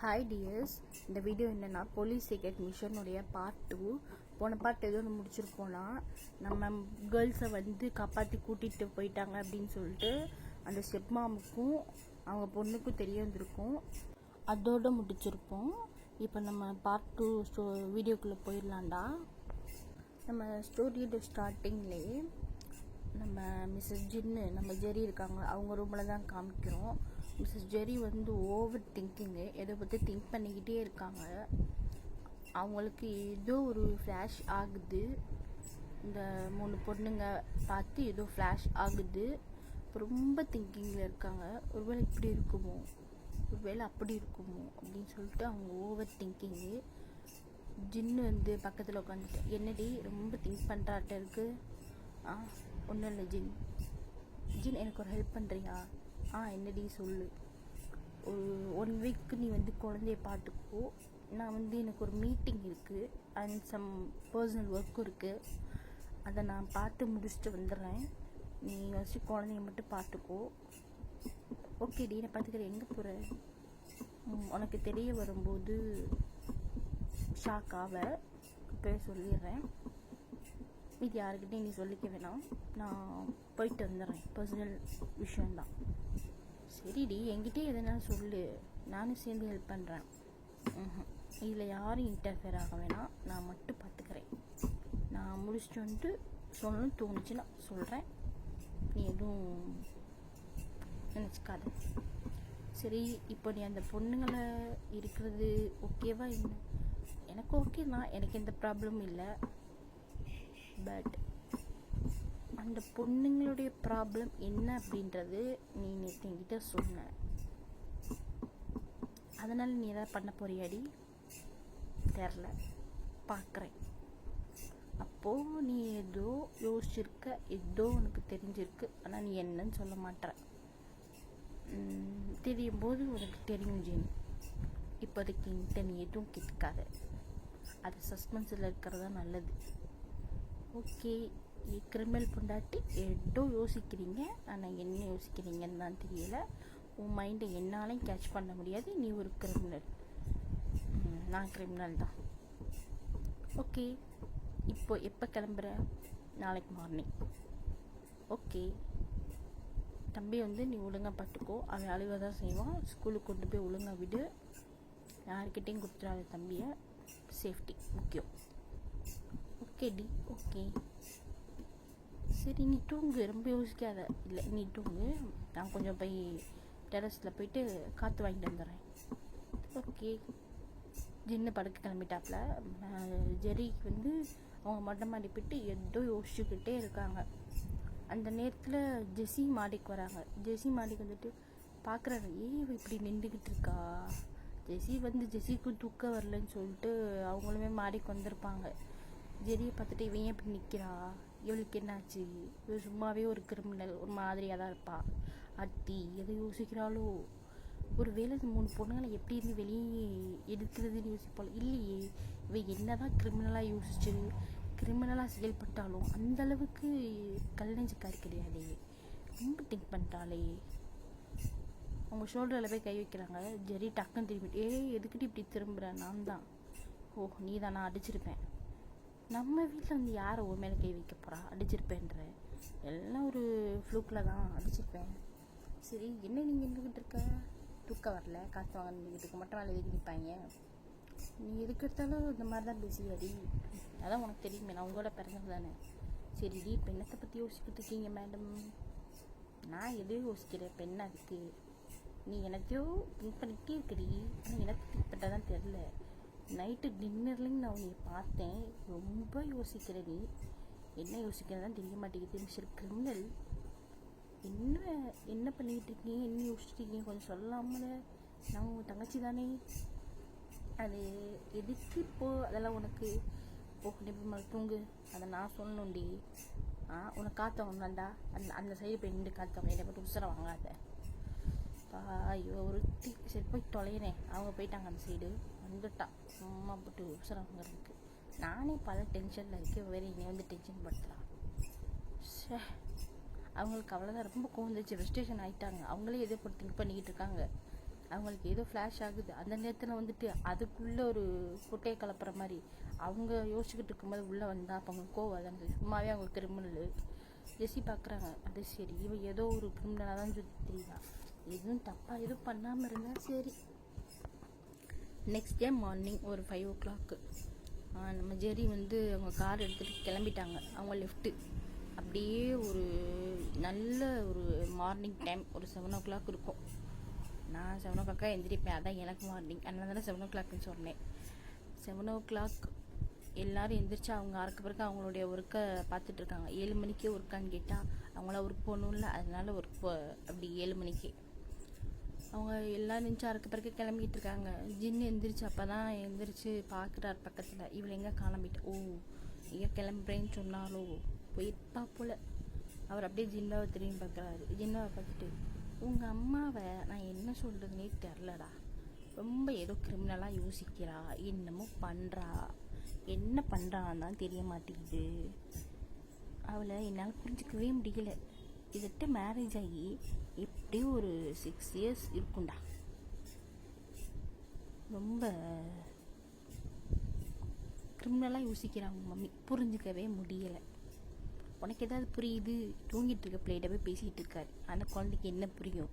Hi tears, இந்த video என்னென்னா police secret மிஷனுடைய part 2. போன பார்ட் ஏதோ ஒன்று முடிச்சிருப்போம்னா நம்ம கேர்ள்ஸை வந்து காப்பாற்றி கூட்டிகிட்டு போயிட்டாங்க அப்படின்னு சொல்லிட்டு அந்த ஸ்டெப் மாமுக்கும் அவங்க பொண்ணுக்கும் தெரிய வந்திருக்கும். அதோடு முடிச்சிருப்போம். இப்போ நம்ம பார்ட் 2 வீடியோக்குள்ளே போயிடலாண்டா. நம்ம ஸ்டோரியோட ஸ்டார்டிங்லேயே நம்ம மிஸ்ஸஸ் ஜின்னு நம்ம ஜெரி இருக்காங்க, அவங்க ரூமில் தான் காமிக்கிறோம். மிஸ்ஸஸ் ஜெரி வந்து ஓவர் திங்கிங்கு, எதை பற்றி திங்க் பண்ணிக்கிட்டே இருக்காங்க. அவங்களுக்கு ஏதோ ஒரு ஃப்ளாஷ் ஆகுது. இந்த 3 பொண்ணுங்க பார்த்து ஏதோ ஃப்ளாஷ் ஆகுது. ரொம்ப திங்கிங்கில் இருக்காங்க. ஒருவேளை இப்படி இருக்குமோ, ஒருவேளை அப்படி இருக்குமோ அப்படின்னு சொல்லிட்டு அவங்க ஓவர் திங்கிங்கு. ஜின்னு வந்து பக்கத்தில் உட்காந்துட்டு, என்னடி ரொம்ப திங்க் பண்ணுறாட்ட இருக்கு? ஒன்றும் இல்லை ஜின். எனக்கு ஒரு ஹெல்ப் பண்ணுறியா? என்னடி சொல்லு. ஒரு 1 வீக் நீ வந்து குழந்தைய பார்த்துக்கோ. நான் வந்து எனக்கு ஒரு மீட்டிங் இருக்குது அண்ட் சம் பர்சனல் ஒர்க்கும் இருக்குது. அதை நான் பார்த்து முடிச்சுட்டு வந்துடுறேன். நீ வச்சு குழந்தைய மட்டும் பார்த்துக்கோ. ஓகேடி, நான் பார்த்துக்கிறேன். எங்கே போகிற? உனக்கு தெரிய வரும்போது ஷாக் ஆவ. இப்போ சொல்லிடுறேன். இது யாருக்கிட்டையும் நீ சொல்லிக்க வேணாம். நான் போயிட்டு வந்துடுறேன். பர்சனல் விஷயந்தான். சரிடி, என்கிட்டே எதனாலும் சொல்லு, நானும் சேர்ந்து ஹெல்ப் பண்ணுறேன். இதில் யாரும் இன்டர்ஃபியர் ஆக வேணாம். நான் மட்டும் பார்த்துக்கிறேன். நான் முடிச்சுட்டு வந்துட்டு சொல்லணும்னு தோணுச்சுன்னா சொல்கிறேன். நீ எதுவும் நினச்சிக்காத. சரி, இப்போ நீ அந்த பொண்ணுங்களை இருக்கிறது ஓகேவா? என்ன? எனக்கு ஓகே தான், எனக்கு எந்த ப்ராப்ளமும் இல்லை. பட் அந்த பொண்ணுங்களுடைய ப்ராப்ளம் என்ன அப்படின்றது நீ நேற்று என்கிட்ட சொன்ன. அதனால் நீ எதாவது பண்ண போறியாடி? தெரில, பார்க்குறேன். அப்போது நீ ஏதோ யோசிச்சிருக்க, ஏதோ உனக்கு தெரிஞ்சிருக்கு. ஆனால் நீ என்னன்னு சொல்ல மாட்டேற. தெரியும் போது உனக்கு தெரியும் ஜீன். இப்போதைக்கு என்கிட்ட நீ எதுவும் கேட்காத. அது சஸ்பென்ஸில் இருக்கிறதா நல்லது. ஓகே, கிரிமினல் பொண்டாட்டி ஏதோ யோசிக்கிறீங்க, ஆனால் என்ன யோசிக்கிறீங்கன்னு தான் தெரியல. உன் மைண்டை என்னாலையும் கேட்ச் பண்ண முடியாது. நீ ஒரு கிரிமினல், நான் கிரிமினல் தான். ஓகே, இப்போ எப்போ கிளம்புற? நாளைக்கு மார்னிங். ஓகே, தம்பி வந்து நீ ஒழுங்காக பார்த்துக்கோ. அவன் அழுக தான் செய்வான். ஸ்கூலுக்கு கொண்டு போய் ஒழுங்காக விடு. யார்கிட்டையும் கொடுத்துடாத தம்பியை. சேஃப்டி முக்கியம். ஓகேடி, ஓகே. சரி, நீ தூங்கு, ரொம்ப யோசிக்காத. இல்லை, நீ தூங்கு. நான் கொஞ்சம் போய் டெரஸில் போயிட்டு காற்று வாங்கிட்டு வந்துடுறேன். ஓகே. ஜின்னு படுக்க கிளம்பிட்டாப்புல. ஜெரிக்கு வந்து அவங்க மொட்டை மாடி போயிட்டு ஏதோ யோசிச்சுக்கிட்டே இருக்காங்க. அந்த நேரத்தில் ஜெஸி மாடிக்கு வராங்க. ஜெஸி மாடிக்கு வந்துட்டு பார்க்குறாங்க, இப்படி நின்றுக்கிட்டு இருக்கா. ஜெஸிக்கு தூக்கம் வரலன்னு சொல்லிட்டு அவங்களுமே மாடிக்கு வந்திருப்பாங்க. ஜெரியை பார்த்துட்டு இவன் இப்படி நிற்கிறா, இவளுக்கு என்னாச்சு? இவ சும்மாவே ஒரு கிரிமினல், ஒரு மாதிரியாக தான் இருப்பா. அத்தி எதை யோசிக்கிறாளோ? ஒரு வேளை 3 பொண்ணுங்களை எப்படி இருந்து வெளியே எடுக்கிறதுன்னு யோசிப்பாள். இல்லையே, இவ என்ன தான் கிரிமினலாக யோசிச்சு கிரிமினலாக செயல்பட்டாலும் அந்தளவுக்கு கல்லஞ்சக்காரி கிடையாதே. ரொம்ப திங்க் பண்ணிட்டாளே. அவங்க ஷோல்டரில் போய் கை வைக்கிறாங்க. ஜெரி டக்குன்னு திரும்பிட்டு, எதுக்கிட்டு இப்படி திரும்புகிற? நான் தான். நீ தான். நான் அடிச்சிருப்பேன். நம்ம வீட்டில் வந்து யாரை உன் மேலே கை வைக்க போகிறா? அடிச்சிருப்பேன்ற எல்லாம் ஒரு ஃப்ளூக்கில் தான் அடிச்சிருப்பேன். சரி, என்ன நீங்கள் நின்றுக்கிட்டு இருக்க? தூக்கம் வரல, காற்று வாங்க நின்றுக்கிட்டு இருக்க, மட்டும் வேலை எதுக்கு நிற்பாங்க? நீ எதுக்கு எடுத்தாலும் இந்த மாதிரி தான் பேசியாடி. அதான் உனக்கு தெரியுமே, நான் உங்களோட பிறந்தது தானே. சரிடி, இப்போ என்னத்தை பற்றி யோசிச்சுக்கிட்டு இருக்கீங்க மேடம்? நான் எதையும் யோசிக்கிறேன். இப்போ என்ன அதுக்கு? நீ எனத்தையோ திங்க் பண்ணிக்கிட்டே இருக்கடி. ஆனால் எனக்கு திங்க் பண்ணால் தான் தெரில. நைட்டு டின்னர்லேயும் நான் உன்னை பார்த்தேன். ரொம்ப யோசிக்கிற. நீ என்ன யோசிக்கிறதான் தெரிய மாட்டேங்குது. மிஸ்டர் கிரிமினல், என்ன பண்ணிக்கிட்டு இருக்கீங்க? என்ன யோசிச்சுட்டு இருக்கீங்க? கொஞ்சம் சொல்லாமல். நான் உங்கள் தங்கச்சி தானே. அது எதுக்கு இப்போது அதெல்லாம் உனக்கு? நிமிடமாக தூங்கு. அதை நான் சொல்லணும்டி. உனக்கு காற்றவங்க வேண்டா. அந்த சைடு போய் நின்று காற்றவங்க என்னை போட்டு உசரம் வாங்காத. ஐயோ, ஒரு சரி போய் தொலைகிறேன். அவங்க போயிட்டாங்க அந்த சைடு. வந்துட்டா சும்மா போட்டு உசரம் வாங்கிறதுக்கு. நானே பல டென்ஷனில் இருக்கேன், வேறு என்னை வந்து டென்ஷன் படுத்தலாம். அவங்களுக்கு அவ்வளோதான். ரொம்ப கோந்துச்சு, ரெஜிஸ்ட்ரேஷன் ஆகிட்டாங்க. அவங்களே எதை போட்டு திங்க் பண்ணிக்கிட்டு இருக்காங்க. அவங்களுக்கு ஏதோ ஃப்ளாஷ் ஆகுது. அந்த நேரத்தில் வந்துட்டு அதுக்குள்ளே ஒரு குட்டையை கலப்புற மாதிரி அவங்க யோசிச்சுக்கிட்டு இருக்கும்போது உள்ளே வந்தால் அப்போ அவங்க கோவம் அதாங்க. சும்மாவே அவங்க கிரிமினல். ஜெஸ்ஸி பார்க்குறாங்க, அது சரி இவன் ஏதோ ஒரு கிரிமினலாக தான் சுற்றி தெரியுதா, எதுவும் தப்பாக எதுவும் பண்ணாமல் இருந்தால் சரி. நெக்ஸ்ட் டே மார்னிங் ஒரு 5 o'clock நம்ம ஜெரி வந்து அவங்க கார் எடுத்துகிட்டு கிளம்பிட்டாங்க. அவங்க லெஃப்ட்டு அப்படியே ஒரு நல்ல ஒரு மார்னிங் டைம் ஒரு 7 o'clock இருக்கும். நான் 7 o'clock எந்திரிப்பேன், அதான் எனக்கு மார்னிங், அதனால தானே 7 o'clockன்னு சொன்னேன். 7 o'clock எல்லோரும் எந்திரிச்சு அவங்க அறக்க பிறகு அவங்களுடைய ஒர்க்கை பார்த்துட்ருக்காங்க. 7 மணிக்கே ஒர்க்கான்னு கேட்டால் அவங்கள ஒர்க் போகணும்ல, அதனால ஒர்க் அப்படி 7 மணிக்கு அவங்க எல்லோரும் நினச்சி அறக்க பிறகு கிளம்பிட்டு இருக்காங்க. ஜின்னு எந்திரிச்சு அப்போ தான் எந்திரிச்சு பார்க்குறாரு பக்கத்தில், இவளை எங்கே கிளம்பிட்டு, ஓ எங்கே கிளம்புறேன்னு சொன்னாலோ போயிருப்பா போல். அவர் அப்படியே ஜின்னாவை திரும்பி பார்க்குறாரு. ஜின்னாவை பார்த்துட்டு, உங்கள் அம்மாவை நான் என்ன சொல்கிறதுனே தெரிலடா, ரொம்ப ஏதோ கிரிமினலாக யோசிக்கிறா, என்னமோ பண்ணுறா, என்ன பண்ணுறான்னு தான் தெரிய மாட்டேங்குது, அவளை என்னால் புரிஞ்சிக்கவே முடியல. இதட்ட மேரேஜ் ஆகி எப்படியும் ஒரு 6 years இருக்கும்டா, ரொம்ப கிரிமினலாக யோசிக்கிறாங்க மம்மி, புரிஞ்சிக்கவே முடியலை. உனக்கு ஏதாவது புரியுது, தூங்கிட்டு இருக்க பிள்ளைகிட்ட போய் பேசிகிட்டு இருக்காரு. அந்த குழந்தைக்கு என்ன புரியும்,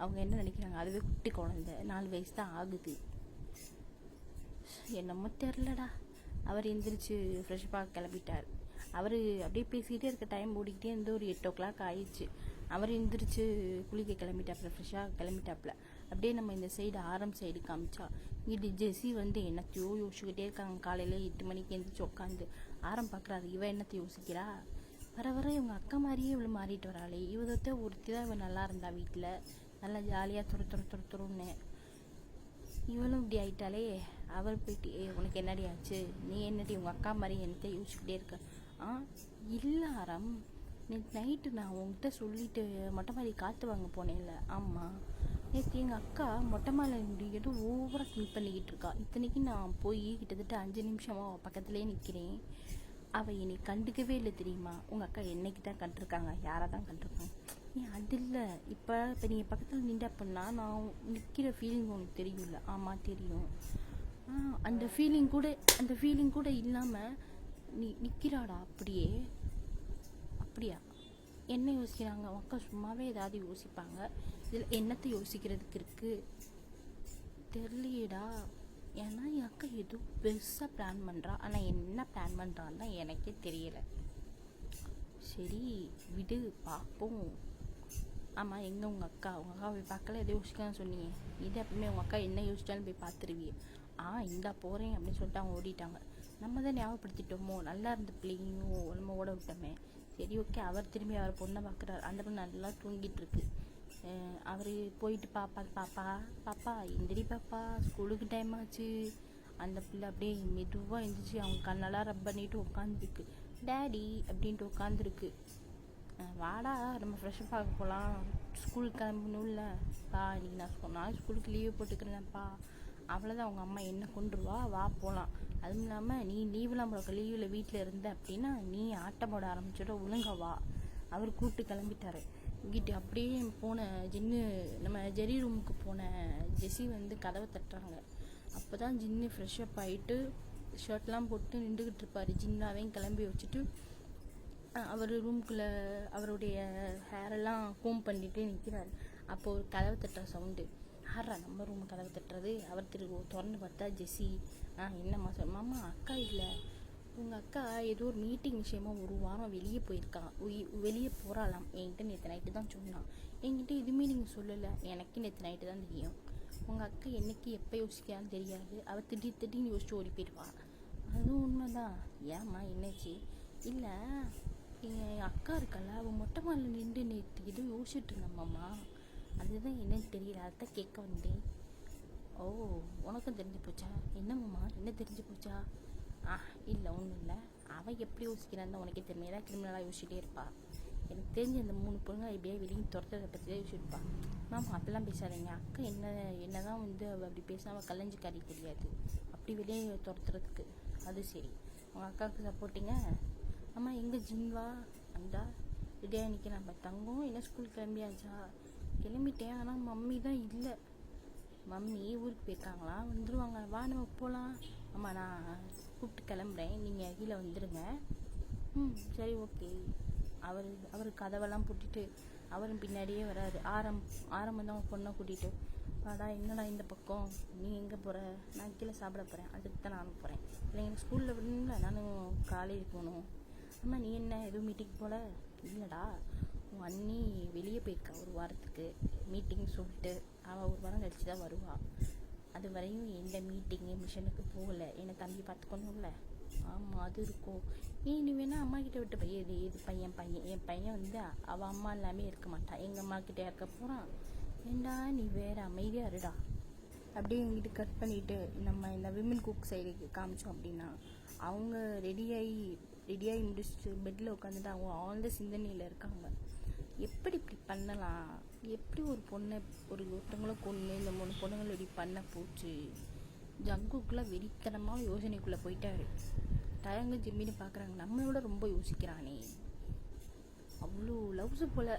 அவங்க என்ன நினைக்கிறாங்க, அதுவே குட்டி குழந்தை, 4 வயசு தான் ஆகுது, என்னமோ தெரிலடா. அவர் எந்திரிச்சு ஃப்ரெஷ்ஷாக கிளம்பிட்டார். அவர் அப்படியே பேசிக்கிட்டே இருக்க டைம் ஓடிக்கிட்டே இருந்து ஒரு 8 o'clock ஆயிடுச்சு. அவர் எந்திரிச்சு குளிக்க கிளம்பிட்டாப்புல, ஃப்ரெஷ்ஷாக கிளம்பிட்டாப்புல. அப்படியே நம்ம இந்த சைடு ஆரம் சைடு காமிச்சா இங்கிட்டு ஜெஸ்ஸி வந்து என்னத்தையோ யோசிச்சுக்கிட்டே இருக்காங்க. காலையில் 8 மணிக்கு எந்திரிச்சு உட்காந்து ஆரம் பார்க்குறாரு. இவன் என்னத்தை யோசிக்கிறா, வர வர இவங்க அக்கா மாதிரியே இவ்வளோ மாறிட்டு வராளே, இவதத்தை ஒருத்தி தான் இவன் நல்லா இருந்தா வீட்டில், நல்லா ஜாலியாக துருன்னு, இவளும் இப்படி ஆயிட்டாலே. அவர் போயிட்டு, உனக்கு என்னடி ஆச்சு, நீ என்னடி உங்கள் அக்கா மாதிரி என்னத்தை யோசிச்சுக்கிட்டே இருக்க. இல்லை ஆரம், நேற்று நைட்டு நான் உங்ககிட்ட சொல்லிட்டு மொட்டை மாடி காற்று வாங்க போனேன்ல. ஆமாம், நேற்று எங்கள் அக்கா மொட்டை மாலை ஏதோ ஓவராக திங்க் பண்ணிக்கிட்டு இருக்கா. இத்தனைக்கு நான் போய் கிட்டத்தட்ட 5 நிமிஷமாக பக்கத்துலேயே நிற்கிறேன், அவள் என்னை கண்டுக்கவே இல்லை தெரியுமா. உங்கள் அக்கா என்னைக்கு தான் கண்டிருக்காங்க, யாரை தான் கண்டிருக்காங்க. அது இல்லை, இப்போ நீங்கள் பக்கத்தில் நின்று அப்படின்னா நான் நிற்கிற ஃபீலிங் உனக்கு தெரியும்ல. ஆமாம் தெரியும். அந்த ஃபீலிங் கூட இல்லாமல் நீ நிற்கிறாடா அப்படியே. அப்படியா, என்ன யோசிக்கிறாங்க அக்கா, சும்மாவே ஏதாவது யோசிப்பாங்க, இதில் என்னத்தை யோசிக்கிறதுக்கு இருக்குது தெரியலையேடா. ஏன்னா என் அக்கா ஏதோ பெருசாக பிளான் பண்ணுறா, ஆனால் என்ன பிளான் பண்ணுறான்னு தான் எனக்கே தெரியலை. சரி விடு பார்ப்போம். ஆமாம், எங்கே உங்கள் அக்கா போய் பார்க்கல, எதை யோசிக்கான்னு சொன்னீங்க. இது எப்பவுமே உங்கள் அக்கா என்ன யோசிச்சாலும் போய் பார்த்துருவியே. இந்தா போகிறேன் அப்படின்னு சொல்லிட்டு அவங்க ஓடிட்டாங்க. நம்ம தான் ஞாபகப்படுத்திட்டோமோ, நல்லா இருந்த பிள்ளையும் நம்ம ஓட விட்டோமே. சரி ஓகே, அவர் திரும்பி அவர் பொண்ணை பார்க்குறாரு. அந்த பொண்ணு நல்லா தூங்கிட்டு இருக்கு. அவர் போயிட்டு பாப்பா எந்திரி பாப்பா, ஸ்கூலுக்கு டைம் ஆச்சு. அந்த பிள்ளை அப்படியே மெதுவாக எழுந்திரிச்சு அவங்க கண்ணெல்லாம் ரப் பண்ணிட்டு உட்காந்துருக்கு. டேடி அப்படின்ட்டு உட்காந்துருக்கு. வாடா நம்ம ஃப்ரெஷ்ஷாக பார்க்க போகலாம், ஸ்கூலுக்கு கிளம்பணும்ல. இன்னைக்கு நான் சொன்னால் ஸ்கூலுக்கு லீவு போட்டுக்கிறேன்ப்பா. அவ்வளோதான், அவங்க அம்மா என்ன கொண்டுருவா, வா போகலாம். அதுவும் இல்லாமல் நீ லீவெலாம் போட, லீவில் வீட்டில் இருந்த அப்படின்னா நீ ஆட்டம் போட ஆரம்பிச்சிட, ஒழுங்கா வா. அவர் கூப்பிட்டு கிளம்பிட்டாரு. இங்கிட்டு அப்படியே போன ஜின்னு, நம்ம ஜெரி ரூமுக்கு போன ஜெஸ்ஸி வந்து கதவை தட்டுறாங்க. அப்போ தான் ஜின்னு ஃப்ரெஷ்ஷப் ஆகிட்டு ஷர்ட்லாம் போட்டு நின்றுக்கிட்டு இருப்பார். ஜின்னாவையும் கிளம்பி வச்சுட்டு அவர் ரூமுக்குள்ளே அவருடைய ஹேரெல்லாம் கோம் பண்ணிட்டு நிற்கிறார். அப்போது ஒரு கதவை தட்டுற சவுண்டு. யாரா நம்ம ரூம் கதவை தட்டுறது? அவர் திறந்து பார்த்தா ஜெஸ்ஸி. என்னம்மா மாமா, அக்கா இல்லை, உங்கள் அக்கா ஏதோ ஒரு மீட்டிங் விஷயமா 1 வாரம் வெளியே போயிருக்கா, வெளியே போகிறாளாம். என்கிட்ட நேற்று நைட்டு தான் சொன்னான். என்கிட்ட எதுவுமே நீங்கள் சொல்லலை, எனக்கு நேற்று நைட்டு தான் தெரியும். உங்கள் அக்கா என்னைக்கு எப்போ யோசிக்கிறான்னு தெரியாது, அவள் திடீர்னு யோசிச்சு ஓடி போயிடுவாள். அதுவும் உண்மைதான். ஏம்மா என்னாச்சு? இல்லை, என் அக்கா இருக்கல, அவள் மொட்டை மாலில் நின்று நேற்று எதுவும் யோசிச்சுட்டு இருந்தாம்மாம்மா, அதுதான் என்னன்னு தெரியல, அதான் கேட்க வந்தேன். ஓ, உனக்கும் தெரிஞ்சு போச்சா? என்னம்மா, என்ன தெரிஞ்சு போச்சா? இல்லை ஒன்றும் இல்லை, அவள் எப்படி யோசிக்கிறான்னு உனக்கே தெரியும், ஏதாவது கிரிமினலாக யோசிச்சுட்டே இருப்பா. எனக்கு தெரிஞ்சு அந்த 3 பொண்ணுங்க எப்படியா வெளியே துரத்துறதை பற்றி தான் யோசிச்சுருப்பா. மாமா அப்படிலாம் பேசாதீங்க, அக்கா என்ன தான் வந்து அவள் அப்படி பேசாமல் கலைஞ்சிக்காரி தெரியாது, அப்படி வெளியே துரத்துறதுக்கு. அது சரி, உங்கள் அக்காவுக்கு சப்போர்ட்டிங்க. அம்மா எங்கே ஜின்வா? அந்தா ரெடியாக நிற்கிறேன். தங்கம் என்ன ஸ்கூல் கிளம்பியாச்சா? கிளம்பிட்டேன், ஆனால் மம்மி தான் இல்லை. மம்மி ஊருக்கு போயிருக்காங்களா, வந்துடுவாங்க, வா நம்ம போகலாம். அம்மா நான் கூப்பிட்டு கிளம்புறேன், நீங்கள் கீழே வந்துடுங்க. சரி ஓகே. அவர் கதவெல்லாம் பூட்டிட்டு அவரும் பின்னாடியே வராரு. ஆரம்பம் தான் பொண்ணை கூட்டிகிட்டு, வாடா என்னடா இந்த பக்கம், நீ எங்கே போகிற? நான் கீழே சாப்பிட போகிறேன், அதுக்கு தான் நானும் போகிறேன். இல்லை எனக்கு ஸ்கூலில் விடணும்ல, நானும் காலேஜ் போகணும். அம்மா நீ என்ன எதுவும் மீட்டிங் போல? இல்லைடா, உன் அண்ணி வெளியே போயிருக்கா ஒரு வாரத்துக்கு மீட்டிங் சொல்லிட்டு. அவள் ஒரு வாரம் கழிச்சு தான் வருவாள். அது வரையும் எந்த மீட்டிங்கு மிஷனுக்கு போகலை. என்னை தம்பி பார்த்துக்கணும்ல. ஆமாம் அது இருக்கும். நீ வேணா அம்மா கிட்ட விட்டு போய் இது பையன் என் பையன் வந்து அவள் அம்மா எல்லாமே இருக்க மாட்டான், எங்கள் அம்மா கிட்டே இருக்க போகிறான். ஏண்டா நீ வேறு அமைதியாக இருடா. அப்படியே எங்கிட்ட கட் பண்ணிவிட்டு நம்ம இந்த விமன் குக் சைடுக்கு காமிச்சோம் அப்படின்னா, அவங்க ரெடியாகி முடிச்சுட்டு பெட்டில் உட்காந்துட்டு அவங்க ஆழ்ந்த சிந்தனையில் இருக்காங்க. எப்படி இப்படி பண்ணலாம், எப்படி ஒரு பொண்ணை ஒருத்தவங்கள கொண்டு இந்த 3 பொண்ணுங்களை இப்படி பண்ண போச்சு. ஜங்குக்குள்ளே வெறித்தனமாக யோசனைக்குள்ளே போயிட்டாரு. டயங்க ஜிம்மின்னு பார்க்குறாங்க, நம்மளோட ரொம்ப யோசிக்கிறானே. அவ்வளோ லவ்ஸு போல்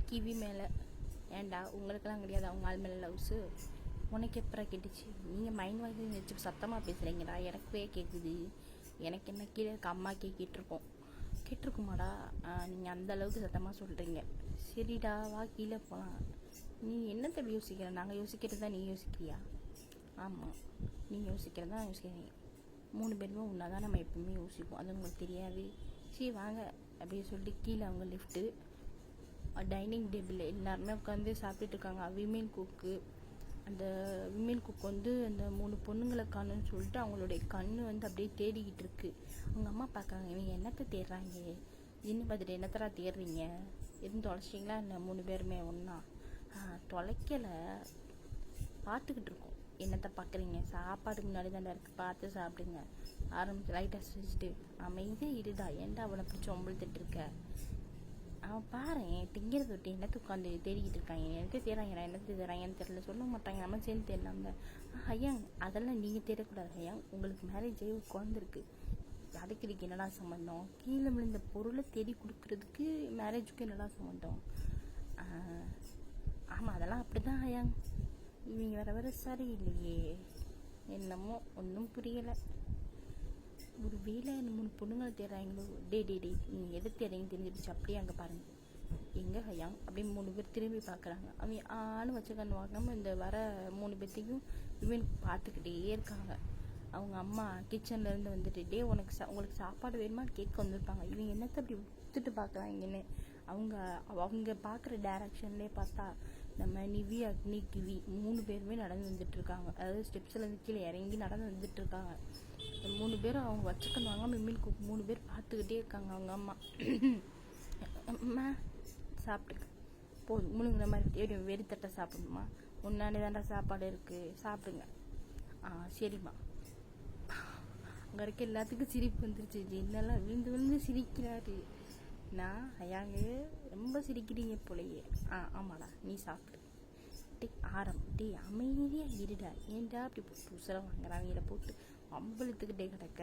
கிவி மேலே. ஏன்டா உங்களுக்கெல்லாம் கிடையாது அவங்க ஆள் மேலே லவ்ஸு? உனக்கு எப்படா கேட்டுச்சு? நீங்கள் மைண்ட் வாய்ஸ் வச்சு சத்தமாக பேசுகிறீங்கடா, எனக்குவே கேட்குது. எனக்கு என்ன கீழே இருக்க அம்மாக்கே கேட்டிருக்குமாடா? நீங்கள் அந்த அளவுக்கு சத்தமாக சொல்கிறீங்க. சரிடா வா கீழே போகலாம். நீ என்னத்தை யோசிக்கிற? நாங்கள் யோசிக்கிறது தான் நீ யோசிக்கிறியா? ஆமாம், நீ யோசிக்கிறது தான் யோசிக்கிறீங்க. 3 பேருமே ஒன்றா தான் நம்ம எப்பவுமே யோசிப்போம், அது உங்களுக்கு தெரியாது. சரி வாங்க அப்படின்னு சொல்லிட்டு கீழே அவங்க லிஃப்ட்டு டைனிங் டேபிளில் எல்லாருமே உட்காந்து சாப்பிட்டுட்டு இருக்காங்க. விமன் குக்கு அந்த விமன் குக் வந்து அந்த 3 பொண்ணுங்களை காணுன்னு சொல்லிட்டு அவங்களுடைய கண்ணு வந்து அப்படியே தேடிக்கிட்டு இருக்கு. அவங்க அம்மா பார்க்குறாங்க, இவங்க என்னத்தை தேடுறாங்க, இன்னும் பார்த்துட்டு என்னத்தரா தேடுறீங்க, எதுவும் தொலைச்சிட்டிங்களா இல்லை 3 பேருமே ஒன்றா? தொலைக்கலை, பார்த்துக்கிட்டு இருக்கோம். என்னத்தை பார்க்குறீங்க, சாப்பாடுக்கு முன்னாடி தாண்டா இருக்குது, பார்த்து சாப்பிடுங்க. ஆரம்பிச்சு லைட்டாக செஞ்சுட்டு அமைதியாக இருடா, ஏன்டா அவனை பிடிச்சி ஒம்பழுத்துட்டு இருக்க? அவன் பாரு திங்கிறத விட்டு என்னத்தை உட்காந்து தேடிக்கிட்டு இருக்காங்க. எனக்கு தேடுறாங்க, என்ன தேடுறாங்கன்னு தெரியல, சொல்ல மாட்டாங்க. நம்ம சேர்ந்து தேடலாம்ல. ஐயா அதெல்லாம் நீங்கள் தேடக்கூடாது ஐயா, உங்களுக்கு மேரேஜ் ஆகி உட்காந்துருக்கு, அதுக்கு இதுக்கு என்னடா சம்மந்தம்? கீழே விழுந்த பொருளை தேடி கொடுக்குறதுக்கு மேரேஜுக்கு என்னடா சம்மந்தம்? ஆமாம் அதெல்லாம் அப்படி தான் ஐயா. இவங்க வர சரி இல்லையே, என்னமோ ஒன்றும் புரியலை. ஒரு வேலை 3 பொண்ணுங்களை தேடுறாங்களோ. டே நீங்கள் எது தேடுறீங்கன்னு தெரிஞ்சிடுச்சு. அப்படியே அங்கே பாருங்கள் எங்கே ஹயாங் அப்படின்னு 3 பேர் திரும்பி பார்க்குறாங்க. அவங்க ஆளும் வச்சுக்கன்னு வாங்காமல் இந்த வர 3 பேர்த்தையும் இவன் பார்த்துக்கிட்டே இருக்காங்க. அவங்க அம்மா கிச்சன்லேருந்து வந்துட்டு, டே உங்களுக்கு சாப்பாடு வேணுமா கேட்க வந்திருப்பாங்க. இவங்க என்னத்தை அப்படி விற்றுட்டு பார்க்குறாங்கன்னு அவங்க பார்க்குற டைரக்ஷன்லேயே பார்த்தா நம்ம நிவி அக்னி கிவி 3 பேருமே நடந்து வந்துட்டுருக்காங்க. அதாவது ஸ்டெப்ஸ்லேருந்து கீழே இறங்கி நடந்து வந்துட்டுருக்காங்க. 3 பேரும் அவங்க வச்சுக்கணும் வாங்காமல் மிம்மின் குக் 3 பேர் பார்த்துக்கிட்டே இருக்காங்க. அவங்க அம்மா அம்மா சாப்பிட்டுக்க போதும், முழுங்குற மாதிரி தேடி வெறித்தட்டை சாப்பிடணுமா? முன்னாடி தாண்டா சாப்பாடு இருக்குது, சாப்பிடுங்க. சரிம்மா. அங்கே இருக்க எல்லாத்துக்கும் சிரிப்பு வந்துருச்சு. என்னெல்லாம் விழுந்து சிரிக்கிறாரு. நான் ஐயாங்க ரொம்ப சிரிக்கிறீங்க போலையே. ஆமாடா நீ சாப்பிடு. டே அமைதியாக இருடா, ஏன்டா அப்படி போட்டு உசரம் வாங்குறாங்க போட்டு அம்பளத்துக்கிட்டே கிடக்க.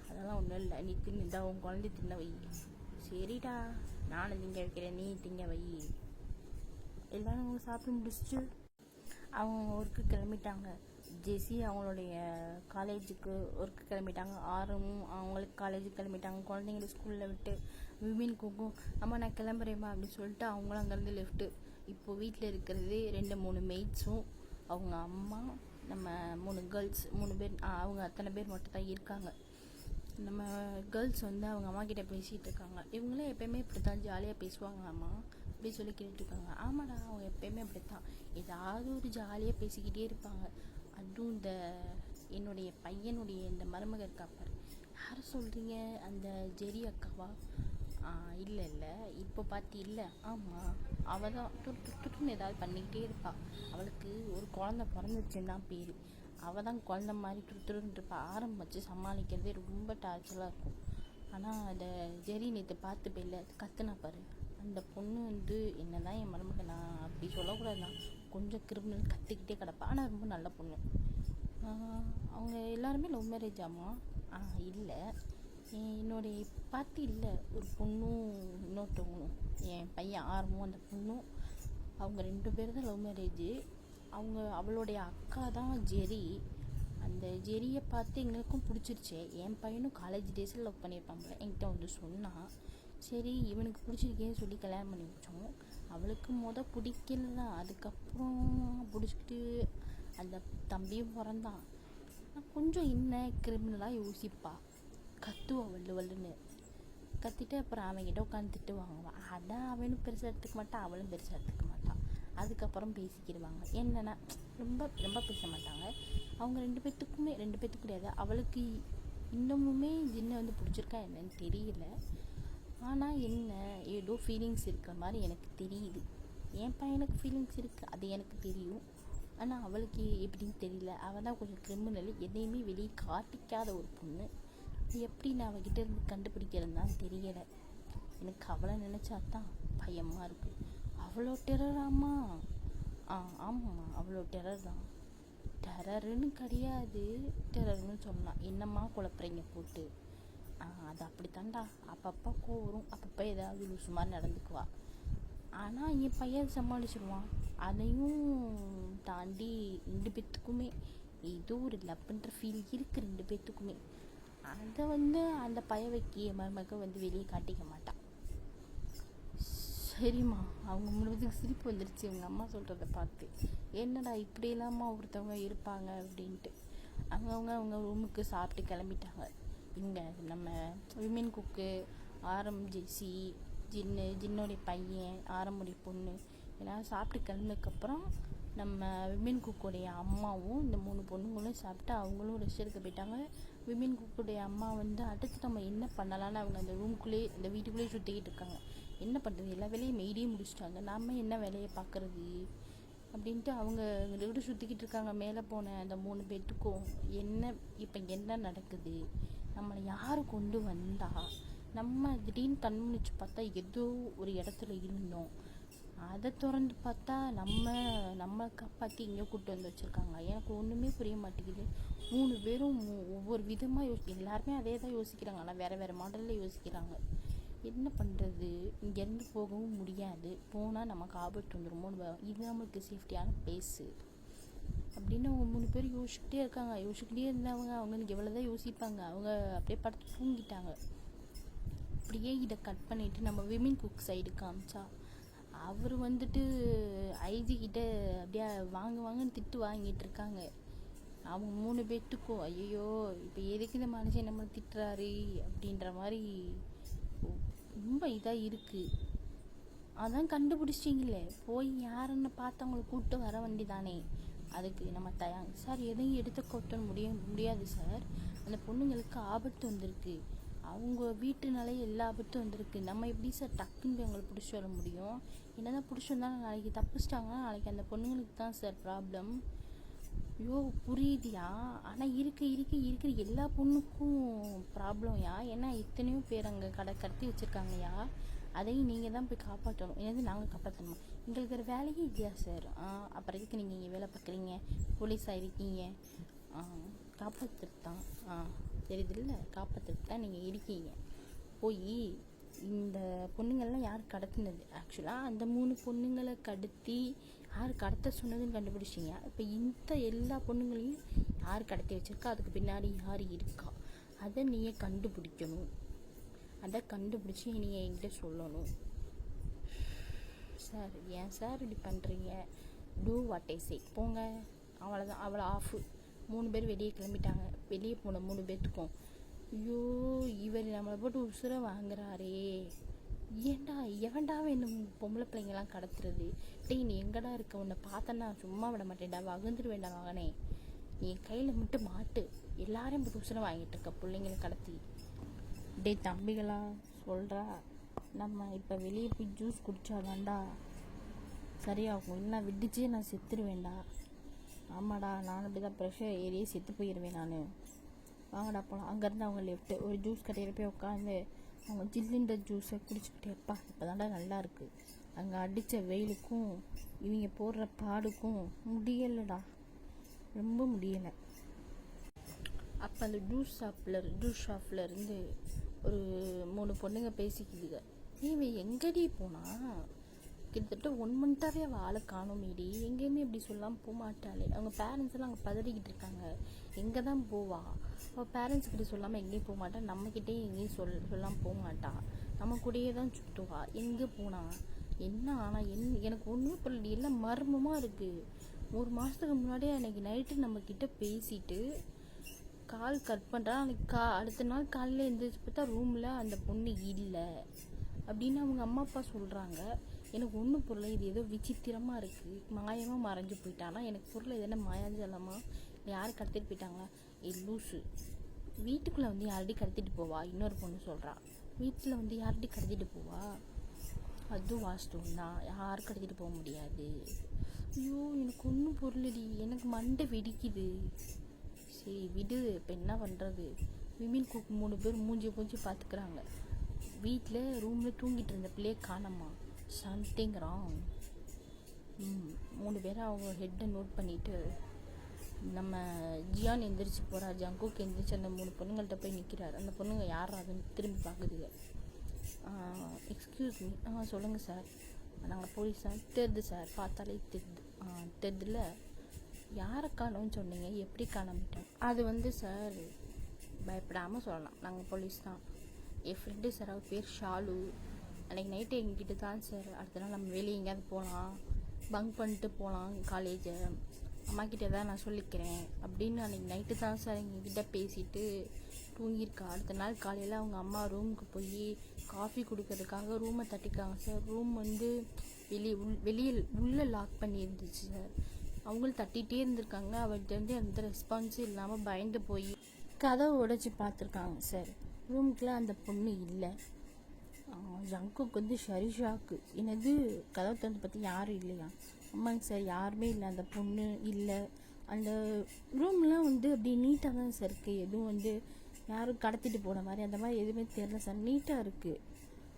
அதெல்லாம் ஒன்றும் இல்லை, நீ தின்னுதா உன் குழந்தை தின்ன வை. சரிடா நானும் திங்க வைக்கிறேன், நீ திங்க வை. எல்லாரும் அவங்க சாப்பிட்டு முடிச்சுட்டு அவங்க ஒர்க்கு கிளம்பிட்டாங்க. ஜெஸி அவங்களுடைய காலேஜுக்கு ஒர்க்கு கிளம்பிட்டாங்க. ஆரும் அவங்களுக்கு காலேஜுக்கு கிளம்பிட்டாங்க. குழந்தைங்களை ஸ்கூலில் விட்டு விமின் குக்கும் அம்மா நான் கிளம்புறேம்மா அப்படின்னு சொல்லிட்டு அவங்களும் அங்கேருந்து லெஃப்ட்டு. இப்போது வீட்டில் இருக்கிறது 2-3 மெய்ட்ஸும் அவங்க அம்மா, நம்ம 3 கேர்ள்ஸ் 3 பேர். அவங்க அத்தனை பேர் மட்டும் தான் இருக்காங்க. நம்ம கேர்ள்ஸ் வந்து அவங்க அம்மா கிட்டே பேசிகிட்டு இருக்காங்க. இவங்களே எப்போயுமே இப்படி தான் ஜாலியாக பேசுவாங்களாம்மா அப்படி சொல்லி கேட்டுருக்காங்க. ஆமாடா அவங்க எப்போயுமே அப்படி தான் ஏதாவது ஒரு ஜாலியாக பேசிக்கிட்டே இருப்பாங்க. அதுவும் என்னுடைய பையனுடைய இந்த மருமக இருக்காப்பார். யார் சொல்கிறீங்க? அந்த ஜெரி அக்காவா? இல்லை இப்போ பார்த்து இல்லை. ஆமாம் அவள் தான் துட்டுன்னு ஏதாவது பண்ணிக்கிட்டே இருப்பாள். அவளுக்கு ஒரு குழந்த பிறந்துச்சுன்னு தான் பேர். அவள் தான் குழந்த மாதிரி துருத்துருன்னு இருப்பாள். ஆரம்பிச்சு சமாளிக்கிறதே ரொம்ப டார்ச்சராக இருக்கும். ஆனால் அந்த ஜெரி நேற்று பார்த்து போயில கத்துனா பாரு, அந்த பொண்ணு வந்து என்ன தான் என் மருமக, நான் அப்படி சொல்லக்கூடாதுதான், கொஞ்சம் கிரிமினல் கற்றுக்கிட்டே கிடப்பா. ஆனால் ரொம்ப நல்ல பொண்ணு. அவங்க எல்லாருமே லவ் மேரேஜ் ஆமா? இல்லை என்னுடைய பார்த்து இல்லை, ஒரு பொண்ணும் இன்னொருத்தவங்களும் என் பையன் ஆரம்பம் அந்த பொண்ணும் அவங்க 2 பேர் தான் லவ் மேரேஜு. அவளுடைய அக்கா தான் ஜெரி. அந்த ஜெரியை பார்த்து எங்களுக்கும் பிடிச்சிருச்சு. என் பையனும் காலேஜ் டேஸில் லவ் பண்ணியிருப்பாங்க. என்கிட்ட வந்து சொன்னான். சரி இவனுக்கு பிடிச்சிருக்கேன்னு சொல்லி கல்யாணம் பண்ணி வச்சோம். அவளுக்கு பிடிக்கல தான். அதுக்கப்புறம் பிடிச்சிக்கிட்டு அந்த தம்பியும் பிறந்தான். கொஞ்சம் இன்னும் கிரிமினலாக யோசிப்பா, கத்துவா வள்ளுன்னு கத்திட்டு அப்புறம் அவன்கிட்ட உட்காந்து திட்டு வாங்குவான். அதான் அவனும் பெருசாக எடுத்துக்க மாட்டான், அவளும் பெருசாக எடுத்துக்க மாட்டான். அதுக்கப்புறம் பேசிக்கிடுவாங்க. என்னென்னா ரொம்ப ரொம்ப பேச மாட்டாங்க. அவங்க ரெண்டு பேர்த்துக்கு கிடையாது. அவளுக்கு இன்னமுமே ஜின்னை வந்து பிடிச்சிருக்கா என்னன்னு தெரியல. ஆனால் என்ன ஏதோ ஃபீலிங்ஸ் இருக்கிற மாதிரி எனக்கு தெரியுது. என் பையனுக்கு ஃபீலிங்ஸ் இருக்குது, அது எனக்கு தெரியும். ஆனால் அவளுக்கு எப்படின்னு தெரியல. அவள் தான் கொஞ்சம் கிரிமினல், எதையுமே வெளியே காட்டிக்காத ஒரு பொண்ணு. எப்படி நான் அவகிட்ட இருந்து கண்டுபிடிக்கிறதுன்னு தெரியலை. எனக்கு அவளை நினச்சாதான் பயமாக இருக்குது. அவ்வளோ டெரராம்மா? ஆமாம்மா, அவ்வளோ டெரர் தான். டெரருன்னு கிடையாது, டெரர்னு சொல்லலாம். என்னம்மா குழப்பறீங்க போட்டு? அது அப்படித்தான்டா. அப்பப்போ கோவரும், அப்பப்போ ஏதாவது லூசு மாதிரி நடந்துக்குவா. ஆனால் என் பையன் சமாளிச்சிடுவான். அதையும் தாண்டி ரெண்டு பேர்த்துக்குமே ஏதோ ஒரு லவ்ன்ற ஃபீல் இருக்குது ரெண்டு பேர்த்துக்குமே. அதை வந்து அந்த பையவைக்கு மருமக வந்து வெளியே காட்டிக்க மாட்டான். சரிம்மா, அவங்க முழுவதுக்கு சிரிப்பு வந்துடுச்சு அவங்க அம்மா சொல்கிறத பார்த்து. என்னடா இப்படி இல்லாமல் ஒருத்தவங்க இருப்பாங்க அப்படின்ட்டு. அவங்க ரூமுக்கு சாப்பிட்டு கிளம்பிட்டாங்க. இங்கே நம்ம விமென் குக்கு, ஜெசி, ஜின்னோடைய பையன், ஆரம்புடைய பொண்ணு எல்லாம் சாப்பிட்டு கிளம்புனதுக்கப்புறம் நம்ம விமென் குக்கோடைய அம்மாவும் இந்த 3 பொண்ணுங்களும் சாப்பிட்டு அவங்களும் ரெஸ்ட் எடுக்க போயிட்டாங்க. விமென் குக்குடைய அம்மா வந்து அடுத்து நம்ம என்ன பண்ணலான்னு அவங்க அந்த ரூம்குள்ளேயே இந்த வீட்டுக்குள்ளேயே சுற்றிக்கிட்டு இருக்காங்க. என்ன பண்ணுறது, எல்லா வேலையும் மெய்டியே முடிச்சிட்டாங்க, நம்ம என்ன வேலையை பார்க்குறது அப்படின்ட்டு அவங்க ரெண்டு சுற்றிக்கிட்டு இருக்காங்க. மேலே போன அந்த 3 பேர்த்துக்கும் இப்போ என்ன நடக்குது, நம்மளை யார் கொண்டு வந்தா, நம்ம திடீர்னு கண்முழிச்சு பார்த்தா ஏதோ ஒரு இடத்துல இருந்தோம், அதை திறந்து பார்த்தா நம்ம காப்பாற்றி இங்கே கூப்பிட்டு வந்து வச்சுருக்காங்க. எனக்கு ஒன்றுமே புரிய மாட்டேங்குது. 3 பேரும் ஒவ்வொரு விதமாக எல்லாருமே அதே தான் யோசிக்கிறாங்க, ஆனால் வேறு மாடலில் யோசிக்கிறாங்க. என்ன பண்ணுறது, இங்கேருந்து போகவும் முடியாது, போனால் நமக்கு ஆபத்து வந்துடுமோ, இது நம்மளுக்கு சேஃப்டியான பிளேஸு அப்படின்னு அவங்க 3 பேர் யோசிச்சுக்கிட்டே இருக்காங்க. யோசிச்சுக்கிட்டே இருந்தவங்க அவங்களுக்கு எவ்வளோ தான் யோசிப்பாங்க. அவங்க அப்படியே படுத்து தூங்கிட்டாங்க. அப்படியே இதை கட் பண்ணிவிட்டு நம்ம விமென் குக் சைடு காமிச்சா, அவர் வந்துட்டு ஐஜி கிட்ட அப்படியே வாங்கன்னு திட்டு வாங்கிட்டு இருக்காங்க. அவங்க 3 பேர்த்துக்கும் ஐயோ இப்போ எதுக்கு இந்த மனுஷன் நம்மளை திட்டுறாரு அப்படின்ற மாதிரி ரொம்ப இதாக இருக்குது. அதான் கண்டுபிடிச்சிட்டிங்களே, போய் யாருன்னு பார்த்து அவங்களை கூப்பிட்டு வர வேண்டிதானே. அதுக்கு நம்ம சார் எதையும் எடுத்து கொட்ட முடியாது சார், அந்த பொண்ணுங்களுக்கு ஆபத்து வந்திருக்கு, அவங்க வீட்டுனாலே எல்லா ஆபத்தும் வந்திருக்கு. நம்ம எப்படி சார் டக்குன்னு போய் அவங்களை பிடிச்சி வர முடியும்? என்னதான் பிடிச்சி வந்தாலும் நாளைக்கு தப்பிச்சிட்டாங்கன்னா நாளைக்கு அந்த பொண்ணுங்களுக்கு தான் சார் ப்ராப்ளம். ஐயோ புரியுதியா? ஆனால் இருக்கிற எல்லா பொண்ணுக்கும் ப்ராப்ளம்யா. ஏன்னா எத்தனையோ பேர் அங்கே கடத்தி வச்சுருக்காங்கயா. அதையும் நீங்கள் தான் போய் காப்பாற்றணும். என்னது நாங்கள் காப்பாற்றணுமா? எங்களுக்கு வேறு வேலையே இல்லையா சார்? அப்புறம் எதுக்கு நீங்கள் இங்கே வேலை பார்க்குறீங்க? போலீஸாக இருக்கீங்க, காப்பாற்றுறது தான். தெரியுதுல்ல, காப்பாற்றுறது தான் நீங்கள் இருக்கீங்க. போய் இந்த பொண்ணுங்கள்லாம் யார் கடத்தினது? ஆக்சுவலாக அந்த 3 பொண்ணுங்களை கடத்தி யார் கடத்த சொன்னதுன்னு கண்டுபிடிச்சிங்க. இப்போ இந்த எல்லா பொண்ணுங்களையும் யார் கடத்தி வச்சுருக்கா, அதுக்கு பின்னாடி யார் இருக்கா, அதை நீங்கள் கண்டுபிடிக்கணும். அதை கண்டுபிடிச்சி நீங்கள் என்கிட்ட சொல்லணும். சார் ஏன் சார் இப்படி பண்ணுறீங்க? டூ வாட் ஐ சே. போங்க, அவ்வளோதான், அவ்வளோ ஆஃபு. 3 பேர் வெளியே கிளம்பிட்டாங்க. வெளியே போன 3 பேர்த்துக்கும் ஐயோ இவர் நம்மளை போட்டு உசுரை வாங்குறாரே, ஏண்டா எவன்டா வேணும் பொம்பளை பிள்ளைங்கெல்லாம் கடத்துறது? டேய் நீ எங்கடா இருக்க, உன்னை பார்த்தேன்னா சும்மா விட மாட்டேன்டா, வகுந்துரு வேண்டாம் மகனே, நீ என் கையில் மட்டும் மாட்டு, எல்லாரையும் போட்டு உசுரை வாங்கிட்டு இருக்க பிள்ளைங்களை கடத்தி. டே தம்பிகளா சொல்கிறா, நம்ம இப்போ வெளியே போய் ஜூஸ் குடித்தாதாண்டா சரியாகும், இல்லை விட்டுச்சே நான் செத்துருவேண்டா. ஆமாடா, நான் அப்படி தான் ப்ரெஷர் ஏறியே செத்து போயிடுவேன் நான். வாங்கடா போகலாம். அங்கேருந்து அவங்க லெஃப்ட்டு ஒரு ஜூஸ் கடையில் போய் உட்காந்து அவங்க ஜில்லுன்ற ஜூஸை குடிச்சிக்கிட்டே இருப்பா. இப்போ தாண்டா நல்லா இருக்குது. அங்கே அடித்த வெயிலுக்கும் இவங்க போடுற பாடுக்கும் முடியலைடா, ரொம்ப முடியலை. அப்போ அந்த ஜூஸ் ஷாப்பில் இருந்து ஒரு 3 பொண்ணுங்க பேசிக்குதுங்க. இவன் எங்கடி போனா, கிட்டத்தட்ட 1 மந்த்தாகவே அவள் ஆளை காணோமேடி. எங்கேயுமே இப்படி சொல்லாமல் போக மாட்டாளே. அவங்க பேரண்ட்ஸ் எல்லாம் அங்கே பதறிக்கிட்டு இருக்காங்க. எங்கே தான் போவா அவள்? பேரண்ட்ஸ் கிட்ட சொல்லாமல் எங்கேயும் போக மாட்டா. நம்மக்கிட்டேயும் எங்கேயும் சொல்லாமல் போக மாட்டா. நம்ம கூடயே தான் சுற்றுவா. எங்கே போனா என்ன ஆனால் எனக்கு ஒன்றும் புரியல. எல்லாம் மர்மமாக இருக்குது. 1 மாதத்துக்கு முன்னாடியே அன்றைக்கி நைட்டு நம்மக்கிட்ட பேசிட்டு கால் கட் பண்ணுறா. அன்றைக்கி அடுத்த நாள் காலையில் எழுந்திரிச்சு பார்த்தா ரூமில் அந்த பொண்ணு இல்லை அப்படின்னு அவங்க அம்மா அப்பா சொல்கிறாங்க. எனக்கு ஒன்றும் புரியல. இது ஏதோ விசித்திரமாக இருக்குது. மாயமாக மறைஞ்சு போயிட்டானா எனக்கு புரியல. இது என்ன மாயாஜலமா இல்லை யாரும் கடத்திட்டு போயிட்டாங்களா? லூஸு. வீட்டுக்குள்ளே வந்து யார்டி கடத்திட்டு போவா? இன்னொரு பொண்ணு சொல்கிறா. வீட்டில் வந்து யார்டி கடத்திட்டு போவா? அதுவும் வாஸ்தவம் தான். யாரும் கடத்திட்டு போக முடியாது. ஐயோ எனக்கு ஒன்றும் புரியலடி. எனக்கு மண்டை வெடிக்குது. சரி விடு. இப்போ என்ன பண்ணுறது? விமின் குக் 3 பேர் மூஞ்சி பார்த்துக்கிறாங்க. வீட்டில் ரூமில் தூங்கிட்டு இருந்த பிள்ளையை காணோமா? Something wrong. 3 பேரை அவங்க ஹெட்டை நோட் பண்ணிவிட்டு நம்ம ஜியான் எந்திரிச்சு போகிறா. ஜங்குக்கு எந்திரிச்சு அந்த 3 பொண்ணுங்கள்ட்ட போய் நிற்கிறார். அந்த பொண்ணுங்க யார் அதுன்னு திரும்பி பார்க்குதுங்க. Excuse me. சொல்லுங்கள் சார். நாங்கள் போலீஸ் தான். தெரியுது சார், பார்த்தாலே தெரியுது. தெரியுதுல. யாரை காணோன்னு சொன்னீங்க? எப்படி காணாமட்டோம்? அது வந்து சார் பயப்படாமல் சொல்லலாம். நாங்கள் போலீஸ் தான். என் ஃப்ரெண்டு சார், அவர் பேர் ஷாலு. அன்றைக்கி நைட்டு எங்ககிட்ட தான் சார். அடுத்த நாள் நம்ம வெளியே எங்கேயாவது போகலாம், பங்க் பண்ணிட்டு போகலாம் காலேஜை, அம்மாக்கிட்ட தான் நான் சொல்லிக்கிறேன் அப்படின்னு அன்றைக்கி நைட்டு தான் சார் எங்ககிட்ட பேசிட்டு தூங்கியிருக்கா. அடுத்த நாள் காலையில் அவங்க அம்மா ரூமுக்கு போய் காஃபி கொடுக்கறதுக்காக ரூமை தட்டிக்காங்க சார். ரூம் வந்து வெளியே உள்ளே லாக் பண்ணி இருந்துச்சு சார். அவங்களும் தட்டிகிட்டே இருந்திருக்காங்க. அவர்கிட்ட வந்து எந்த ரெஸ்பான்ஸும் இல்லாமல் பயந்து போய் கதவை உடைச்சி பார்த்துருக்காங்க சார். ரூமுக்குள்ளே அந்த பொண்ணு இல்லை. ஜங்குக்கு வந்து ஷாக்கு. என்னது கதவை திறந்து பார்த்து யாரும் இல்லையா? ஆமாங்க சார், யாருமே இல்லை. அந்த பொண்ணு இல்லை. அந்த ரூம்லாம் வந்து அப்படி நீட்டாக தான் சார் இருக்குது. எதுவும் வந்து யாரும் கடத்திட்டு போன மாதிரி அந்த மாதிரி எதுவுமே தெரியல சார். நீட்டாக இருக்குது.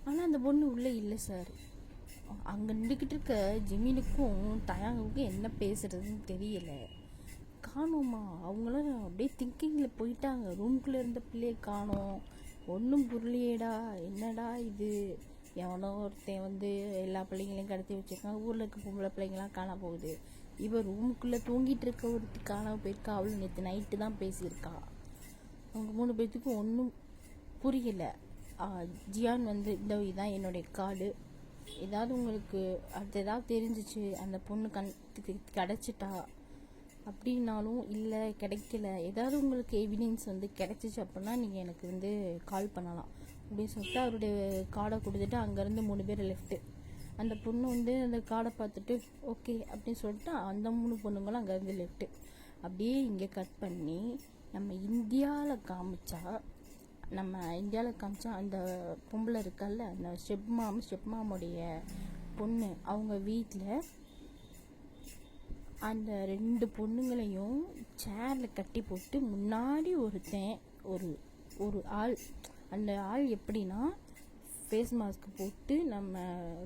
ஆனால் அந்த பொண்ணு உள்ளே இல்லை சார். அங்கே நின்றுக்கிட்டு இருக்க ஜெமீனுக்கும் தயாங்குக்கும் என்ன பேசுறதுன்னு தெரியல. காணோமா? அவங்களும் அப்படியே திங்கிங்கில் போயிட்டாங்க. ரூம்குள்ளே இருந்த பிள்ளையை காணோம். ஒன்றும் புரியலையேடா. என்னடா இது? எவனோ ஒருத்தன் வந்து எல்லா பிள்ளைங்களையும் கடத்தி வச்சுருக்காங்க. ஊரில் இருக்க பொம்பளை பிள்ளைங்களாம் காண போகுது. இவன் ரூமுக்குள்ளே தூங்கிட்டு இருக்க ஒருத்தி காணாம போயிருக்கா. அவளும் நேற்று நைட்டு தான் பேசியிருக்கா. அவங்க 3 பேர்த்துக்கும் ஒன்றும் புரியலை. ஜியான் வந்து இந்த இதுதான் என்னுடைய கார்டு. ஏதாவது உங்களுக்கு அடுத்து ஏதாவது தெரிஞ்சிச்சு, அந்த பொண்ணு கிடச்சிட்டா அப்படின்னாலும், இல்லை கிடைக்கல, ஏதாவது உங்களுக்கு எவிடன்ஸ் வந்து கிடைச்சிச்சு அப்படின்னா நீங்கள் எனக்கு வந்து கால் பண்ணலாம் அப்படின்னு சொல்லிட்டு அவருடைய கார்டை கொடுத்துட்டு அங்கேருந்து 3 பேர் லெஃப்ட்டு. அந்த பொண்ணு வந்து அந்த கார்டை பார்த்துட்டு ஓகே அப்படின்னு சொல்லிட்டு அந்த 3 பொண்ணுங்களும் அங்கேருந்து லெஃப்ட்டு. அப்படியே இங்கே கட் பண்ணி நம்ம இந்தியாவில் காமிச்சா அந்த பொம்பளை இருக்கால, அந்த ஸ்டெப்மாமுடைய பொண்ணு, அவங்க வீட்டில் அந்த 2 பொண்ணுங்களையும் சேரில் கட்டி போட்டு முன்னாடி ஒருத்தன் ஒரு ஆள். அந்த ஆள் எப்படின்னா ஃபேஸ் மாஸ்க் போட்டு நம்ம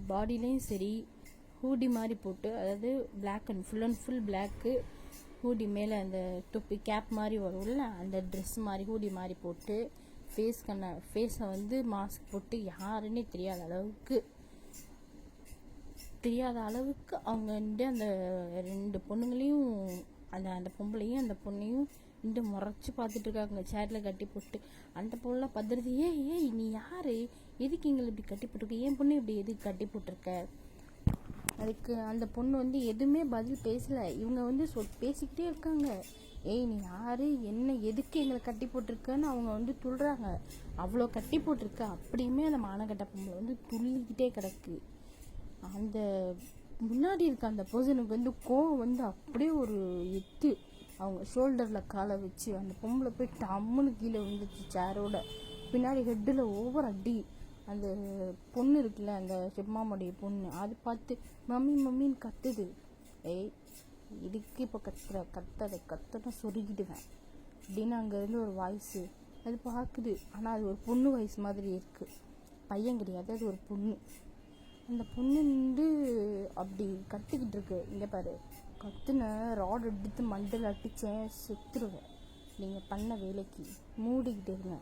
பாடியிலையும் சரி ஹூடி மாதிரி போட்டு, அதாவது black and full black hoodie மேலே அந்த தொப்பி கேப் மாதிரி வரும்ல, அந்த ட்ரெஸ் மாதிரி ஹூடி மாதிரி போட்டு ஃபேஸை வந்து மாஸ்க் போட்டு யாருன்னே தெரியாத அளவுக்கு அவங்க வந்து அந்த 2 பொண்ணுங்களையும் அந்த பொம்பளையும் அந்த பொண்ணையும் இந்த முறைச்சி பார்த்துட்டு இருக்காங்க சேரில் கட்டி போட்டு. அந்த பொண்ணெலாம் பதறது. ஏய் நீ யார்? எதுக்கு எங்களை இப்படி கட்டி போட்டிருக்க? என் பொண்ணு இப்படி எதுக்கு கட்டி போட்டிருக்க? அதுக்கு அந்த பொண்ணு வந்து எதுவுமே பதில் பேசலை. இவங்க வந்து பேசிக்கிட்டே இருக்காங்க. ஏய் நீ யார், என்ன, எதுக்கு எங்களை கட்டி போட்டிருக்கன்னு அவங்க வந்து துள்ளுறாங்க. அவ்வளோ கட்டி போட்டிருக்க. அப்படியுமே அந்த மானக்கட்ட பொம்பளை வந்து துள்ளிக்கிட்டே கிடக்கு. அந்த முன்னாடி இருக்க அந்த பர்சனுக்கு வந்து கோவம் வந்து அப்படியே ஒரு எத்து அவங்க ஷோல்டரில் காலை வச்சு அந்த பொம்பளை போய் டம்முன்னு கீழே விழுந்துச்சு சேரோட. பின்னாடி ஹெட்டில் ஓவர் அடி. அந்த பொண்ணு இருக்குல்ல, அந்த செம்மாமுடைய பொண்ணு, அது பார்த்து மம்மின்னு கத்துது. ஏய் இதுக்கு இப்போ கத்தனை சொருகிடுவேன் அப்படின்னு அங்கேருந்து ஒரு வாய்ஸு. அது பார்க்குது. ஆனால் அது ஒரு பொண்ணு வாய்ஸ் மாதிரி இருக்குது. பையன் கிடையாது, அது ஒரு பொண்ணு. அந்த பொண்ணு நின்று அப்படி கத்திக்கிட்டு இருக்கு. இங்கே பாரு, கத்துன ராட் எடுத்து மண்டல் அடித்தேன், செத்துருவேன் நீங்கள் பண்ண வேலைக்கு, மூடிக்கிட்டு இருங்க.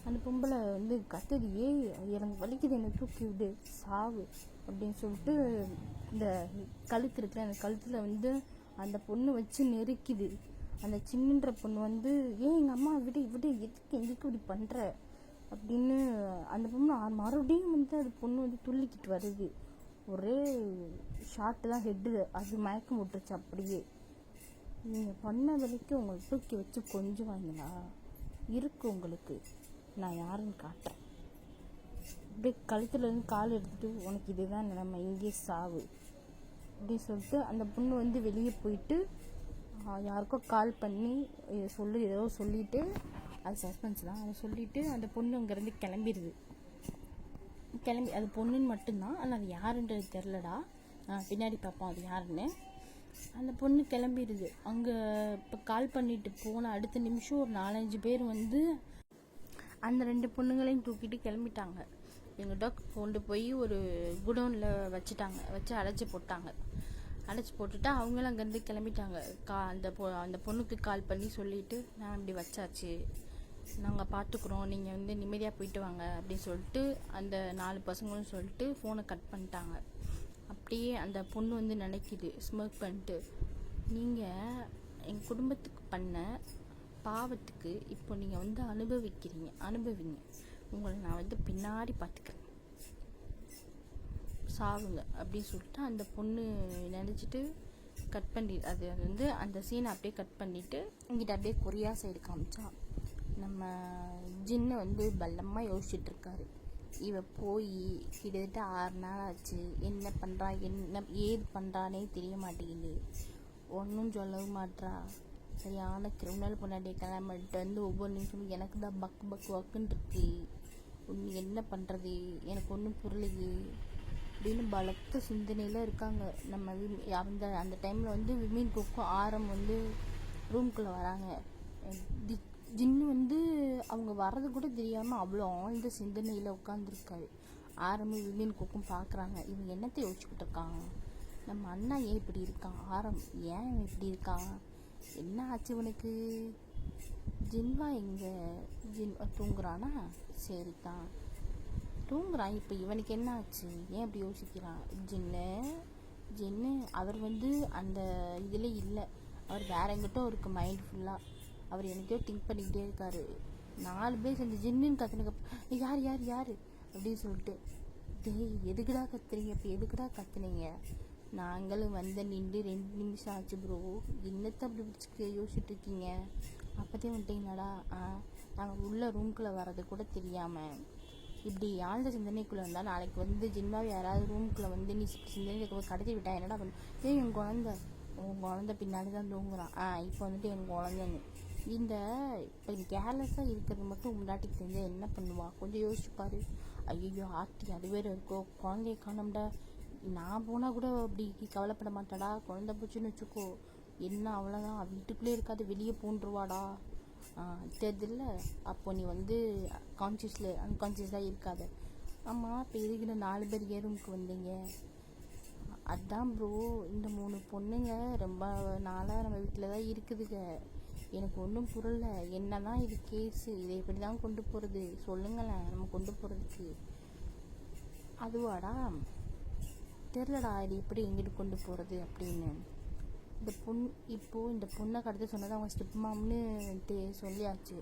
அந்த பொம்பளை வந்து கத்துது. ஏய் எனக்கு வலிக்குது, என்னை தூக்கி விடு, சாவு அப்படின்னு சொல்லிட்டு இந்த கழுத்து இருக்குல்ல, அந்த கழுத்தில் வந்து அந்த பொண்ணு வச்சு நெருக்கிது. அந்த சின்னன்ற பொண்ணு வந்து, ஏன் எங்கள் அம்மா விட எதுக்கு இப்படி பண்ணுற அப்படின்னு அந்த பொண்ணு மறுபடியும் வந்து அது பொண்ணு வந்து துள்ளிக்கிட்டு வருது. ஒரே ஷாட்டு தான் ஹெட்டு, அது மயக்கம் விட்டுருச்சு அப்படியே. நீங்கள் பண்ண வரைக்கும் உங்களை தூக்கி வச்சு கொஞ்சுவாங்களா இருக்கு உங்களுக்கு, நான் யாருன்னு காட்டுறேன். அப்படியே கழுத்துலேருந்து கால் எடுத்துகிட்டு, உனக்கு இதுதான் நிலைமை, இங்கே சாவு அப்படின்னு சொல்லிட்டு அந்த பொண்ணு வந்து வெளியே போயிட்டு யாருக்கோ கால் பண்ணி ஏதோ சொல்லிவிட்டு, அது சஸ்பென்ஸ் தான், அதை சொல்லிவிட்டு அந்த பொண்ணு அங்கேருந்து கிளம்பி அது பொண்ணுன்னு மட்டும்தான், ஆனால் அது யாருன்றது தெரிலடா, பின்னாடி பார்ப்போம் அது யாருன்னு. அந்த பொண்ணு கிளம்பிடுது. அங்கே இப்போ கால் பண்ணிட்டு போன அடுத்த நிமிஷம் ஒரு 4-5 பேர் வந்து அந்த 2 பொண்ணுங்களையும் தூக்கிட்டு கிளம்பிட்டாங்க. எங்கிட்ட கொண்டு போய் ஒரு குடோனில் வச்சு அடைச்சி போட்டுட்டு அவங்களும் அங்கேருந்து கிளம்பிட்டாங்க. அந்த பொண்ணுக்கு கால் பண்ணி சொல்லிவிட்டு, நான் இப்படி வச்சாச்சு, நாங்கள் பார்த்துக்குறோம், நீங்கள் வந்து நிம்மதியாக போயிட்டு வாங்க அப்படின்னு சொல்லிட்டு அந்த 4 பசங்களும் சொல்லிட்டு ஃபோனை கட் பண்ணிட்டாங்க. அப்படியே அந்த பொண்ணு வந்து நினைக்கிது ஸ்மோக் பண்ணிட்டு, நீங்கள் எங்கள் குடும்பத்துக்கு பண்ண பாவத்துக்கு இப்போ நீங்கள் வந்து அனுபவிங்க, உங்களை நான் வந்து பின்னாடி பார்த்துக்கிறேன், சாவுங்க அப்படின்னு சொல்லிட்டு அந்த பொண்ணு நினச்சிட்டு கட் பண்ணி அது வந்து அந்த சீனை அப்படியே கட் பண்ணிவிட்டு இங்கிட்ட அப்படியே கொரியா சைடு காமிச்சா. நம்ம ஜின்னு வந்து பல்லமாக யோசிச்சுட்ருக்காரு. இவ போய் கிட்டத்தட்ட 6 நாள் ஆச்சு, என்ன பண்ணுறா ஏது பண்ணுறானே தெரிய மாட்டேங்குது, ஒன்றும் சொல்லவும் மாட்றா, சரியான கிரிமினல் பொண்ணாடிய கிளம்பிட்டு வந்து ஒவ்வொரு நிமிஷமும் எனக்கு தான் பக்குன்னு இருக்கு, ஒன்று என்ன பண்ணுறது எனக்கு ஒன்றும் புரியலையே அப்படின்னு பலத்த சிந்தனையில் இருக்காங்க. நம்ம அந்த டைமில் வந்து விமீன் குக்கும் ஆரம் வந்து ரூம்குள்ளே வராங்க. ஜின்னு வந்து அவங்க வர்றது கூட தெரியாமல் அவ்வளோ ஆழ்ந்த சிந்தனையில் உட்காந்துருக்காரு. ஆரம்பம் விமீன் குக்கும் பார்க்குறாங்க, இவங்க என்னத்தை யோசிச்சுக்கிட்டு இருக்காங்க, நம்ம அண்ணா ஏன் இப்படி இருக்கான், ஆரம் ஏன் இவன் இப்படி இருக்கான், என்ன ஆச்சு இவனுக்கு, ஜின்வா எங்கே தூங்குறானா, சரி தான் தூங்குறான், இப்போ இவனுக்கு என்ன ஆச்சு, ஏன் அப்படி யோசிக்கிறான். ஜின்னு அவர் வந்து அந்த இதில் இல்லை, அவர் வேற எங்கிட்ட இருக்கு மைண்ட் ஃபுல்லாக, அவர் எனக்கோ திங்க் பண்ணிக்கிட்டே இருக்காரு. 4 பேர் சேர்ந்து ஜின்னுன்னு கத்துனதுக்கு யார் அப்படின்னு சொல்லிட்டு, எதுக்குடா கத்துறீங்க, இப்போ எதுக்குடா கத்துனீங்க, நாங்களும் நின்று 2 நிமிஷம் ஆச்சு ப்ரோ, என்னத்தை அப்படி பிடிச்சிக்க யோசிச்சுட்டு இருக்கீங்க, அப்போதே வந்துட்டீங்களாடா, நாங்கள் உள்ள ரூம்குள்ளே வர்றது கூட தெரியாமல் இப்படி ஆழ்ந்த சிந்தனைக்குள்ளே இருந்தால் நாளைக்கு வந்து ஜின்மாவை யாராவது ரூம்குள்ளே வந்து நீ சிந்தனைக்கு கடத்தி விட்டா என்னடா பண்ணு, என் குழந்தை பின்னாடி தான் தூங்குறான், இப்போ வந்துட்டு என் குழந்தைன்னு இந்த இப்போ கேர்லெஸ்ஸாக இருக்கிறது மட்டும் முன்னாட்டிக்கு தெரிஞ்சால் என்ன பண்ணுவா, கொஞ்சம் யோசிச்சுப்பாரு. ஐயோ ஆர்த்தி அது வேறு இருக்கோ, குழந்தைய காணோம்டா, நான் போனால் கூட அப்படி கவலைப்பட மாட்டாடா, குழந்தை போச்சுன்னு வச்சுக்கோ, என்ன அவ்வளோதான், வீட்டுக்குள்ளே இருக்காது வெளியே போன்றுவாடா, தெரியுதுல்ல, அப்போ நீ வந்து அன்கான்சியஸாக இருக்காத. ஆமாம், இப்போ எதுக்கு 4 பேர் ரூமுக்கு வந்தீங்க, அதான் ப்ரோ இந்த 3 பொண்ணுங்க ரொம்ப நாளாக நம்ம வீட்டில் தான் இருக்குதுங்க, எனக்கு ஒன்றும் புரியல, என்ன தான் இது கேஸு, இதை எப்படி தான் கொண்டு போகிறது சொல்லுங்களேன், நம்ம கொண்டு போகிறதுக்கு. அதுவாடா தெரிலடா, இது எப்படி எங்கிட்டு கொண்டு போகிறது அப்படின்னு. இந்த பொண்ணை கடத்த சொன்னது அவங்க ஸ்டெப் மாம்னு சொல்லியாச்சு.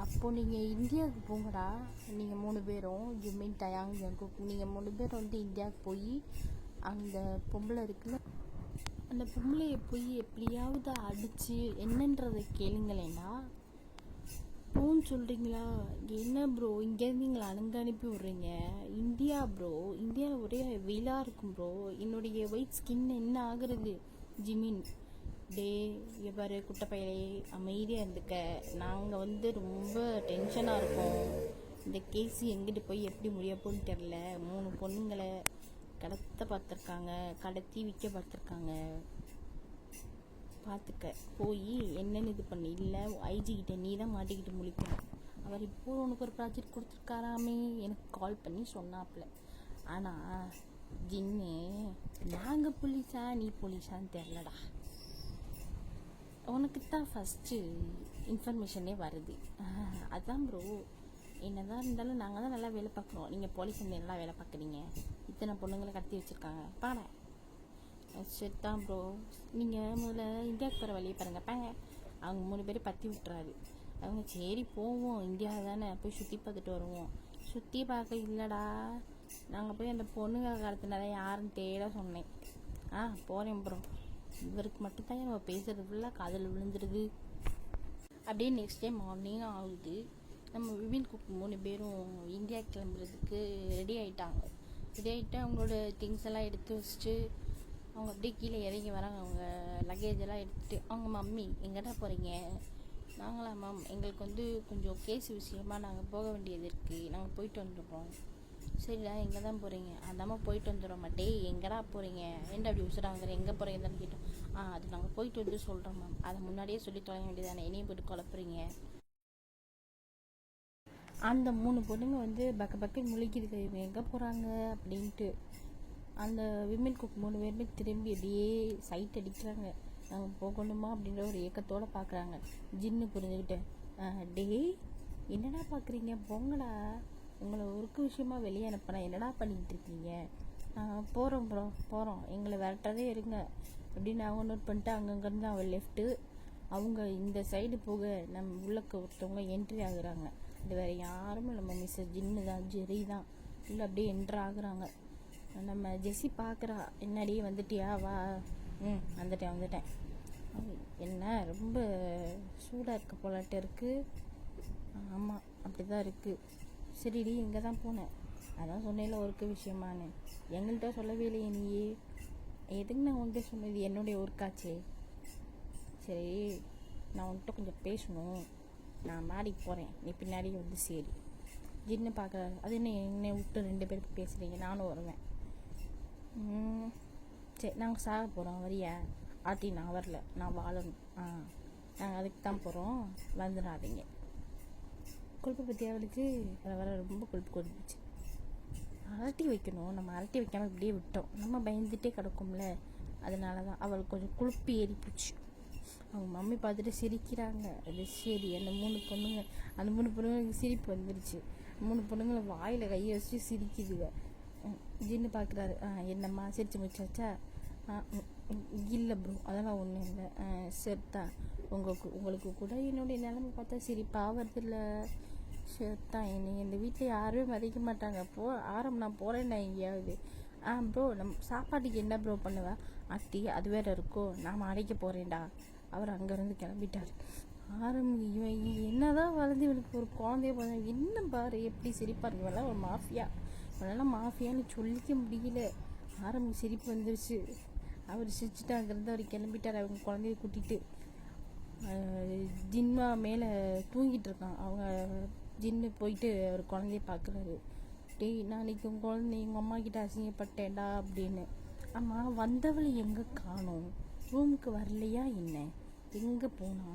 அப்போது நீங்கள் இந்தியாவுக்கு போங்கடா, நீங்கள் 3 பேரும் ஜிம்மின் டயாங் ஜங்குக், நீங்கள் 3 பேரும் வந்து இந்தியாவுக்கு போய் அந்த பொம்பளை இருக்குல்ல, அந்த பொம்பளையை போய் எப்படியாவது அடித்து என்னன்றதை கேளுங்களேண்டா. போன்னு சொல்கிறீங்களா, என்ன ப்ரோ இங்கேருந்து எங்களை அனுப்பி விட்றீங்க, இந்தியா ப்ரோ, இந்தியாவில் ஒரே வெயிலாக இருக்கும் ப்ரோ, என்னுடைய ஒயிட் ஸ்கின் என்ன ஆகுறது, ஜிமின் எவ்வாறு குட்டப்பையிலே அமைதியாக இருந்துக்க, நாங்கள் வந்து ரொம்ப டென்ஷனாக இருக்கோம், இந்த கேஸு எங்கிட்டு போய் எப்படி முடியப்போன்னு தெரில, 3 பொண்ணுங்களை கடத்தி விற்க பார்த்துருக்காங்க, பார்த்துக்க போய் என்னென்னு இது பண்ணி, இல்லை ஐஜிக்கிட்ட நீ தான் மாட்டிக்கிட்டு முழிக்கணும், அவர் இப்போ உனக்கு ஒரு ப்ராஜெக்ட் கொடுத்துருக்காராமே எனக்கு கால் பண்ணி சொன்னாப்புல. ஆனால் ஜின்னு நாங்கள் போலீஸா நீ போலீஸான்னு தெரிலடா, உனக்கு தான் ஃபஸ்ட்டு இன்ஃபர்மேஷனே வருது, அதான் ப்ரோ என்னதான் இருந்தாலும் நாங்கள் தான் நல்லா வேலை பார்க்குறோம், நீங்கள் போலீஸ் வந்து நல்லா வேலை பார்க்குறீங்க, இத்தனை பொண்ணுங்களை கடத்தி வச்சுருக்காங்க பாட. சரி தான் ப்ரோ, நீங்கள் முதல்ல இந்தியாவுக்கு போகிற வழியை பாருங்கள் பாங்க. அவங்க 3 பேர் பற்றி விட்டுறாரு. அவங்க சரி போவோம், இந்தியா தானே போய் சுற்றி பார்த்துட்டு வருவோம். சுற்றி பார்க்க இல்லைடா, நாங்கள் போய் அந்த பொண்ணுங்க கடத்தினதை யாருன்னு தேட சொன்னேன். போகிறேன் ப்ரோ. இவருக்கு மட்டும்தான் நம்ம பேசுகிறது ஃபுல்லாக காதில் விழுந்துருது. அப்படியே நெக்ஸ்ட் டே மார்னிங் ஆகுது. நம்ம விபின் குக் 3 பேரும் இந்தியா கிளம்புறதுக்கு ரெடி ஆகிட்டாங்க. ரெடி ஆகிட்டு அவங்களோட திங்ஸ் எல்லாம் எடுத்து வச்சுட்டு அவங்க அப்படியே கீழே இறங்கி வராங்க. அவங்க லக்கேஜ் எல்லாம் எடுத்துகிட்டு. அவங்க மம்மி எங்கிட்ட போகிறீங்க? நாங்களா மேம், எங்களுக்கு வந்து கொஞ்சம் கேஸ் விஷயமா நாங்கள் போக வேண்டியது இருக்குது, நாங்கள் போயிட்டு வந்துடுறோம். சரிடா, எங்கே தான் போகிறீங்க? அதாம்மா போயிட்டு வந்துடுறோம். மாட்டே எங்கடா போகிறீங்க? ஏன்டா அப்படி உசுரா வந்துடுறேன், எங்கே போகிறீங்க தானே கேட்டோம். அது நாங்கள் போயிட்டு வந்து சொல்கிறோம் மேம். அதை முன்னாடியே சொல்லி தொலைய வேண்டியதானே, என்னையும் போய்ட்டு குழப்புறீங்க. அந்த 3 பொண்ணுங்க வந்து பக்க முழிக்குதுங்க, இவங்க எங்கே போகிறாங்க அப்படின்ட்டு. அந்த விமன் குக் 3 பேருமே திரும்பி அப்படியே சைட் அடிக்கிறாங்க. நாங்கள் போகணுமா அப்படின்ற ஒரு ஏக்கத்தோடு பார்க்குறாங்க. ஜின்னு புரிஞ்சுக்கிட்டேன். டேய் என்னடா பார்க்குறீங்க, போங்கடா, உங்களை ஒர்க்கு விஷயமா வெளியே அனுப்பினா என்னடா பண்ணிக்கிட்டு இருக்கீங்க? போகிறோம் ப்ரோ போகிறோம், எங்களை விரட்டதே இருங்க அப்படின்னு அவங்க நோட் பண்ணிட்டு அங்கங்கேருந்து அவள் லெஃப்ட்டு. அவங்க இந்த சைடு போக நம்ம உள்ளக்க ஒருத்தவங்க என்ட்ரி ஆகுறாங்க. இது வேறு யாருமே நம்ம மிஸ்ஸஸ் ஜின்னு தான், ஜெரி தான். இல்லை அப்படியே என்ட்ரு ஆகுறாங்க. நம்ம ஜெஸ்ஸி பார்க்குறா, என்னடியே வந்துட்டியா, வா. வந்துட்டேன். என்ன ரொம்ப சூடாக இருக்க போலாட்ட இருக்குது? ஆமாம் அப்படி தான் இருக்குது. சரிடி, இங்கே தான் போனேன், அதான் சொன்னேன்ல ஒர்க்கு விஷயமானு. எங்கள்கிட்ட சொல்லவே இல்லையே நீயே. எதுக்கு நான் உன்கிட்ட சொன்னது, என்னுடைய ஒர்க்காச்சே. சரி, நான் உன்கிட்ட கொஞ்சம் பேசணும், நான் மாடிக்கு போகிறேன், நீ பின்னாடி வந்து சரி. ஜின்னு பார்க்குறாரு. அது என்னை விட்டு 2 பேருக்கு பேசுகிறீங்க, நானும் வருவேன். சரி, நாங்கள் சாக போகிறோம், வரியா? நான் வரல, நான் வாழணும். நாங்கள் அதுக்கு தான் போகிறோம், வந்துடாதீங்க. கொழுப்பு பற்றி அவளுக்கு வர ரொம்ப கொழுப்பு கொடுத்துச்சு. அரட்டி வைக்கணும், நம்ம அரட்டி வைக்காமல் இப்படியே விட்டோம், நம்ம பயந்துகிட்டே கிடக்கும்ல, அதனால தான் அவளுக்கு கொஞ்சம் கொழுப்பு ஏறி போச்சு. அவங்க மம்மி பார்த்துட்டு சிரிக்கிறாங்க. அது சரி, அந்த 3 பொண்ணுங்களுக்கு சிரிப்பு வந்துருச்சு. 3 பொண்ணுங்களை வாயில் கையை வச்சு சிரிக்குதுங்க. ஜின்னு பார்க்குறாரு. என்னம்மா சிரிச்சு முடிச்சாச்சா? இல்லை ப்ரோ, அதெல்லாம் ஒன்றும் இல்லை. சரிதான், உங்களுக்கு கூட என்னுடைய நிலைமை பார்த்தா சிரிப்பாக வருதில்ல. சரிதான், என்னை இந்த வீட்டில் யாருமே மதிக்க மாட்டாங்க. நான் போகிறேன்னா எங்கேயாவது. ப்ரோ, நம்ம சாப்பாட்டுக்கு என்ன ப்ரோ பண்ணுவேன்? அது வேற இருக்கோ, நான் அடைக்க போகிறேன்டா. அவர் அங்கேருந்து கிளம்பிட்டார். இவன் என்னதான் வளர்ந்து இவனுக்கு ஒரு குழந்தைய போன என்ன பாரு எப்படி சிரிப்பார். இவெல்லாம் ஒரு மாஃபியா, இவனெல்லாம் மாஃபியான்னு சொல்லிக்க முடியல. சிரிப்பு வந்துருச்சு. அவர் சிரிச்சுட்டு அங்கேருந்து அவர் கிளம்பிட்டார் அவங்க குழந்தைய கூட்டிகிட்டு. ஜின்மா மேலே தூங்கிட்டு இருக்கான். அவங்க ஜின்னு போயிட்டு அவர் குழந்தைய பார்க்குறாரு. டேய், நாளைக்கு உங்கள் குழந்தை எங்கள் அம்மா கிட்ட அசிங்கப்பட்டேன்டா அப்படின்னு. ஆமாம், வந்தவளை எங்கே காணோம்? ரூமுக்கு வரலையா என்ன? எங்கே போனா?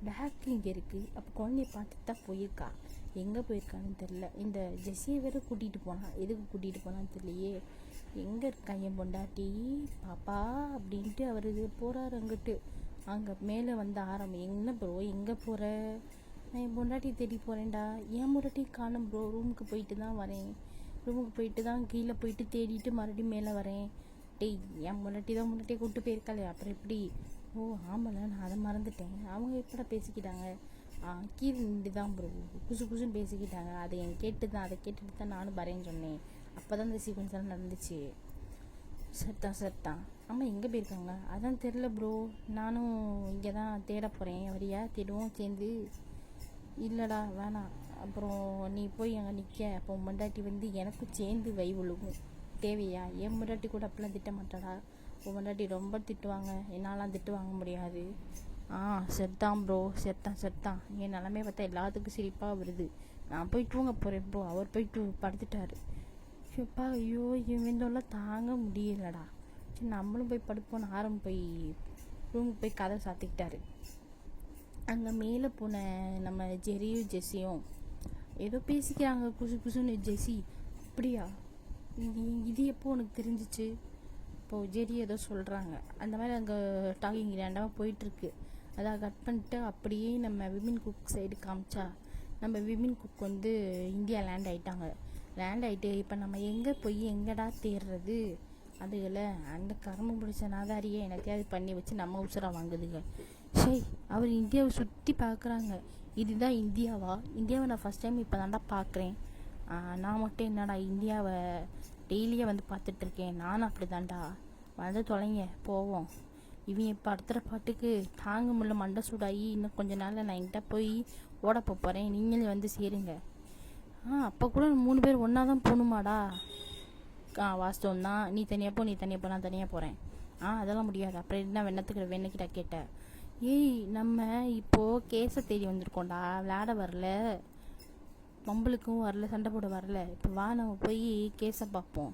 பேக் இங்கே இருக்குது. அப்போ குழந்தைய பார்த்துட்டு தான் போயிருக்கா. எங்கே போயிருக்கான்னு தெரில. இந்த ஜெஸ்ஸியை வேறு கூட்டிகிட்டு போனான். எதுக்கு கூட்டிகிட்டு போனான்னு தெரியலையே. எங்கே இருக்கான் என் பொண்டாட்டி? பாப்பா அப்படின்ட்டு அவர் போகிறாரு அங்கிட்டு. அங்கே மேலே வந்து என்ன ப்ரோ எங்கே போகிற? நான் என் பொண்டாட்டி தேடி போகிறேன்டா. என் பொண்டாட்டி காணும் ப்ரோ, ரூமுக்கு போயிட்டு தான் வரேன். ரூமுக்கு போயிட்டு தான் கீழே போயிட்டு தேடிட்டு மறுபடியும் மேலே வரேன். டேய், என் முன்னாட்டியை கூப்பிட்டு போயிருக்காளே, அப்புறம் எப்படி? ஓ ஆமாம்ல, நான் அதை மறந்துட்டேன். அவங்க எப்படா பேசிக்கிட்டாங்க? கீழே நின்று தான் ப்ரோ குசுன்னு பேசிக்கிட்டாங்க. அதை கேட்டுட்டு தான் நானும் வரேன்னு சொன்னேன். அப்போ தான் இந்த சீக்வன்ஸ் எல்லாம் நடந்துச்சு. சரிதான். ஆமாம், எங்கே போயிருக்காங்க? அதான் தெரில ப்ரோ, நானும் இங்கே தான் தேட போகிறேன். வரியா? தேடுவோம் சேர்ந்து. இல்லைடா வேணாம், அப்புறம் நீ போய் அங்கே நிற்க, அப்போ மண்டாட்டி வந்து எனக்கும் சேர்ந்து வை விழுகும். தேவையா? என் முன்னாடி கூட அப்படிலாம் திட்ட மாட்டாடா. உன் முன்னாடி ரொம்ப திட்டுவாங்க, என்னாலாம் திட்டு வாங்க முடியாது. சரிதான் ப்ரோ, சரிதான். என் நிலமையை பார்த்தா எல்லாத்துக்கும் சிரிப்பாக வருது. நான் போய் தூங்க போகிறேன் ப்ரோ. அவர் போயிட்டு படுத்துட்டாரு. அப்பா, ஐயோ, இவந்தெல்லாம் தாங்க முடியலடா. சரி, நம்மளும் போய் படுப்போன்னு போய் ரூமுக்கு போய் கதை சாத்திக்கிட்டாரு. அங்கே மேலே போன நம்ம ஜெரியும் ஜெஸ்ஸியும் ஏதோ பேசிக்கிறாங்க குசுன்னு. ஜெஸ்ஸி, அப்படியா, இது எப்போ உனக்கு தெரிஞ்சிச்சு? இப்போது ஜெரி ஏதோ சொல்கிறாங்க. அந்த மாதிரி அங்கே டாக்கிங் ரேண்டமாக போயிட்டுருக்கு. அதை கட் பண்ணிட்டு அப்படியே நம்ம விமன் குக் சைடு காமிச்சா நம்ம விமின் குக் வந்து இந்தியா லேண்ட் ஆகிட்டாங்க. லேண்ட் ஆகிட்டு இப்போ நம்ம எங்கே போய் எங்கடா தேடுறது? அதுகளை அந்த கர்மம் பிடிச்ச நாதாரியை என்னத்தையாவது பண்ணி வச்சு நம்ம உசுராக வாங்குதுங்க. சரி, அவர் இந்தியாவை சுற்றி பார்க்குறாங்க. இதுதான் இந்தியாவா? இந்தியாவை நான் ஃபஸ்ட் டைம் இப்போ தாண்டா பார்க்குறேன். நான் மட்டும் என்னடா இந்தியாவை டெய்லியே வந்து பார்த்துட்ருக்கேன். நானும் அப்படி தாண்டா. வந்து தொலைங்க போவோம். இவன் இப்போ அடுத்த பாட்டுக்கு தாங்க முடியல, மண்டை சூடாகி இன்னும் கொஞ்ச நாளில் நான் என்கிட்ட போய் ஓட போகிறேன், நீங்களே வந்து சேருங்க. அப்போ கூட 3 பேர் ஒன்றா தான் போகணுமாடா? வாஸ்தவம் தான். நீ தனியாக போ, நீ தனியாக போ, நான் தனியாக போகிறேன். அதெல்லாம் முடியாது. அப்புறம் என்ன வெண்ணக்கிட்ட கேட்டேன். ஏய், நம்ம இப்போது கேஸை தேடி வந்திருக்கோண்டா, விளையாட வரல, பம்பளுக்கும் வரல, சண்டை போட வரல. இப்போ வா நம்ம போய் கேஸை பார்ப்போம்.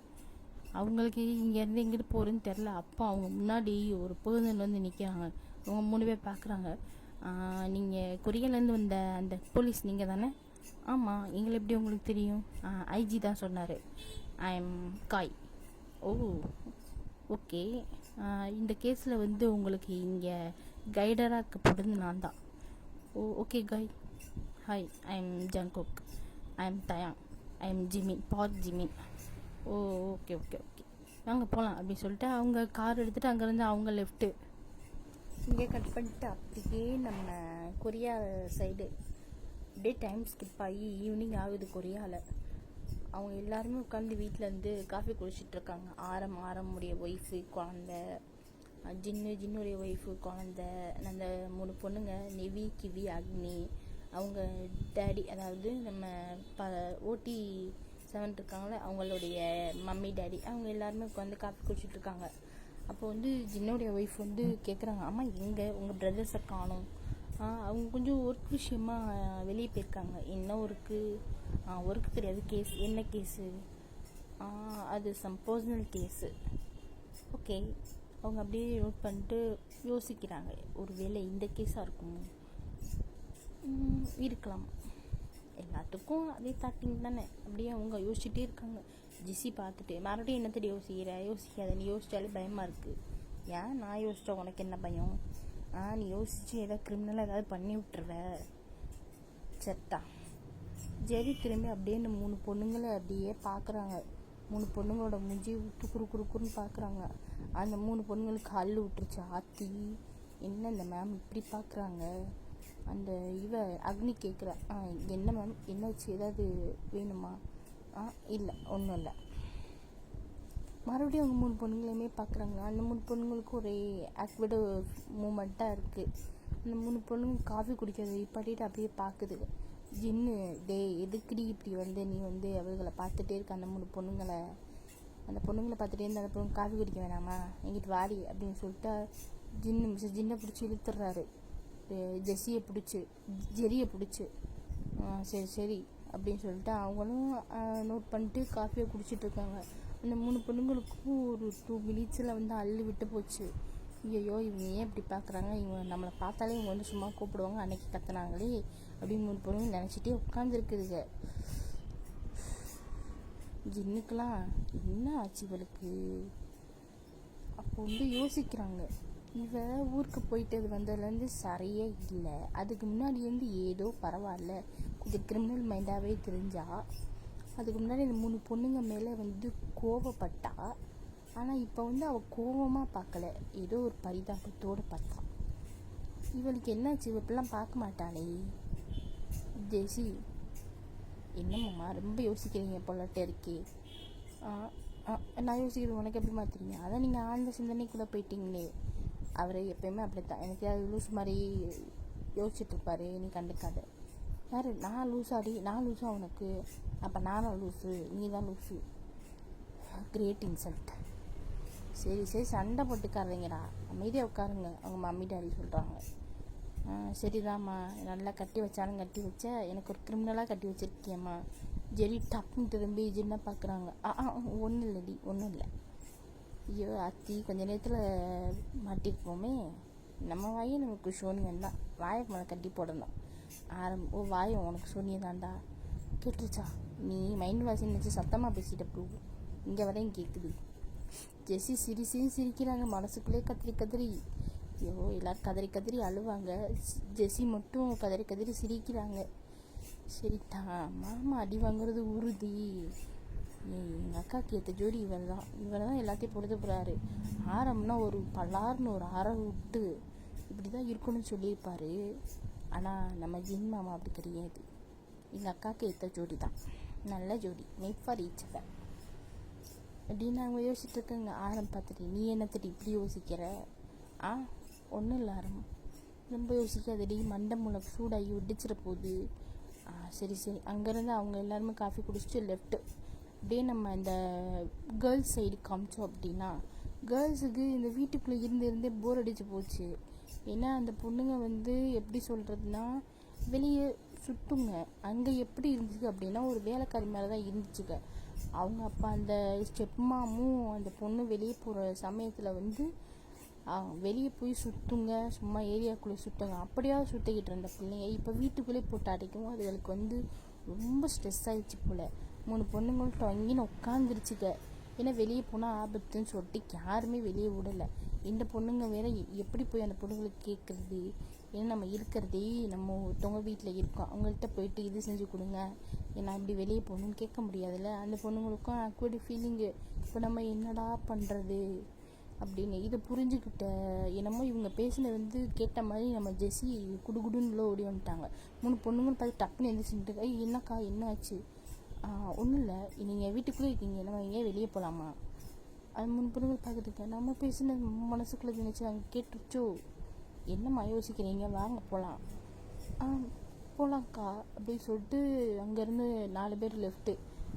அவங்களுக்கு இங்கேருந்து எங்கிட்டு போகிறேன்னு தெரில. அப்போ அவங்க முன்னாடி ஒரு பர்சன் வந்து நிற்கிறாங்க. அவங்க 3 பேர் பார்க்குறாங்க. நீங்கள் கொரியன்லேருந்து வந்த அந்த போலீஸ் நீங்கள் தானே? ஆமாம். எங்களை எப்படி உங்களுக்கு தெரியும்? ஐஜி தான் சொன்னார். I am guy. Oh, okay. இந்த கேஸில் வந்து உங்களுக்கு இங்கே கைடராக இருக்கப்படுறது நான் தான். Oh, okay guy. Hi, I am Jungkook. I am Taehyung. I am Jimin, பார் Jimin. Oh, okay okay okay, வாங்க போகலாம் அப்படின்னு சொல்லிட்டு அவங்க கார் எடுத்துகிட்டு அங்கேருந்து அவங்க லெஃப்ட்டு இங்கே கட் பண்ணிட்டு அப்படியே நம்ம கொரியா சைடு அப்படியே டைம் ஸ்கிப் ஆகி ஈவினிங் ஆகுது கொரியாவில். அவங்க எல்லாருமே உட்காந்து வீட்டில் இருந்து காஃபி குடிச்சிட்ருக்காங்க. ஆரமுடைய ஒய்ஃபு, குழந்த, ஜின்னுடைய ஒய்ஃபு, குழந்த, அந்த 3 பொண்ணுங்க, நெவி, கிவி, அக்னி, அவங்க டேடி, அதாவது நம்ம ஓடி 7 இருக்காங்களே அவங்களுடைய மம்மி டேடி, அவங்க எல்லாருமே உட்காந்து காஃபி குடிச்சிட்ருக்காங்க. அப்போ வந்து ஜின்னுடைய ஒய்ஃப் வந்து கேட்குறாங்க, அம்மா எங்கே உங்கள் பிரதர்ஸை காணும்? அவங்க கொஞ்சம் ஒர்க் விஷயமா வெளியே போயிருக்காங்க. என்ன ஒர்க்கு கிடையாது, கேஸ். என்ன கேஸு? அது சம் பர்சனல் கேஸு. ஓகே. அவங்க அப்படியே நோட் பண்ணிட்டு யோசிக்கிறாங்க, ஒரு வேளை இந்த கேஸாக இருக்கும், இருக்கலாம். எல்லாத்துக்கும் அதே தாட்டிங் தானே. அப்படியே அவங்க யோசிச்சுட்டே இருக்காங்க. ஜெஸ்ஸி பார்த்துட்டு மறுபடியும் என்னத்தடி யோசிக்காத, நீ யோசிச்சாலே பயமாக இருக்குது. ஏன் நான் யோசிச்சா உனக்கு என்ன பயம்? நீ யோசிச்சு ஏதாவது கிரிமினலாக ஏதாவது பண்ணி விட்டுருவ. செத்தா ஜெரி திரும்பி அப்படியே இந்த 3 பொண்ணுங்களை அப்படியே பார்க்குறாங்க. 3 பொண்ணுங்களோட மூஞ்சி விட்டு குறுக்குன்னு பார்க்குறாங்க. அந்த 3 பொண்ணுங்களுக்கு அள்ளு விட்டுருச்சு. ஆத்தி, என்ன இந்த மேம் இப்படி பார்க்குறாங்க? அந்த அக்னி கேட்குறா, என்ன மேம் என்னாச்சு, ஏதாவது வேணுமா? இல்லை, ஒன்றும் இல்லை. மறுபடியும் அவங்க 3 பொண்ணுங்களையுமே பார்க்குறாங்க. அந்த 3 பொண்ணுங்களுக்கும் ஒரே ஆக்விட் மூமெண்ட்டாக இருக்குது. அந்த 3 பொண்ணுங்க காஃபி குடிக்கிறது இப்படிட்டு அப்படியே பார்க்குது. ஜின்னு, எதுக்குடி இப்படி வந்து நீ வந்து அவர்களை பார்த்துட்டே இருக்க? அந்த 3 பொண்ணுங்களை பார்த்துட்டே இருந்த அந்த பொண்ணு காஃபி குடிக்க வேணாமா? எங்கிட்ட வாடி அப்படின்னு சொல்லிட்டு ஜின்னை பிடிச்சி இழுத்துடுறாரு. ஜெரியை பிடிச்சி சரி அப்படின்னு சொல்லிட்டு அவங்களும் நோட் பண்ணிட்டு காஃபியை குடிச்சிட்ருக்காங்க. அந்த 3 பொண்ணுங்களுக்கும் ஒரு 2 மினிட்ஸில் வந்து அள்ளு விட்டு போச்சு. ஐயோ, இவங்க ஏன் இப்படி பார்க்குறாங்க? இவங்க நம்மளை பார்த்தாலே இவங்க வந்து சும்மா கூப்பிடுவாங்க, அன்னைக்கு கத்துனாங்களே அப்படின்னு 3 பொண்ணுங்க நினச்சிட்டே உட்காந்துருக்குதுங்க. ஜின்னுக்கெல்லாம் என்ன ஆச்சு இவளுக்கு? அப்போ வந்து யோசிக்கிறாங்க, இவ ஊருக்கு போயிட்டு வந்ததுலேருந்து சரியே இல்லை. அதுக்கு முன்னாடி இருந்து ஏதோ பரவாயில்ல, கொஞ்சம் கிரிமினல் மைண்டாகவே தெரிஞ்சா. அதுக்கு முன்னாடி இந்த 3 பொண்ணுங்க மேலே வந்து கோவப்பட்டா. ஆனால் இப்போ வந்து அவள் கோவமாக பார்க்கல, ஏதோ ஒரு பரிதாபத்தோடு பார்த்தா. இவளுக்கு என்னாச்சு? இவ இப்பெல்லாம் பார்க்க மாட்டாளே. ஜெசி, என்னம்மா ரொம்ப யோசிக்கிறீங்க போலட்டே இருக்கே. நான் யோசிக்கிறது உனக்கு எப்படி மாத்திரீங்க? அதான் நீங்கள் ஆழ்ந்த சிந்தனைக்குள்ளே போயிட்டீங்களே. அவரை எப்பயுமே அப்படித்தான், எனக்கு அது லூஸ் மாதிரி யோசிச்சுட்ருப்பாரு, நீ கண்டுக்காத. யார்? நான் லூஸாடி? நான் லூஸா உனக்கு? அப்போ நானும் லூஸு, நீ தான் லூஸு. Great insult. சரி சண்டை போட்டுக்காரீங்கடா, அமைதியாக உட்காருங்க, அவங்க மம்மி டாடி சொல்கிறாங்க. சரிதாம்மா, நல்லா கட்டி வச்சாலும் கட்டி வச்ச, எனக்கு ஒரு கிரிமினலாக கட்டி வச்சிருக்கியம்மா. ஜெரி டப்புன்னு திரும்பி ஜின்ன பார்க்குறாங்க. ஒன்றும் இல்லடி, ஒன்றும் இல்லை. ஐயோ அத்தி, கொஞ்சம் நேரத்தில் மாட்டிருப்போமே. நம்ம வாயை நமக்கு சூனியம் தான், வாயை மேலே கட்டி போடணும். வாயை உனக்கு சூனியம் தான்டா. கேட்டுருச்சா? நீ மைண்ட் வாஷ் நினச்சி சத்தமாக பேசிட்ட ப்ரூ, இங்கே வரையும் கேட்குது. ஜெஸ்ஸி சிரிக்கிறாங்க மனசுக்குள்ளே கத்திரி. ஐயோ, எல்லோரும் கதறி அழுவாங்க. ஜெஸ்ஸி மட்டும் கதறி சிரிக்கிறாங்க. சரிட்டா, மாமா அடி வாங்குறது உறுதி. எங்கள் அக்காவுக்கு ஏற்ற ஜோடி இவன் தான். இவனை தான் எல்லாத்தையும் பொழுது போகிறாரு. ஆரம்னா ஒரு பல்லார்னு ஒரு அரை விட்டு இப்படி தான் இருக்கணும்னு சொல்லியிருப்பாரு. ஆனால் நம்ம ஜின் மாமா அப்படி கிடையாது. எங்கள் அக்காவுக்கு ஏற்ற ஜோடி தான், நல்ல ஜோடி, மேட் ஃபார் ஈச் அதர் அப்படின்னு நாங்கள் யோசிச்சுட்டு இருக்கேங்க. ஆரம் பார்த்துட்டு நீ என்னத்துட்டு இப்படி யோசிக்கிற? ஒன்றும் இல்லை ஆரம், ரொம்ப யோசிக்காதடி, மண்டை மூளை சூடாகி வெடிச்சிட போகுது. சரி சரி. அங்கேருந்து அவங்க எல்லாருமே காஃபி குடிச்சிட்டு லெஃப்ட்டு அப்படியே நம்ம இந்த கேர்ள்ஸ் சைடு காமிச்சோம். அப்படின்னா கேர்ள்ஸுக்கு இந்த வீட்டுக்குள்ளே இருந்தே போர் அடிச்சு போச்சு. ஏன்னா அந்த பொண்ணுங்க வந்து எப்படி சொல்கிறதுனா வெளியே சுட்டுங்க. அங்கே எப்படி இருந்துச்சு அப்படின்னா ஒரு வேலைக்காரி மேலே தான் இருந்துச்சுங்க. அவங்க அப்போ அந்த ஸ்டெப்மாமும் அந்த பொண்ணு வெளியே போகிற சமயத்தில் வந்து வெளியே போய் சுற்றுங்க, சும்மா ஏரியாக்குள்ளே சுற்றுங்க, அப்படியாவது சுற்றிக்கிட்டு இருந்த பிள்ளைங்க இப்போ வீட்டுக்குள்ளே போட்டு அடைக்கவும் அதுகளுக்கு வந்து ரொம்ப ஸ்ட்ரெஸ் ஆகிடுச்சு போல். 3 பொண்ணுங்கள்ட்ட வாங்கின்னு உட்காந்துருச்சுக்க. ஏன்னா வெளியே போனால் ஆபத்துன்னு சொல்லிட்டு யாருமே வெளியே விடலை. இந்த பொண்ணுங்க வேற எப்படி போய் அந்த பொண்ணுங்களுக்கு கேட்குறது? ஏன்னா நம்ம இருக்கிறதே நம்ம ஒருத்தவங்க வீட்டில் இருக்கோம், அவங்கள்ட்ட போயிட்டு இது செஞ்சு கொடுங்க, ஏன்னா இப்படி வெளியே போகணுன்னு கேட்க முடியாதுல்ல. அந்த பொண்ணுங்களுக்கும் ஆக்வர்டு ஃபீலிங்கு. இப்போ நம்ம என்னடா பண்ணுறது அப்படின்னு இதை புரிஞ்சுக்கிட்ட என்னமோ இவங்க பேசினது வந்து கேட்ட மாதிரி நம்ம ஜெஸ்ஸி குடுகுடுன்னு ஓடி வந்துட்டாங்க. 3 பொண்ணுங்களும் பார்த்து டப்புன்னு எழுந்திரிச்சுட்டு என்னக்கா என்ன ஆச்சு? ஒன்றும் இல்லை, நீங்கள் வீட்டுக்குள்ளே இருக்கீங்க, நம்ம ஏன் வெளியே போகலாமா? அது 3 பொண்ணுங்கள் பார்த்துட்டு நம்ம பேசின மனசுக்குள்ளே நினச்சி அங்கே கேட்டுருச்சோ. என்னம்மா யோசிக்கிறீங்க, வாங்க போகலாம். போகலாங்க்கா அப்படின்னு சொல்லிட்டு அங்கேருந்து 4 பேர் லெஃப்ட்டு.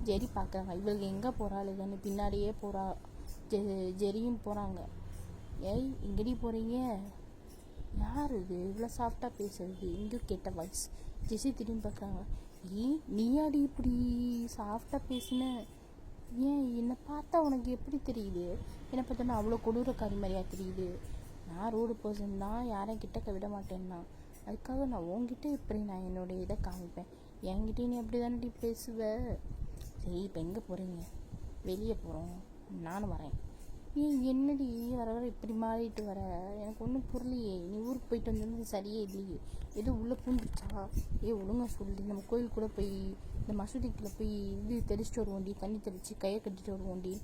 ஜெரி பார்க்குறாங்க, இவளுக்கு எங்கே போகிறாளுங்கன்னு பின்னாடியே போகிறா. ஜெரியும் போகிறாங்க. ஏய் எங்கடி போகிறீங்க? யார் இது இவ்வளோ சாஃப்டாக பேசுறது? இங்கே கேட்ட வாய்ஸ். ஜெஸி திரும்பி பார்க்குறாங்க. நீயாடி இப்படி சாஃப்டாக பேசின? ஏன் என்னை பார்த்தா உனக்கு எப்படி தெரியுது? என்னை பார்த்தோன்னா அவ்வளோ கொடூரக்காரி மாதிரியா தெரியுது? நான் ரோடு பர்சன் தான், யாரையும் கிட்டக்க விட மாட்டேன்னா. அதுக்காக நான் உங்ககிட்ட இப்படி நான் என்னோடய இதை காமிப்பேன். என்கிட்ட நீ அப்படி தானே பேசுவேன். சரி இப்போ எங்கே போகிறீங்க? வெளியே போகிறோம், நானும் வரேன். என்னடி வர வர இப்படி மாறிட்டு வர? எனக்கு ஒன்றும் புரியலையே. நீ ஊருக்கு போயிட்டு வந்தது சரியே இல்லையே, ஏதோ உள்ளே பூந்துச்சா? ஒழுங்காக சொல்லி நம்ம கோயில் கூட போய் இந்த மசூதிக்குள்ளே போய் இது தெளிச்சிட்டு வருவோண்டி, தண்ணி தெளித்து கையை கட்டிட்டு வருவோண்டி.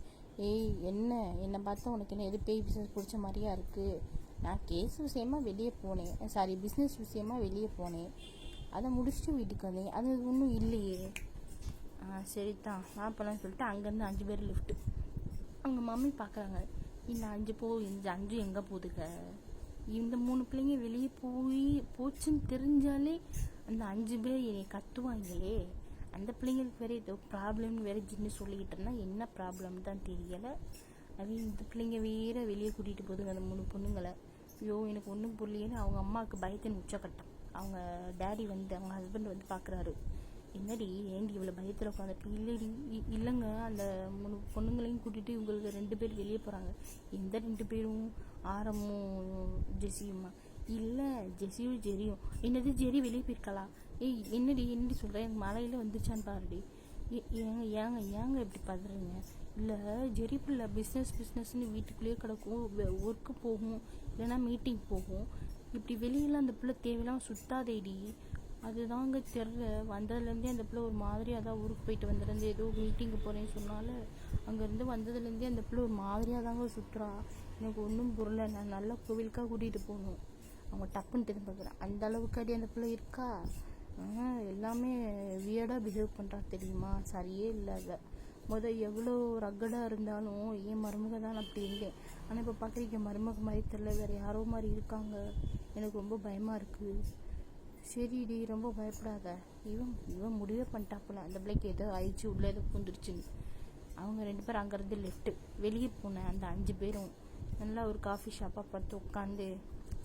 என்னை பார்த்தா உனக்கு என்ன எது பேய் பிஸ்னஸ் பிடிச்ச மாதிரியா இருக்குது? நான் கேஸ் விஷயமா வெளியே போனேன், சாரி பிஸ்னஸ் விஷயமா வெளியே போனேன், அதை முடிச்சுட்டு வீட்டுக்கு வந்தேன், அது ஒன்றும் இல்லையே. சரிதான் நான் அப்போலாம் சொல்லிட்டு அங்கேருந்து 5 பேர் லிஃப்ட்டு. அவங்க மம்மி பார்க்குறாங்க, இந்த 5 எங்கே போகுதுங்க? இந்த 3 பிள்ளைங்க வெளியே போச்சுன்னு தெரிஞ்சாலே அந்த 5 பேர் என்னை கத்துவாங்களே. அந்த பிள்ளைங்களுக்கு வேறு ஏதோ ப்ராப்ளம்னு வேறு ஜின்னு சொல்லிக்கிட்டு இருந்தால் என்ன ப்ராப்ளம் தான் தெரியலை. இந்த பிள்ளைங்க வேறு வெளியே கூட்டிகிட்டு போகுதுங்க அந்த 3 பொண்ணுங்களை. எனக்கு ஒன்றும் புரியலையேன்னு அவங்க அம்மாவுக்கு பயத்தின் உச்சக்கட்டம். அவங்க டேடி வந்து அவங்க ஹஸ்பண்ட் வந்து பார்க்குறாரு. என்னடி ஏண்டி இவ்வளோ பயத்தில் உட்காந்துட்டு? இல்லைடி இல்லைங்க, அந்த 3 பொண்ணுங்களையும் கூட்டிகிட்டு இவங்களுக்கு 2 பேர் வெளியே போகிறாங்க. எந்த 2 பேரும்? ஆரமும் ஜெஸியுமா? இல்லை ஜெஸியும் ஜெரியும். என்னது ஜெரி வெளியே போயிருக்கலாம்? என்னடி சொல்கிறேன், எனக்கு மலையில் வந்துச்சான்னு பாருடி. ஏங்க இப்படி பார்க்குறீங்க? இல்லை ஜெரி பிள்ளை பிஸ்னஸ்னு வீட்டுக்குள்ளேயே கிடக்கும், ஒர்க்கு போகும், இல்லைன்னா மீட்டிங் போகும். இப்படி வெளியெல்லாம் அந்த பிள்ளை தேவையில்லாமல் சுத்தாதேடி. அதுதாங்க தெரில, வந்ததுலேருந்தே அந்த பிள்ளை ஒரு மாதிரியாக தான் ஊருக்கு போயிட்டு வந்ததுலேருந்து ஏதோ மீட்டிங்கு போகிறேன்னு சொன்னால அங்கேருந்து வந்ததுலேருந்தே அந்த பிள்ளை ஒரு மாதிரியாக தாங்க சுற்றுறா. எனக்கு ஒன்றும் புரியல. நான் நல்லா கோவிலுக்காக கூட்டிகிட்டு போகணும். அவங்க டப்புன்னு திரும்ப பார்க்குறேன், அந்த அளவுக்கு அடி அந்த பிள்ளை இருக்கா? எல்லாமே வியர்டாக பிஹேவ் பண்ணுறா தெரியுமா? சரியே இல்லை. எவ்வளோ ரக்கடாக இருந்தாலும் என் மருமக தான் அப்படி இருந்தேன். ஆனால் இப்போ பார்க்குறீங்க மருமக மாதிரி தெரில, வேறு யாரோ மாதிரி இருக்காங்க. எனக்கு ரொம்ப பயமாக இருக்குது. சரிடி ரொம்ப பயப்படாத. இவன் முடிவே பண்ணிட்டாப்புல, அந்த பிள்ளைக்கு ஏதோ ஆயிடுச்சு, உள்ளே ஏதோ பூந்துருச்சுன்னு. அவங்க 2 பேரும் அங்கேருந்து லெஃப்ட்டு வெளியே போனேன். அந்த 5 பேரும் நல்லா ஒரு காஃபி ஷாப்பாக பார்த்து உட்காந்து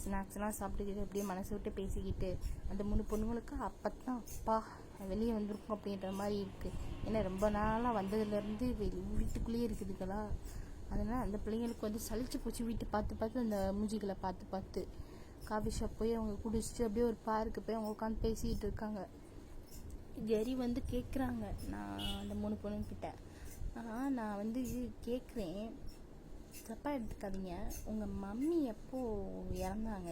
ஸ்நாக்ஸ்லாம் சாப்பிட்டுக்கிட்டு அப்படியே மனசை விட்டு பேசிக்கிட்டு அந்த 3 பொண்ணுங்களுக்கு அப்போத்தான் அப்பா வெளியே வந்திருக்கும் அப்படின்ற மாதிரி இருக்குது. ஏன்னா ரொம்ப நாளாக வந்ததுலேருந்து வீட்டுக்குள்ளேயே இருக்குதுங்களா, அதனால் அந்த பிள்ளைங்களுக்கு வந்து சலிச்சு போச்சு. வீட்டை பார்த்து அந்த மூஞ்சிகளை பார்த்து காஃபி ஷாப் போய் அவங்க குடிச்சிட்டு அப்படியே ஒரு பார்க்கு போய் அவங்க உட்காந்து பேசிக்கிட்டு இருக்காங்க. ஜெரி வந்து கேட்குறாங்க, நான் அந்த 3 பொண்ணுங்கிட்ட நான் வந்து கேட்குறேன், தப்பாக எடுத்துக்காதீங்க, உங்கள் மம்மி எப்போ இறந்தாங்க?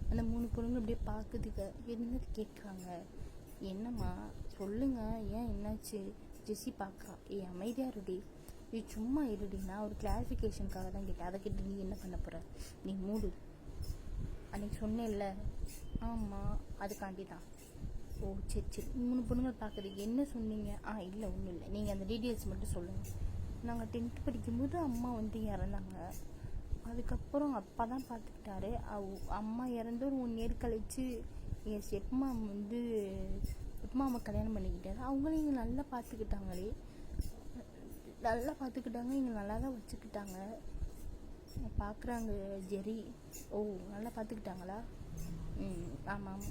அந்த 3 பொண்ணுங்க அப்படியே பார்க்குதுங்க. என்னது கேட்குறாங்க? என்னம்மா சொல்லுங்க, ஏன் என்னாச்சு? ஜெஸ்ஸி பார்க்குறா. அமைதியாக இருடி, சும்மா இருடி, நான் ஒரு கிளாரிஃபிகேஷனுக்காக தான் கேட்டேன், அதை கேட்டு நீ என்ன பண்ண போகிற? நீ மூடு. அன்றைக்கி சொன்னேன்ல. ஆமாம், அதுக்காண்டி தான். ஓ சரி சரி, 3 பொண்ணுங்களை பார்க்குறதுக்கு என்ன சொன்னீங்க? இல்லை ஒன்றும் இல்லை, நீங்கள் அந்த டீட்டெயில்ஸ் மட்டும் சொல்லுங்கள். நாங்கள் 10th படிக்கும்போது அம்மா வந்து இறந்தாங்க. அதுக்கப்புறம் அப்பா தான் பார்த்துக்கிட்டாரு. அம்மா இறந்து ஒரு 1 இயர் கழிச்சு என் ஸ்டெப்மாம் வந்து ஸ்டெப்மாவை கல்யாணம் பண்ணிக்கிட்டாரு. அவங்களும் இங்கே நல்லா பார்த்துக்கிட்டாங்களே, நல்லா பார்த்துக்கிட்டாங்க, இங்கே நல்லா தான் வச்சுக்கிட்டாங்க. பார்க்குறாங்க ஜெரி. ஓ நல்லா பார்த்துக்கிட்டாங்களா? ஆமாம்,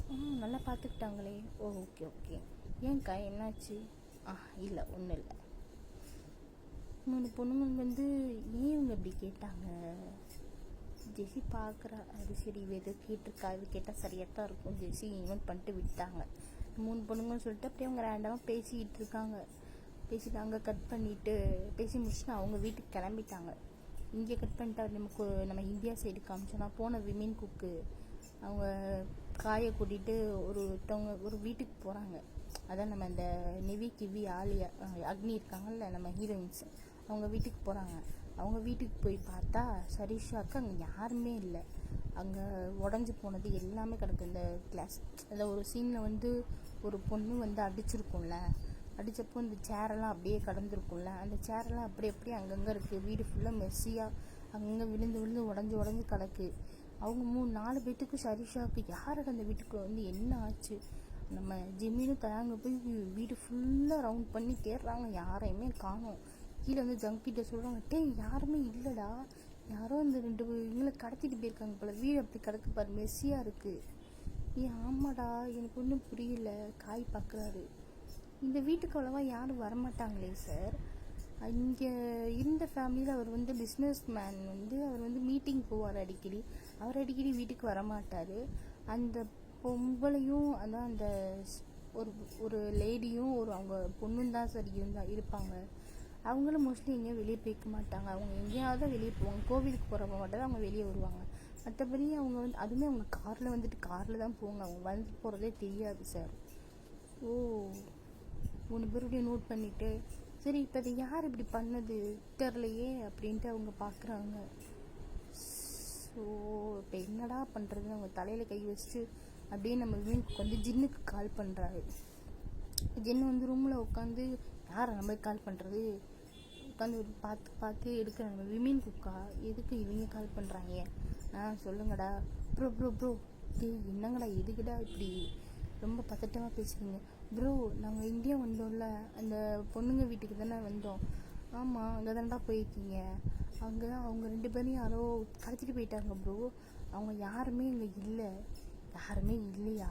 நல்லா பார்த்துக்கிட்டாங்களே. ஓ ஓகே ஓகே. ஏன்க்கா என்னாச்சு? இல்லை ஒன்றும் இல்லை. 3 பொண்ணுங்க வந்து ஏன் இவங்க இப்படி கேட்டாங்க? ஜெஸி பார்க்குறா. அது சரி, எது கேட்டிருக்கா, இது கேட்டால் சரியாக தான் இருக்கும். ஜெஸி இன்வைட் பண்ணிட்டு விட்டாங்க. 3 பொண்ணுங்கன்னு சொல்லிட்டு அப்படியே அவங்க ரேண்டமாக பேசிக்கிட்டு இருக்காங்க. பேசிட்டு அங்கே கட் பண்ணிவிட்டு பேசி முடிச்சுட்டு அவங்க வீட்டுக்கு கிளம்பிட்டாங்க. இங்கே கட் பண்ணிட்டு நம்ம இந்தியா சைடு காமிச்சோன்னா போன விமன் குக்கு அவங்க காயை கூட்டிகிட்டு ஒரு வீட்டுக்கு போகிறாங்க. அதான் நம்ம இந்த நிவி கிவி ஆலியா அக்னி இருக்காங்கல்ல, நம்ம ஹீரோயின்ஸ், அவங்க வீட்டுக்கு போகிறாங்க. அவங்க வீட்டுக்கு போய் பார்த்தா சரிஷாவுக்கு அங்கே யாருமே இல்லை. அங்கே உடஞ்சி போனது எல்லாமே கிடக்கு. இந்த கிளாஸ் அதில் ஒரு சீனில் வந்து ஒரு பொண்ணு வந்து அடிச்சிருக்கும்ல, அடித்தப்போ இந்த சேரெல்லாம் அப்படியே கடந்திருக்கும்ல, அந்த சேரெல்லாம் அப்படியே அங்கங்கே இருக்குது. வீடு ஃபுல்லாக மெஸ்ஸியாக அங்கங்கே விழுந்து உடஞ்சி கிடக்கு. அவங்க 3-4 பேத்துக்கு சரிஷாவுக்கு யாரோட அந்த வீட்டுக்கு வந்து என்ன ஆச்சு? நம்ம ஜெமீனும் தயாங்க போய் வீடு ஃபுல்லாக ரவுண்ட் பண்ணி தேடுறாங்க, யாரையுமே காணோம். கீழே வந்து ஜங்கிட்ட சொல்கிறாங்க, யாருமே இல்லைடா, யாரோ இந்த 2 இவங்களை கடத்திட்டு போயிருக்காங்க போல, வீடு அப்படி கிடக்கு பாரு, மெஸ்ஸியாக இருக்குது. ஆமாடா, எனக்கு ஒன்றும் புரியல. காய் பார்க்குறாரு. இந்த வீட்டுக்கு அவ்வளோவா யாரும் வரமாட்டாங்களே சார். இங்கே இருந்த ஃபேமிலியில் அவர் வந்து பிஸ்னஸ் மேன் வந்து அவர் வந்து மீட்டிங் போவார் அடிக்கடி. அவர் அடிக்கடி வீட்டுக்கு வரமாட்டார். அந்த பொம்பளையும் அதான் அந்த ஒரு லேடியும் அவங்க பொண்ணும் தான் சரி இருப்பாங்க. அவங்களும் மோஸ்ட்லி எங்கேயும் வெளியே போய்க்க மாட்டாங்க. அவங்க எங்கேயாவது வெளியே போவாங்க, கோவிலுக்கு போகிறப்ப மட்டும் தான் அவங்க வெளியே வருவாங்க. மற்றபடி அவங்க வந்து அதுவுமே அவங்க காரில் தான் போவாங்க. அவங்க வந்து போகிறதே தெரியாது சார். ஓ 3 பேருடைய நோட் பண்ணிவிட்டு சரி, இப்போ அதை யார் இப்படி பண்ணது தெரிலையே அப்படின்ட்டு அவங்க பார்க்குறாங்க. ஸோ இப்போ என்னடா பண்ணுறதுன்னு அவங்க தலையில் கை வச்சுட்டு அப்படியே நம்ம வீட்டுக்கு வந்து ஜின்னுக்கு கால் பண்ணுறாரு. ஜின்னு வந்து ரூமில் உட்காந்து யாரை நம்ம கால் பண்ணுறது உட்காந்து பார்த்து எடுக்கிற நம்ம விமீன் குக்கா, எதுக்கு இவங்க கால் பண்ணுறாங்க? சொல்லுங்கடா ப்ரோ என்னங்கடா, எதுக்குடா இப்படி ரொம்ப பதட்டமாக பேசுகிறீங்க? ப்ரோ நாங்கள் இந்தியா வந்தோம்ல, அந்த பொண்ணுங்க வீட்டுக்கு தானே வந்தோம். ஆமாம், அங்கே தானடா போயிருக்கீங்க. அங்கே அவங்க 2 பேரையும் யாரோ கடத்திட்டு போயிட்டாங்க ப்ரோ. அவங்க யாருமே இங்கே இல்லை. யாருமே இல்லையா?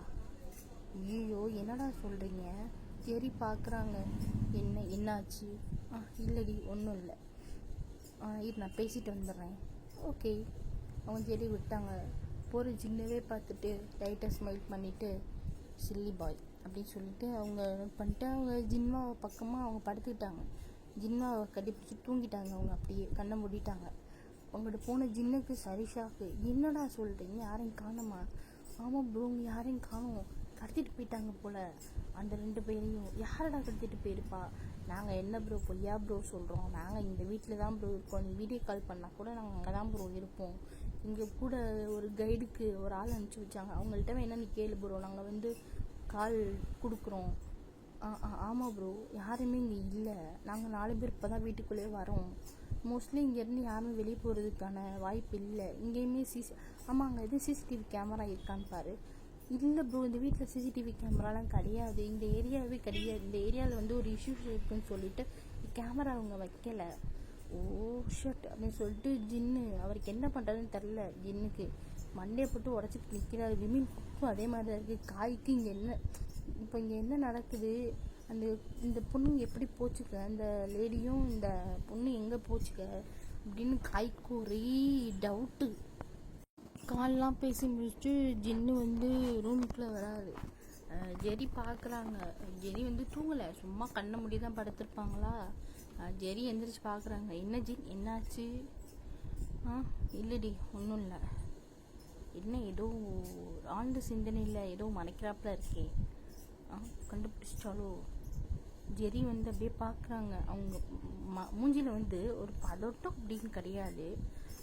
ஐயோ என்னடா சொல்கிறீங்க? சரி பார்க்குறாங்க. என்னாச்சு? இல்லைடி ஒன்றும் இல்லை. இது நான் பேசிட்டு வந்துடுறேன். ஓகே. அவங்க சரி விட்டாங்க. போகிற ஜின்னவே பார்த்துட்டு லைட்டாக ஸ்மைல் பண்ணிவிட்டு சில்லி பாய் அப்படின்னு சொல்லிட்டு அவங்க பண்ணிட்டு அவங்க ஜின்வா பக்கமாக அவங்க படுத்துக்கிட்டாங்க. ஜின்வாவை கட்டி பிடிச்சி தூங்கிட்டாங்க. அவங்க அப்படியே கண்ணை மூடிட்டாங்க. அவங்கள்ட்ட போன ஜின்னுக்கு சரிஷாக்கு, என்னடா சொல்கிறீங்க, யாரையும் காணுமா? ஆமாம் ப்ரோ, யாரையும் காணும், கடத்திட்டு போயிட்டாங்க போல். அந்த 2 பேரையும் யாரடா கடத்திட்டு போயிருப்பா? நாங்கள் என்ன ப்ரோ பொய்யா ப்ரோ சொல்கிறோம்? நாங்கள் இந்த வீட்டில் தான் ப்ரோ இருக்கோம். நீ வீடியோ கால் பண்ணால் கூட நாங்கள் அங்கே தான் ப்ரோ இருப்போம். இங்கே கூட ஒரு கைடுக்கு ஒரு ஆள் அனுப்பிச்சி வச்சாங்க. அவங்கள்ட்ட வேணா நீ கேளு ப்ரோ, நாங்கள் வந்து கால் கொடுக்குறோம். ஆமாம் ப்ரோ, யாருமே இங்கே இல்லை. நாங்கள் 4 பேர் இப்போ தான் வீட்டுக்குள்ளேயே வரோம். மோஸ்ட்லி இங்கேருந்து யாரும் வெளியே போகிறதுக்கான வாய்ப்பு இல்லை. இங்கேயுமே ஆமாம், அங்கே எதுவும் சிசிடிவி கேமரா இருக்கான்னு பாரு. இல்லை ப்ரோ, இந்த வீட்டில் சிசிடிவி கேமராலாம் கிடையாது, இந்த ஏரியாவே கிடையாது. இந்த ஏரியாவில் வந்து ஒரு இஷ்யூஸ் இருக்குன்னு சொல்லிட்டு கேமரா அவங்க வைக்கலை. ஓ ஷட் அப்படின்னு சொல்லிட்டு ஜின்னு அவருக்கு என்ன பண்ணுறதுன்னு தெரில. ஜின்னுக்கு மண்டையை போட்டு உடச்சிட்டு நிற்கிறாரு. விமின் குக்கும் அதே மாதிரி தான் இருக்குது. காய்க்கு இங்கே என்ன நடக்குது? இந்த பொண்ணு எப்படி போச்சுக்க, அந்த லேடியும் இந்த பொண்ணு எங்கே போச்சுக்க அப்படின்னு காய்க்கு ஒரே டவுட்டு. கால்லாம் பேசி முடிச்சுட்டு ஜின்னு வந்து ரூமுக்குள்ளே வராது. ஜெரி பார்க்குறாங்க. ஜெரி வந்து தூங்கலை, சும்மா கண்ணை மூடி தான் படுத்திருப்பாங்களா. ஜெரி எந்திரிச்சு பார்க்குறாங்க. என்ன ஜின், என்னாச்சு? இல்லைடி ஒன்றும் இல்லை. என்ன ஏதோ ஆழ்ந்த சிந்தனையில் ஏதோ மறைக்கிறாப்புல இருக்கே. கண்டுபிடிச்சிட்டாலோ. ஜெரி வந்து அப்படியே பார்க்குறாங்க. அவங்க மூஞ்சியில் வந்து ஒரு பதட்டம் அப்படின்னு கிடையாது,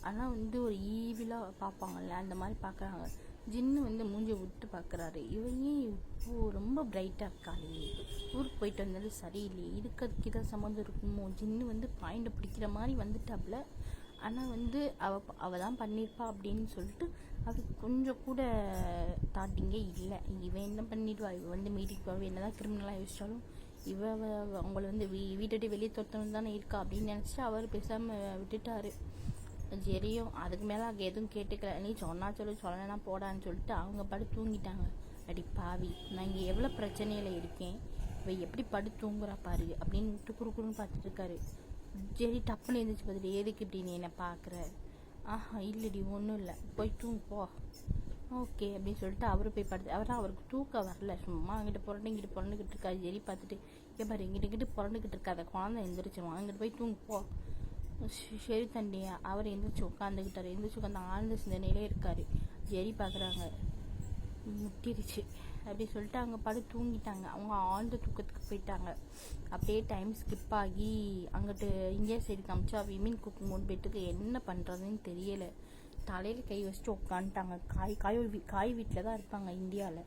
ஆனால் வந்து ஒரு ஈவிலாக பார்ப்பாங்கல்ல, அந்த மாதிரி பார்க்குறாங்க. ஜின்னு வந்து மூஞ்சியை விட்டு பார்க்குறாரு. இவன் ஏன் இப்போது ரொம்ப பிரைட்டாக இருக்காளே, ஊருக்கு போயிட்டு வந்தாலும் சரியில்லையே, இதுக்கு தான் சம்மந்தம் இருக்குமோ. ஜின்னு வந்து பாயிண்டை பிடிக்கிற மாதிரி வந்துட்டாப்புல. ஆனால் வந்து அவள் தான் பண்ணியிருப்பா அப்படின்னு சொல்லிட்டு அது கொஞ்சம் கூட தாட்டிங்கே இல்லை. இவன் என்ன பண்ணிடுவா, இவள் வந்து மீட்டிங் போவா, என்ன தான் கிரிமினலாக யோசிச்சாலும் அவங்கள வந்து வீட்டை வெளியே தொத்தணும் தானே இருக்கா அப்படின்னு நினச்சிட்டு அவர் பேசாமல் விட்டுட்டாரு. ஜெரியும் அதுக்கு மேலே அங்கே எதுவும் கேட்டுக்கல. நீ சொன்னா சொல்லலைன்னா போடான்னு சொல்லிட்டு அவங்க படுத்து தூங்கிட்டாங்க. அடி பாவி, நான் இங்கே எவ்வளோ பிரச்சனையில் இருக்கேன், இவ எப்படி படுத்து தூங்குறா பாரு அப்படின்னு விட்டு குறுக்குன்னு பார்த்துட்டு இருக்காரு. ஜெரி டப்புன்னு எழுந்திரிச்சு பார்த்துட்டு, எதுக்கு இப்படி நீ என்ன பார்க்குற? இல்லடி ஒன்றும் இல்லை, போய் தூங்கு போ. ஓகே அப்படின்னு சொல்லிட்டு அவரு போய் படுத்து. அவருக்கு தூக்கம் வரல, சும்மா அங்கிட்ட புரண்டுக்கிட்டு இருக்காரு. ஜெரி பார்த்துட்டு, பாரு இங்கிட்டு புரண்டுக்கிட்டு இருக்காத, குழந்தை எழுந்திரிச்சிருவான், அங்கிட்டு போய் தூங்கு போ. சரி தண்டியா. அவர் எந்திரிச்சு உட்காந்துக்கிட்டாரு. எந்திரிச்சு உட்காந்து ஆழ்ந்த சிந்தனையிலே இருக்காரு. ஜெரி பார்க்குறாங்க, முட்டிருச்சு அப்படி சொல்லிட்டு அவங்க படுத்து தூங்கிட்டாங்க. அவங்க ஆழ்ந்த தூக்கத்துக்கு போயிட்டாங்க. அப்படியே டைம் ஸ்கிப் ஆகி அங்கிட்டு இந்தியா சைடு காமிச்சா விமின் குக்கிங் மூணு பேட்டுக்கு என்ன பண்ணுறதுன்னு தெரியலை. தலையில் கை வச்சுட்டு உட்காந்துட்டாங்க. காய் வீட்டில் தான் இருப்பாங்க இந்தியாவில்.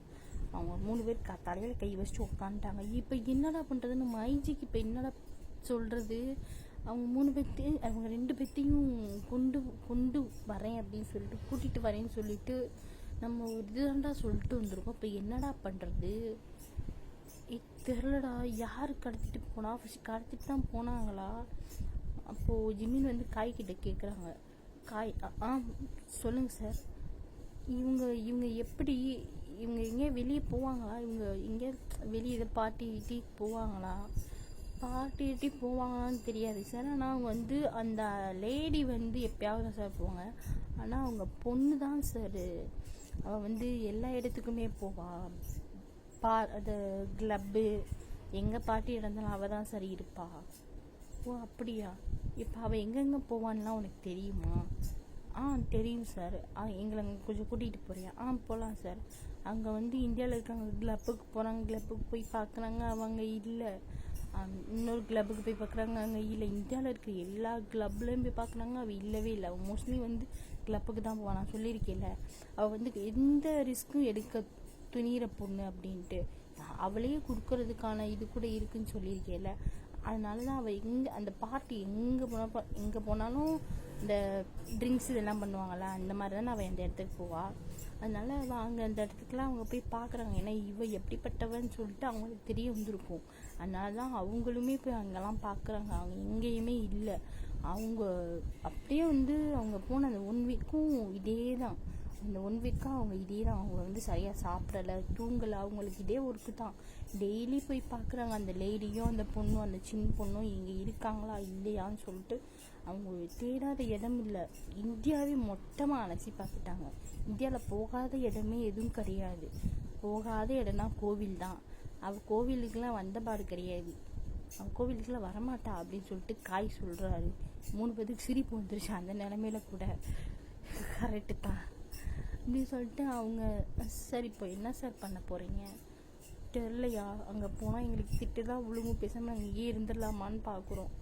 அவங்க 3 பேர் தலையில் கை வச்சுட்டு உட்காந்துட்டாங்க. இப்போ என்னடா பண்ணுறதுன்னு மைஜிக்கு இப்போ என்னடா சொல்கிறது. அவங்க 3 பேர்த்து, அவங்க 2 பேர்த்தையும் கொண்டு வரேன் அப்படின்னு சொல்லிட்டு, கூட்டிகிட்டு வரேன்னு சொல்லிட்டு நம்ம ஒரு இதுதான்டா சொல்லிட்டு வந்திருக்கோம். இப்போ என்னடா பண்ணுறது தெரிலடா. யார் கடத்திட்டு போனா? ஃபஸ்ட் கடத்திட்டு தான் போனாங்களா? அப்போது ஜிமின் வந்து காய்கிட்ட கேட்குறாங்க. காய் சொல்லுங்கள் சார். இவங்க எப்படி, இவங்க எங்கேயா வெளியே போவாங்களா? இவங்க எங்கேயா வெளியே இதை பார்ட்டி போவாங்களா? பார்ட்டி போவாங்களான்னு தெரியாது சார். ஆனால் அவங்க வந்து அந்த லேடி வந்து எப்பயாவது தான் சார் போவாங்க. ஆனால் அவங்க பொண்ணு தான் சார். அவள் வந்து எல்லா இடத்துக்குமே போவா. அது கிளப்பு எங்கே பார்ட்டி இருந்தாலும் அவள் தான் சார் இருப்பா. ஓ அப்படியா? இப்போ அவள் எங்கெங்கே போவான்லாம் உனக்கு தெரியுமா? தெரியும் சார். எங்களை அங்கே கொஞ்சம் கூட்டிகிட்டு போறியா? போகலாம் சார். அங்கே வந்து இந்தியாவில் இருக்காங்க, கிளப்புக்கு போகிறாங்க, கிளப்புக்கு போய் பார்க்குறாங்க, அவங்க இல்லை. இன்னொரு கிளப்புக்கு போய் பார்க்குறாங்க, அங்கே இல்லை. இந்தியாவில் இருக்க எல்லா கிளப்லேயும் போய் பார்க்குறாங்க, அவள் இல்லவே இல்லை. அவள் மோஸ்ட்லி வந்து கிளப்புக்கு தான் போவான். நான் சொல்லியிருக்கேன்ல, அவள் வந்து எந்த ரிஸ்க்கும் எடுக்க துணிகிற பொண்ணு அப்படின்ட்டு. அவளையே கொடுக்கறதுக்கான இது கூட இருக்குன்னு சொல்லியிருக்கேன்ல. அதனால தான் அவள் அந்த பார்ட்டி எங்கே போனாலும் இந்த ட்ரிங்க்ஸ் இதெல்லாம் பண்ணுவாங்களா, அந்த மாதிரி தான் அவள் அந்த இடத்துக்கு போவாள். அதனால அங்கே அந்த இடத்துக்குலாம் அவங்க போய் பார்க்குறாங்க. ஏன்னா இவள் எப்படிப்பட்டவன்னு சொல்லிட்டு அவங்களுக்கு தெரிய வந்திருக்கும். அதனால தான் அவங்களுமே போய் அங்கெல்லாம் பார்க்குறாங்க. அவங்க எங்கேயுமே இல்லை. அவங்க அப்படியே வந்து அவங்க போன அந்த 1 வீக்கும் இதே தான். அந்த 1 வீக்காக அவங்க இதே தான். அவங்க வந்து சரியாக சாப்பிடலை, தூங்கலை. அவங்களுக்கு இதே ஒர்க்கு தான். டெய்லி போய் பார்க்குறாங்க. அந்த லேடியும் அந்த பொண்ணும், அந்த சின்ன பொண்ணும் இங்கே இருக்காங்களா இல்லையான்னு சொல்லிட்டு அவங்க தேடாத இடம் இல்லை. இந்தியாவே மொத்தமாக அலசி பார்த்துட்டாங்க. இந்தியாவில் போகாத இடமே எதுவும் கிடையாது. போகாத இடம்னா கோவில் தான். அவள் கோவிலுக்கெல்லாம் வந்தபாடு கிடையாது. அவள் கோவிலுக்கெல்லாம் வரமாட்டா அப்படின்னு சொல்லிட்டு காய் சொல்கிறாரு. 3 பேருக்கு சிரிப்பு வந்துருச்சு அந்த நிலமையில கூட. கரெக்டு தான் அப்படின்னு சொல்லிட்டு அவங்க, சார் இப்போ என்ன சார் பண்ண போகிறீங்க? தெரிலையா, அங்கே போனால் எங்களுக்கு திட்டு தான் விழுங்கும், பேசாமல் நாங்கள் இங்கே இருந்துடலாமான்னு பார்க்குறோம்.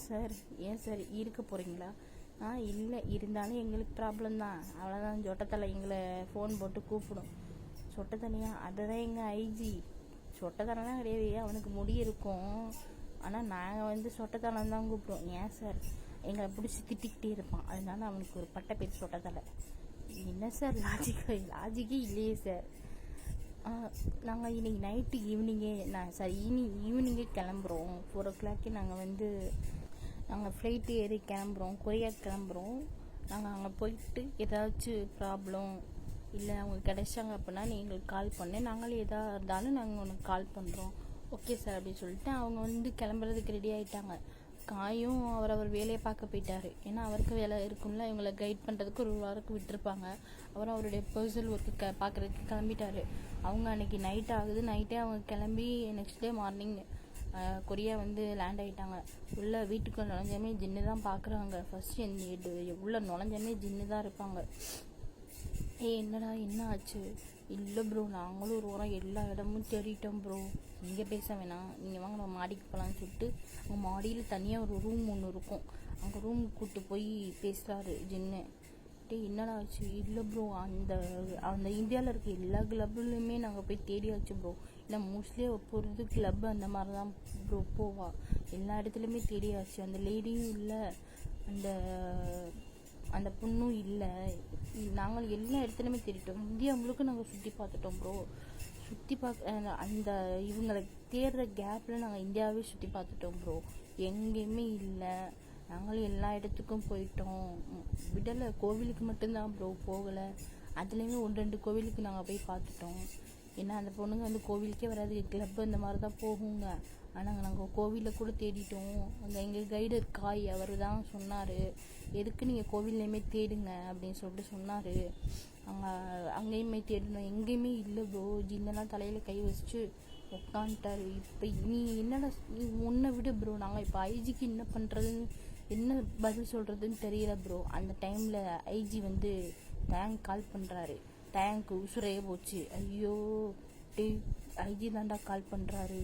சார் ஏன் சார் இருக்க போகிறீங்களா? இல்லை, இருந்தாலும் எங்களுக்கு ப்ராப்ளம் தான். அவ்வளோதான். சொட்டத்தலை எங்களை ஃபோன் போட்டு கூப்பிடும். சொட்டத்தலையா? அதுதான் எங்கள் ஐஜி. சொட்டத்தலைலாம் கிடையாது, அவனுக்கு முடி இருக்கும். ஆனால் நாங்கள் வந்து சொட்டத்தலை தான் கூப்பிடுவோம். ஏன் சார்? எங்களை பிடிச்சி திட்டிக்கிட்டே இருப்பான். அதனால அவனுக்கு ஒரு பட்டை பேர் சொட்டத்தலை. என்ன சார் லாஜிக்கே இல்லையே சார். நாங்கள் இன்னைக்கு நைட்டு ஈவினிங்கே கிளம்புறோம். 4 o'clock நாங்கள் ஃப்ளைட்டு ஏறி கிளம்புறோம், கொரியா கிளம்புறோம். நாங்கள் அங்கே போயிட்டு ஏதாச்சும் ப்ராப்ளம் இல்லை அவங்க கிடைச்சாங்க அப்படின்னா நீ எங்களுக்கு கால் பண்ணு, நாங்களே எதாக இருந்தாலும் நாங்கள் உனக்கு கால் பண்ணுறோம். ஓகே சார் அப்படின்னு சொல்லிட்டு அவங்க வந்து கிளம்புறதுக்கு ரெடி ஆகிட்டாங்க. காயும் அவர் வேலையை பார்க்க போயிட்டார். ஏன்னா அவருக்கு வேலை இருக்கும்ல, இவங்களை கைட் பண்ணுறதுக்கு ஒரு வாரத்துக்கு விட்டுருப்பாங்க. அப்புறம் அவருடைய பர்சனல் ஒர்க்கு பார்க்குறதுக்கு கிளம்பிட்டார். அவங்க அன்றைக்கி நைட் ஆகுது. நைட்டே அவங்க கிளம்பி நெக்ஸ்ட் டே மார்னிங் கொரியா வந்து லேண்ட் ஆகிட்டாங்க. உள்ளே வீட்டுக்கு நுழைஞ்சாமே ஜின்னு தான் பார்க்குறாங்க. ஃபஸ்ட்டு உள்ளே நுழைஞ்சாமே ஜின்னு தான் இருப்பாங்க. என்னடா என்ன ஆச்சு? இல்லை ப்ரோ, நாங்களும் ஒரு வாரம் எல்லா இடமும் தேடிட்டோம் ப்ரோ. இங்கே பேச வேணாம், நீங்கள் வாங்க நம்ம மாடிக்கு போகலான்னு சொல்லிட்டு அங்கே மாடியில் தனியாக ஒரு ரூம் ஒன்று இருக்கும், அங்கே ரூமுக்கு கூப்பிட்டு போய் பேசுகிறாரு ஜின்னு. என்னடா ஆச்சு? இல்லை ப்ரோ, அந்த அந்த இந்தியாவில் இருக்க எல்லா கிளப்புலையுமே நாங்கள் போய் தேடியாச்சு ப்ரோ. இல்லை மோஸ்ட்லி போகிறது கிளப்பு அந்த மாதிரி தான் ப்ரோ போவா. எல்லா இடத்துலையுமே தேடியாச்சு, அந்த லேடியும் இல்லை, அந்த அந்த பொண்ணும் இல்லை. நாங்கள் எல்லா இடத்துலையுமே தேடிட்டோம், இந்தியா முழுக்க நாங்கள் சுற்றி பார்த்துட்டோம் ப்ரோ. சுற்றி பார்க்க அந்த இவங்களை தேடுற கேப்பில் நாங்கள் இந்தியாவே சுற்றி பார்த்துட்டோம் ப்ரோ, எங்கேயுமே இல்லை. நாங்களும் எல்லா இடத்துக்கும் போயிட்டோம், விடலை. கோவிலுக்கு மட்டும்தான் ப்ரோ போகலை, அதுலேயுமே 1-2 கோவிலுக்கு நாங்கள் போய் பார்த்துட்டோம். ஏன்னா அந்த பொண்ணுங்க வந்து கோவிலுக்கே வராது, கிளப்பு அந்த மாதிரி தான் போகுங்க. ஆனால் நாங்கள் கோவிலில் கூட தேடிட்டோம். அங்கே எங்கள் கைடர் காய் அவர் தான் சொன்னார், எதுக்கு நீங்கள் கோவில்லையுமே தேடுங்க அப்படின்னு சொல்லிட்டு சொன்னார். அங்கேயுமே தேடணும், எங்கேயுமே இல்லை ப்ரோ. ஜின்னெல்லாம் தலையில் கை வச்சுட்டு உட்காந்துட்டாரு. இப்போ நீ என்னடா, நீ உன்னை விட ப்ரோ, நாங்கள் இப்போ ஐஜிக்கு என்ன பண்ணுறதுன்னு, என்ன பதில் சொல்கிறதுன்னு தெரியல ப்ரோ. அந்த டைமில் ஐஜி வந்து டேங்க் கால் பண்ணுறாரு, டேங்க்கு உசுரையே போச்சு. ஐயோ ஐஜி தாண்டா கால் பண்ணுறாரு.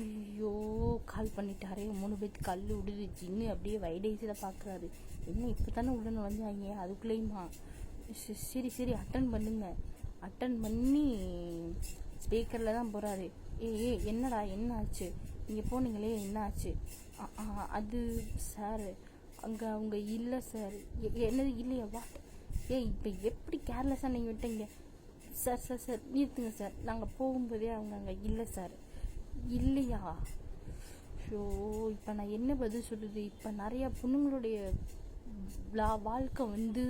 ஐயோ கால் பண்ணிட்டாரே, 3 பேர்த்து கல் விடுது. ஜின்னு அப்படியே வைடேஸில் பார்க்குறாரு, என்ன இப்போ தானே உடனே வந்தாங்க அதுக்குள்ளேயுமா? சரி சரி அட்டன் பண்ணுங்க. அட்டன் பண்ணி ஸ்பீக்கரில் தான் போகிறாரு. என்னடா என்ன ஆச்சு, நீங்கள் போனீங்களே என்ன ஆச்சு? அது சார் அங்கே அவங்க இல்லை சார். என்னது இல்லையா? வாட்? இப்போ எப்படி கேர்லெஸ்ஸாக நீங்கள் விட்டீங்க? சார் சார் சார் நிறுத்துங்க சார், நாங்கள் போகும்போதே அவங்க அங்கே இல்லை சார். இல்லையா? ஸோ இப்போ நான் என்ன பதில் சொல்லுது? இப்போ நிறையா பொண்ணுங்களுடைய வாழ்க்கை வந்து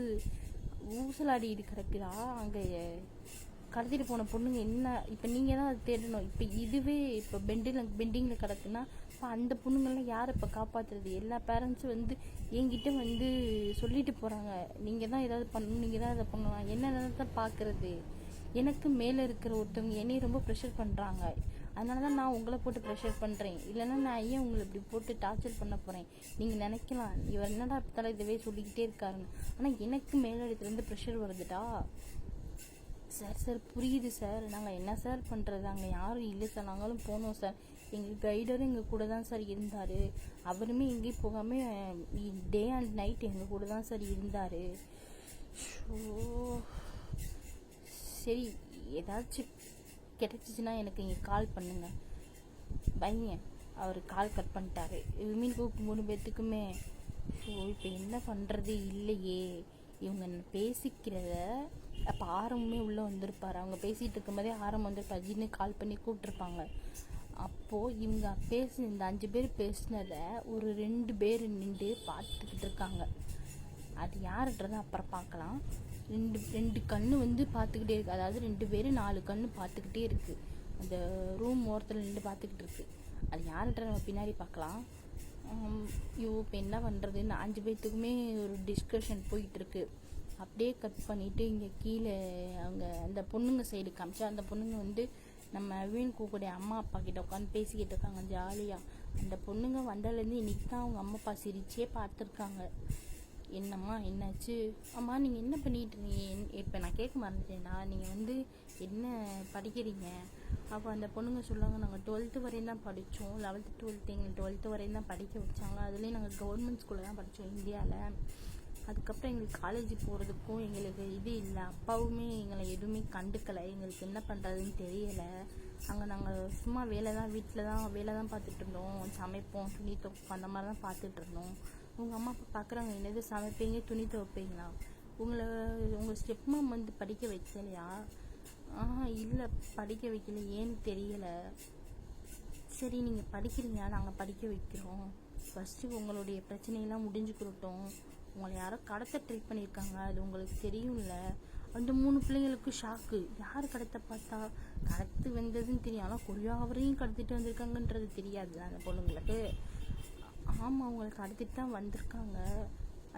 ஊசலாடிட்டு கிடக்குதா? அங்கே கடத்திட்டு போன பொண்ணுங்க என்ன, இப்போ நீங்கள் தான் அதை தேடணும். இப்போ இதுவே இப்போ பெண்டிங்கில் கிடக்குன்னா இப்போ அந்த பொண்ணுங்கள்லாம் யார் இப்போ காப்பாற்றுறது? எல்லா பேரண்ட்ஸும் வந்து என்கிட்ட வந்து சொல்லிட்டு போகிறாங்க, நீங்கள் தான் ஏதாவது பண்ணணும், நீங்கள் தான் அதை பண்ணலாம். என்ன தான் பார்க்குறது? எனக்கு மேலே இருக்கிற ஒருத்தவங்க என்னையும் ரொம்ப ப்ரெஷர் பண்ணுறாங்க, அதனால தான் நான் உங்களை போட்டு ப்ரெஷர் பண்ணுறேன். இல்லைன்னா நான் ஏன் உங்களை இப்படி போட்டு டார்ச்சர் பண்ண போகிறேன்? நீங்கள் நினைக்கலாம் இவர் என்னடா தலை இதவே சொல்லிக்கிட்டே இருக்காருன்னு, ஆனால் எனக்கு மேலிடத்துலேருந்து ப்ரெஷர் வருதுடா. சார் சார் புரியுது சார், நாங்கள் என்ன சார் பண்ணுறது? அங்கே யாரும் இல்லை சார், நாங்களும் போனோம் சார், எங்கள் கைடரும் எங்கள் கூட தான் சார் இருந்தார், அவருமே எங்கேயும் போகாமல் டே அண்ட் நைட் எங்கள் கூட தான் சார் இருந்தார். ஸோ சரி, ஏதாச்சும் கிடச்சிச்சின்னா எனக்கு இங்கே கால் பண்ணுங்கள், வைங்க. அவர் கால் கட் பண்ணிட்டாரு. மீன் கூக்கு 3 பேர்த்துக்குமே. ஸோ இப்போ என்ன பண்ணுறது? இல்லையே, இவங்க பேசிக்கிறத அப்போ ஆரம்பமே உள்ளே வந்திருப்பார், அவங்க பேசிகிட்டு இருக்கும்போதே ஆரம்பம் வந்திருப்பார், ஜின்னு கால் பண்ணி கூப்பிட்ருப்பாங்க. அப்போது இவங்க இந்த 5 பேர் பேசினதை ஒரு 2 பேர் நின்று பார்த்துக்கிட்டு இருக்காங்க. அது யாருன்றதை அப்புறம் பார்க்கலாம். ரெண்டு கண்ணு வந்து பார்த்துக்கிட்டே இருக்குது, அதாவது 2 பேர் 4 கண்ணு பார்த்துக்கிட்டே இருக்குது, அந்த ரூம் ஓரத்தில் நின்று பார்த்துக்கிட்டு இருக்குது. அது யாருன்றதை நம்ம பின்னாடி பார்க்கலாம். இப்போ என்ன பண்ணுறதுன்னு 5 பேர்த்துக்குமே ஒரு டிஸ்கஷன் போயிட்டுருக்கு. அப்படியே கட் பண்ணிவிட்டு இங்கே கீழே அவங்க அந்த பொண்ணுங்க சைடு காமிச்சா, அந்த பொண்ணுங்க வந்து நம்ம வீண் கூக்கூடிய அம்மா அப்பா கிட்ட உட்காந்து பேசிக்கிட்டு இருக்காங்க ஜாலியாக. அந்த பொண்ணுங்க வந்ததுலேருந்து இன்றைக்கி தான் அவங்க அம்மா அப்பா சிரிச்சே பார்த்துருக்காங்க. என்னம்மா என்னாச்சு? அம்மா நீங்கள் என்ன பண்ணிகிட்டு இருக்கீங்க? இப்போ நான் கேட்க மறந்துட்டேன்டா, நீங்கள் வந்து என்ன படிக்கிறீங்க? அப்போ அந்த பொண்ணுங்க சொல்லுவாங்க, நாங்கள் 12th வரையும் தான் படித்தோம், 11th 12th எங்களுக்கு 12th வரையும் தான் படிக்க வச்சாங்க, அதுலேயும் நாங்கள் கவர்மெண்ட் ஸ்கூலில் தான் படித்தோம் இந்தியாவில். அதுக்கப்புறம் எங்களுக்கு காலேஜ் போகிறதுக்கும் எங்களுக்கு இது இல்லை, அப்பாவுமே எங்களை எதுவுமே கண்டுக்கலை, எங்களுக்கு என்ன பண்ணுறதுன்னு தெரியலை. அங்கே நாங்கள் சும்மா வீட்டில் தான் வேலை தான் பார்த்துட்டு இருந்தோம், சமைப்போம், துணி துவைப்போம், அந்த மாதிரி தான் பார்த்துட்டு இருந்தோம். உங்கள் அம்மா அப்பா பார்க்குறாங்க, என்னது சமைப்பீங்க துணி துவைப்பீங்களா? உங்கள் ஸ்டெப் மாம் வந்து படிக்க வைக்கலையா? இல்லை படிக்க வைக்கல, ஏன்னு தெரியலை. சரி நீங்கள் படிக்கிறீங்க, நாங்கள் படிக்க வைக்கிறோம், ஃபஸ்ட்டு உங்களுடைய பிரச்சனையெல்லாம் முடிஞ்சுக்கிட்டோம். உங்களை யாரோ கடத்த ட்ரை பண்ணியிருக்காங்க, அது உங்களுக்கு தெரியும்ல. அந்த 3 பிள்ளைங்களுக்கு ஷாக்கு, யார் கடத்த பார்த்தா? கடத்து வந்ததுன்னு தெரியும், ஆனால் கொரியாவரையும் கடத்திட்டு வந்திருக்காங்கன்றது தெரியாது அந்த பொண்ணுங்களுக்கு. ஆமாம், அவங்களுக்கு கடத்திட்டு தான் வந்திருக்காங்க.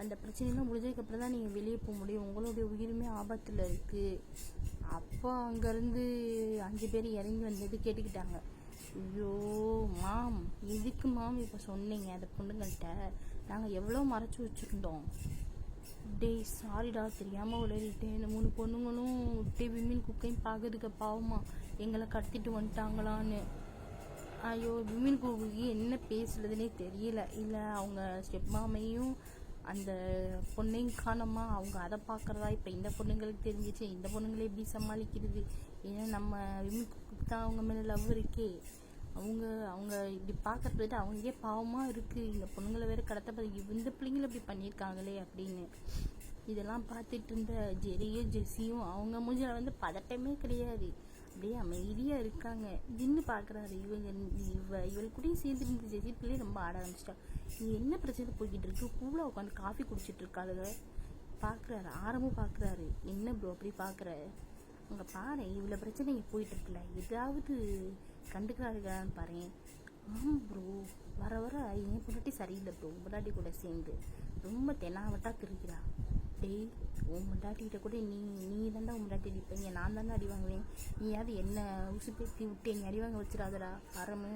அந்த பிரச்சனைலாம் முடிஞ்சதுக்கப்புறம் தான் நீங்கள் வெளியே போக முடியும், உங்களுடைய உயிருமே ஆபத்தில் இருக்குது. அப்போ அங்கேருந்து 5 பேர் இறங்கி வந்தது கேட்டுக்கிட்டாங்க. ஐயோ மாம், எதுக்கு மாம் இப்போ சொன்னீங்க அந்த பொண்ணுங்கள்கிட்ட? நாங்கள் எவ்வளோ மறைச்சி வச்சுருந்தோம். டேய் சாரிடா, தெரியாமல் உளறிட்டேன். இந்த 3 பொண்ணுங்களும் விட்டு விமின் குக்கையும் பார்க்கறதுக்கு பாவமா எங்களை கடத்திட்டு வந்துட்டாங்களான்னு. ஐயோ, விமின் குக்கு என்ன பேசுறதுனே தெரியல. இல்லை அவங்க ஸ்டெப் மாமையும் அந்த பொண்ணையும் காணோமா, அவங்க அதை பார்க்குறதா. இப்போ இந்த பொண்ணுங்களுக்கு தெரிஞ்சிச்சு, இந்த பொண்ணுங்களே எப்படி சமாளிக்கிறது? ஏன்னா நம்ம விமின் குக்கு தான் அவங்க மேலே லவ் இருக்கே. அவங்க அவங்க இப்படி பார்க்கறது அவங்களுக்கே பாவமாக இருக்குது. இந்த பொண்ணுங்களை வேறு கடத்த இந்த பிள்ளைங்களை இப்படி பண்ணியிருக்காங்களே அப்படின்னு இதெல்லாம் பார்த்துட்டு இருந்த ஜெரியும் ஜெஸ்ஸியும் அவங்க மூஞ்சில் வந்து பதட்டமே கிடையாது, அப்படியே அமைதியாக இருக்காங்க. ஜின்னு பார்க்குறாரு, இவள் கூடயும் சேர்ந்து இருந்த ஜெஸ்ஸி பிள்ளை ரொம்ப ஆட ஆரம்பிச்சிட்டா. இது என்ன பிரச்சனை போய்கிட்டு இருக்கு? கூலாக உட்காந்து காஃபி குடிச்சிட்டு இருக்காளுங்க. பார்க்குறாரு, ஆரம்பம் பார்க்குறாரு. என்ன ப்ரோ அப்படி பார்க்குற? அங்கே பாரு, இவ்வளோ பிரச்சனை இங்கே போயிட்டுருக்குல்ல, ஏதாவது கண்டுக்கிறாருக்கான்னு பாரு. ஆமாம் ப்ரோ, வர வர என் பொண்டாட்டி சரியில்லை ப்ரோ. பொண்டாட்டி கூட சேர்ந்து ரொம்ப தெனாவட்டா திரிக்கிறா. டேய், உன் பொண்டாட்டிகிட்ட கூட நீ தாண்டா உன் பொண்டாட்டி அடிப்பீங்க, நான் தாண்டா அடி வாங்குவேன். நீயாவது என்ன உசு பேத்தி விட்டு என்னை அடி வாங்க வச்சிடாதடா பரமு.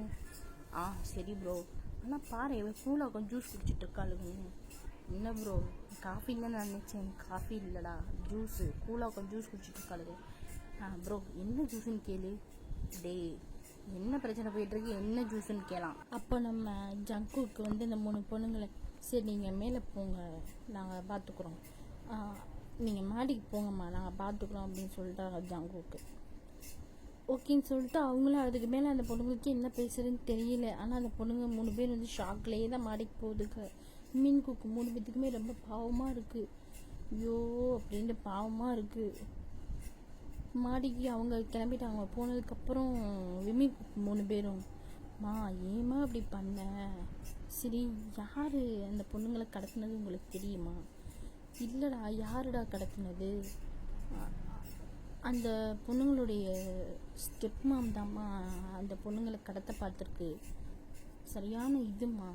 சரி ப்ரோ. ஆனால் பாரு, இவன் கூலாக கொஞ்சம் ஜூஸ் குடிச்சிட்டு இருக்காளுங்க. என்ன ப்ரோ, காஃபின்னு தான் நினச்சேன். காஃபி இல்லைடா, ஜூஸு. கூலாக கொஞ்சம் ஜூஸ் குடிச்சிட்டு இருக்காளுங்க. ப்ரோ என்ன ஜூஸுன்னு கேளு. டேய், என்ன பிரச்சனை போயிட்டுருக்கு, என்ன ஜூஸுன்னு கேளாம். அப்போ நம்ம ஜங்குக்கு வந்து இந்த 3 பொண்ணுங்களை, சரி நீங்கள் மேலே போங்க, நாங்கள் பார்த்துக்குறோம், நீங்கள் மாடிக்கு போங்கம்மா, நாங்கள் பார்த்துக்குறோம் அப்படின்னு சொல்லிட்டாங்க ஜங்குக்கு. ஓகேன்னு சொல்லிட்டு அவங்களும் அதுக்கு மேலே அந்த பொண்ணுங்களுக்கு என்ன பேசுறதுன்னு தெரியல. ஆனால் அந்த பொண்ணுங்க 3 பேர் வந்து ஷாக்லேயே தான் மாடிக்கு போகுதுங்க. மீன் குக்கு 3 பேத்துக்குமே ரொம்ப பாவமாக இருக்குது. ஐயோ அப்படின்ட்டு பாவமாக இருக்குது. மாடிக்கு அவங்க கிளம்பிட்டாங்க. போனதுக்கப்புறம் விமி குக்கு 3 பேரும், ஏமா அப்படி பண்ண? சரி, யார் அந்த பொண்ணுங்களை கடத்தினது உங்களுக்கு தெரியுமா? இல்லைடா, யாருடா கடத்தினது? அந்த பொண்ணுங்களுடைய ஸ்டெப் மாம் தாம்மா அந்த பொண்ணுங்களை கடத்த பார்த்துருக்கு. சரியான இதுமா,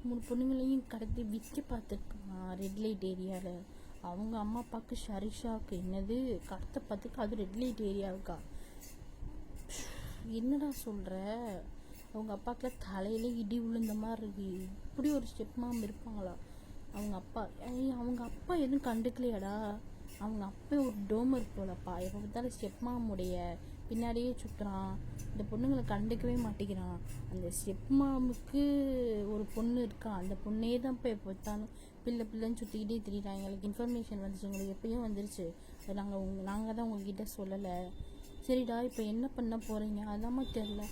3 பொண்ணுங்களையும் கடத்தி விற்க பார்த்துருக்குமா ரெட் லைட் ஏரியாவில். அவங்க அம்மா அப்பாவுக்கு ஷரிஷாவுக்கு என்னது கடத்த பார்த்துருக்கு, அது ரெட் லைட் ஏரியாவுக்கா? என்னடா சொல்கிற? அவங்க அப்பாவுக்குலாம் தலையில இடி விழுந்த மாதிரி இருக்கு. இப்படி ஒரு ஸ்டெப் மாம் இருப்பாங்களா? அவங்க அப்பா எதுவும் கண்டுக்கலையாடா? அவங்க அப்பா ஒரு டோமர் போலப்பா, எப்போ பார்த்தாலும் ஸ்டெப் மாமுடைய பின்னாடியே சுற்றுறான். இந்த பொண்ணுங்களை கண்டுக்கவே மாட்டேங்கிறான். அந்த ஸ்டெப் மாமுக்கு ஒரு பொண்ணு இருக்கா, அந்த பொண்ணே தான் இப்போ எப்போ பார்த்தாலும் பிள்ளைன்னு சுற்றிக்கிட்டே திரிகிறாங்க. எங்களுக்கு இன்ஃபர்மேஷன் வந்துச்சு, உங்களுக்கு எப்பயும் வந்துருச்சு, அது நாங்கள் தான் உங்ககிட்ட சொல்லலை. சரிடா, இப்போ என்ன பண்ண போகிறீங்க? அதாம்மா தெரில.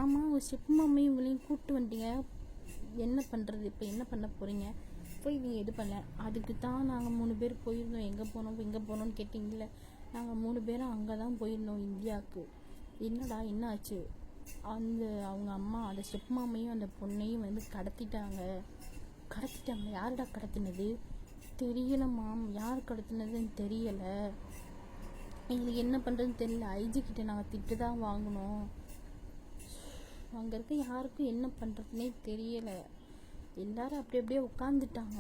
ஆமாம் ஒரு ஸ்டெப் மாமையும் இவங்களையும் கூப்பிட்டு வந்துட்டீங்க, என்ன பண்ணுறது? இப்போ என்ன பண்ண போகிறீங்க? போய் நீங்கள் இது பண்ணல. அதுக்கு தான் நாங்கள் 3 பேர் போயிருந்தோம். எங்கே போனோம்னு கேட்டிங்களே, நாங்கள் 3 பேரும் அங்கே தான் போயிருந்தோம், இந்தியாவுக்கு. என்னடா என்ன ஆச்சு? அவங்க அம்மா அந்த ஸ்டெப் மாமையும் அந்த பொண்ணையும் வந்து கடத்திட்டாங்க. யாருடா கடத்தினது? தெரியல மாம், யார் கடத்தினதுன்னு தெரியலை. எங்களுக்கு என்ன பண்ணுறதுன்னு தெரியல. ஐஜிக்கிட்ட நாங்கள் திட்டு தான் வாங்கினோம். அங்கே இருக்க யாருக்கும் என்ன பண்ணுறதுனே தெரியலை. எல்லாரும் அப்படியே உட்காந்துட்டாங்க.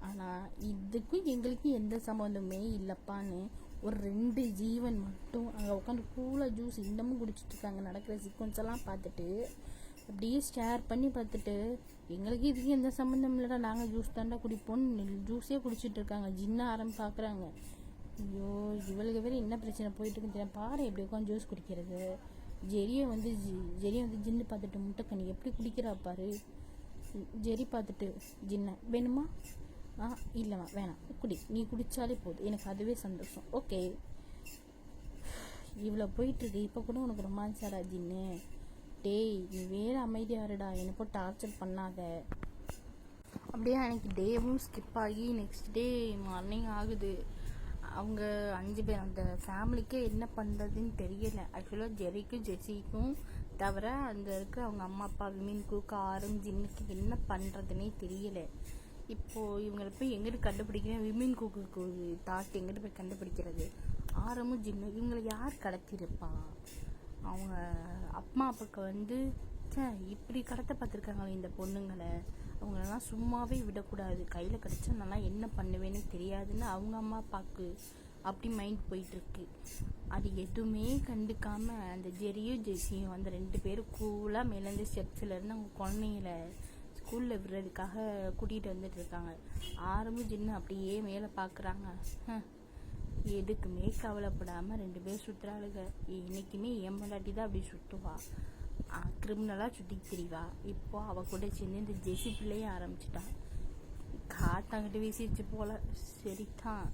ஆனால் இதுக்கும் எங்களுக்கும் எந்த சம்மந்தமே இல்லைப்பான்னு ஒரு 2 ஜீவன் மட்டும் அங்கே உட்காந்து கூலாக ஜூஸ் இன்னமும் குடிச்சிட்ருக்காங்க. நடக்கிற சீக்வன்ஸ் எல்லாம் பார்த்துட்டு அப்படியே ஷேர் பண்ணி பார்த்துட்டு, எங்களுக்கு இதுக்கு எந்த சம்மந்தம் இல்லைடா, நாங்கள் ஜூஸ் தாண்டா குடிப்போன்னு ஜூஸே குடிச்சிட்டு இருக்காங்க. ஜின்ன பார்க்குறாங்க. ஐயோ, இவளுக்கு வேறு என்ன பிரச்சனை போயிட்டுருக்குன்னு தெரியும். பாரு எப்படி உட்காந்து ஜூஸ் குடிக்கிறது. ஜெரியை வந்து ஜின்னு பார்த்துட்டு முட்டைக்கண்ணி எப்படி குடிக்கிறா பாரு. ஜெரி பார்த்துட்டு, ஜின்ன வேணுமா? இல்லைம்மா வேணாம், குடி, நீ குடித்தாலே போதும், எனக்கு அதுவே சந்தோஷம். ஓகே, இவ்வளோ போயிட்டுருக்கு. இப்போ கூட உனக்கு ரொமான்ஸாடா ஜின்னு? டேய், நீ வேறு அமைதியாருடா, எனக்கோ டார்ச்சர் பண்ணாத. அப்படியே அன்றைக்கி டேவும் ஸ்கிப் ஆகி நெக்ஸ்ட் டே மார்னிங் ஆகுது. அவங்க 5 பேர், அந்த ஃபேமிலிக்கே என்ன பண்ணுறதுன்னு தெரியலை. ஆக்சுவலாக ஜெரிக்கும் ஜெஸ்ஸிக்கும் தவிர அந்த இருக்க அவங்க அம்மா அப்பா விமின்க்கு காரும் ஜின்னுக்கு என்ன பண்ணுறதுனே தெரியலை. இப்போது இவங்களை போய் எங்கிட்ட கண்டுபிடிக்கிறேன், விமின் குக்கு தாட் எங்கிட்ட போய் கண்டுபிடிக்கிறது? ஆரமும் ஜின்னு இவங்களை யார் கடத்திருப்பா? அவங்க அம்மா அப்பாவுக்கு வந்து இப்படி கடத்த பார்த்துருக்காங்களே இந்த பொண்ணுங்களை, அவங்களெல்லாம் சும்மாவே விடக்கூடாது, கையில் கிடச்சா நல்லா என்ன பண்ணுவேன்னு தெரியாதுன்னு அவங்க அம்மா அப்பாவுக்கு அப்படி மைண்ட் போயிட்டுருக்கு. அது எதுவுமே கண்டுக்காமல் அந்த ஜெரியும் ஜெஸ்ஸியும் அந்த 2 பேரும் கூலாக மேலேருந்து ஸ்டெப்ஸ்லேருந்து அவங்க குழந்தைங்கள ஸ்கூலில் விடுறதுக்காக கூட்டிகிட்டு வந்துட்டு இருக்காங்க. ஆரம்பம் ஜின்னு அப்படியே மேலே பார்க்குறாங்க. எதுக்குமே கவலைப்படாமல் 2 பேர் சுற்றுறாளுங்க. என்றைக்குமே என் பொண்டாட்டி தான் அப்படி சுற்றுவா, கிரிமினலாக சுற்றி திரிவா. இப்போ அவள் கூட சேர்ந்து இந்த ஜெசி பிள்ளையும் ஆரம்பிச்சிட்டா. காட்டாங்கிட்ட வீசிடுச்சு போல. சரிதான்,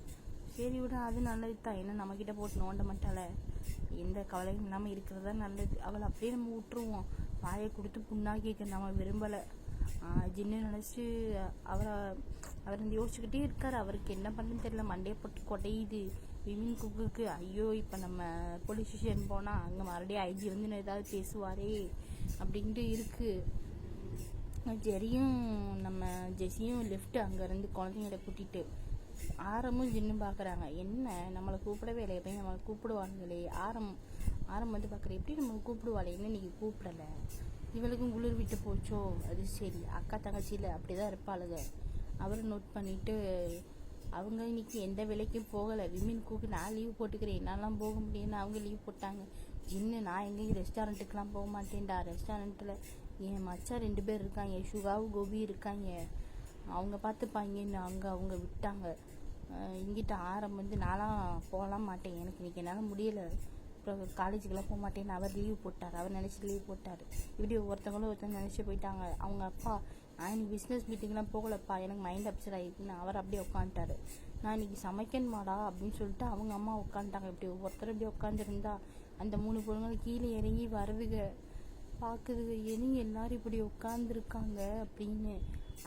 சரி விட, அது நல்லது தான். ஏன்னா நம்மக்கிட்ட போட்டு நோண்ட மாட்டாள, எந்த கவலையும் இல்லாமல் இருக்கிறது தான் நல்லது. அவளை அப்படியே நம்ம விட்டுருவோம். வாயை கொடுத்து புண்ணாக்கிக்க நம்ம விரும்பலை. ஜின்னு நினச்சி அவர் வந்து யோசிச்சுக்கிட்டே இருக்கார். அவருக்கு என்ன பண்ணுன்னு தெரியல. மண்டையை போட்டு கொடையுது விமின் குக்குக்கு. ஐயோ, இப்போ நம்ம போலீஸ் ஸ்டேஷன் போனால் அங்கே மறுபடியும் ஐஜி வந்து ஏதாவது பேசுவாரே அப்படின்ட்டு இருக்குது. ஜெரியும் நம்ம ஜெஸியும் லெஃப்ட் அங்கேருந்து குழந்தைங்கள கூட்டிகிட்டு ஆரம்பம் ஜின்னு பார்க்குறாங்க. என்ன நம்மளை கூப்பிடவே இல்லை, எப்பயும் நம்மளை கூப்பிடுவாங்களே. ஆரம் வந்து பார்க்குற, எப்படி நம்ம கூப்பிடுவாளே, என்ன நீங்கள் கூப்பிடலை, இவளுக்கும் குளிர் விட்டு போச்சோ. அது சரி, அக்கா தங்கச்சியில் அப்படி தான் இருப்பாளுங்க. அவரை நோட் பண்ணிவிட்டு அவங்க இன்னைக்கு எந்த வேலைக்கும் போகலை. விமின் கூக்கு நான் லீவ் போட்டுக்கிறேன், என்னாலாம் போக முடியும்னு அவங்க லீவ் போட்டாங்க. ஜின்னு நான் எங்கேயும் ரெஸ்டாரண்ட்டுக்கெலாம் போக மாட்டேன்டா, ரெஸ்டாரண்ட்டில் என் மச்சான் 2 பேர் இருக்காங்க, சுகாவும் கோபி இருக்காங்க, அவங்க பார்த்துப்பாங்கன்னு அவங்க விட்டாங்க. இங்கிட்ட ஆரம் வந்து நான்லாம் போகலாம் மாட்டேன், எனக்கு இன்றைக்கி என்னால் முடியலை, அப்புறம் காலேஜுக்கெல்லாம் போக மாட்டேன்னு அவர் லீவ் போட்டார். அவர் நினச்சி லீவ் போட்டார். இப்படி ஒருத்தவங்க நினச்சி போயிட்டாங்க. அவங்க அப்பா, நான் இன்னைக்கு பிஸ்னஸ் மீட்டிங்லாம் போகலப்பா, எனக்கு மைண்ட் அப்செட் ஆகிடுக்குன்னு அவர் அப்படியே உட்காந்துட்டாரு. நான் இன்றைக்கி சமைக்கணுமாடா அப்படின்னு சொல்லிட்டு அவங்க அம்மா உட்காந்துட்டாங்க. இப்படி ஒருத்தர் இப்படி உட்காந்துருந்தா அந்த 3 பொண்ணுங்கள் கீழே இறங்கி வருதுங்க, பார்க்குதுங்க, என்னங்க எல்லாரும் இப்படி உட்காந்துருக்காங்க அப்படின்னு.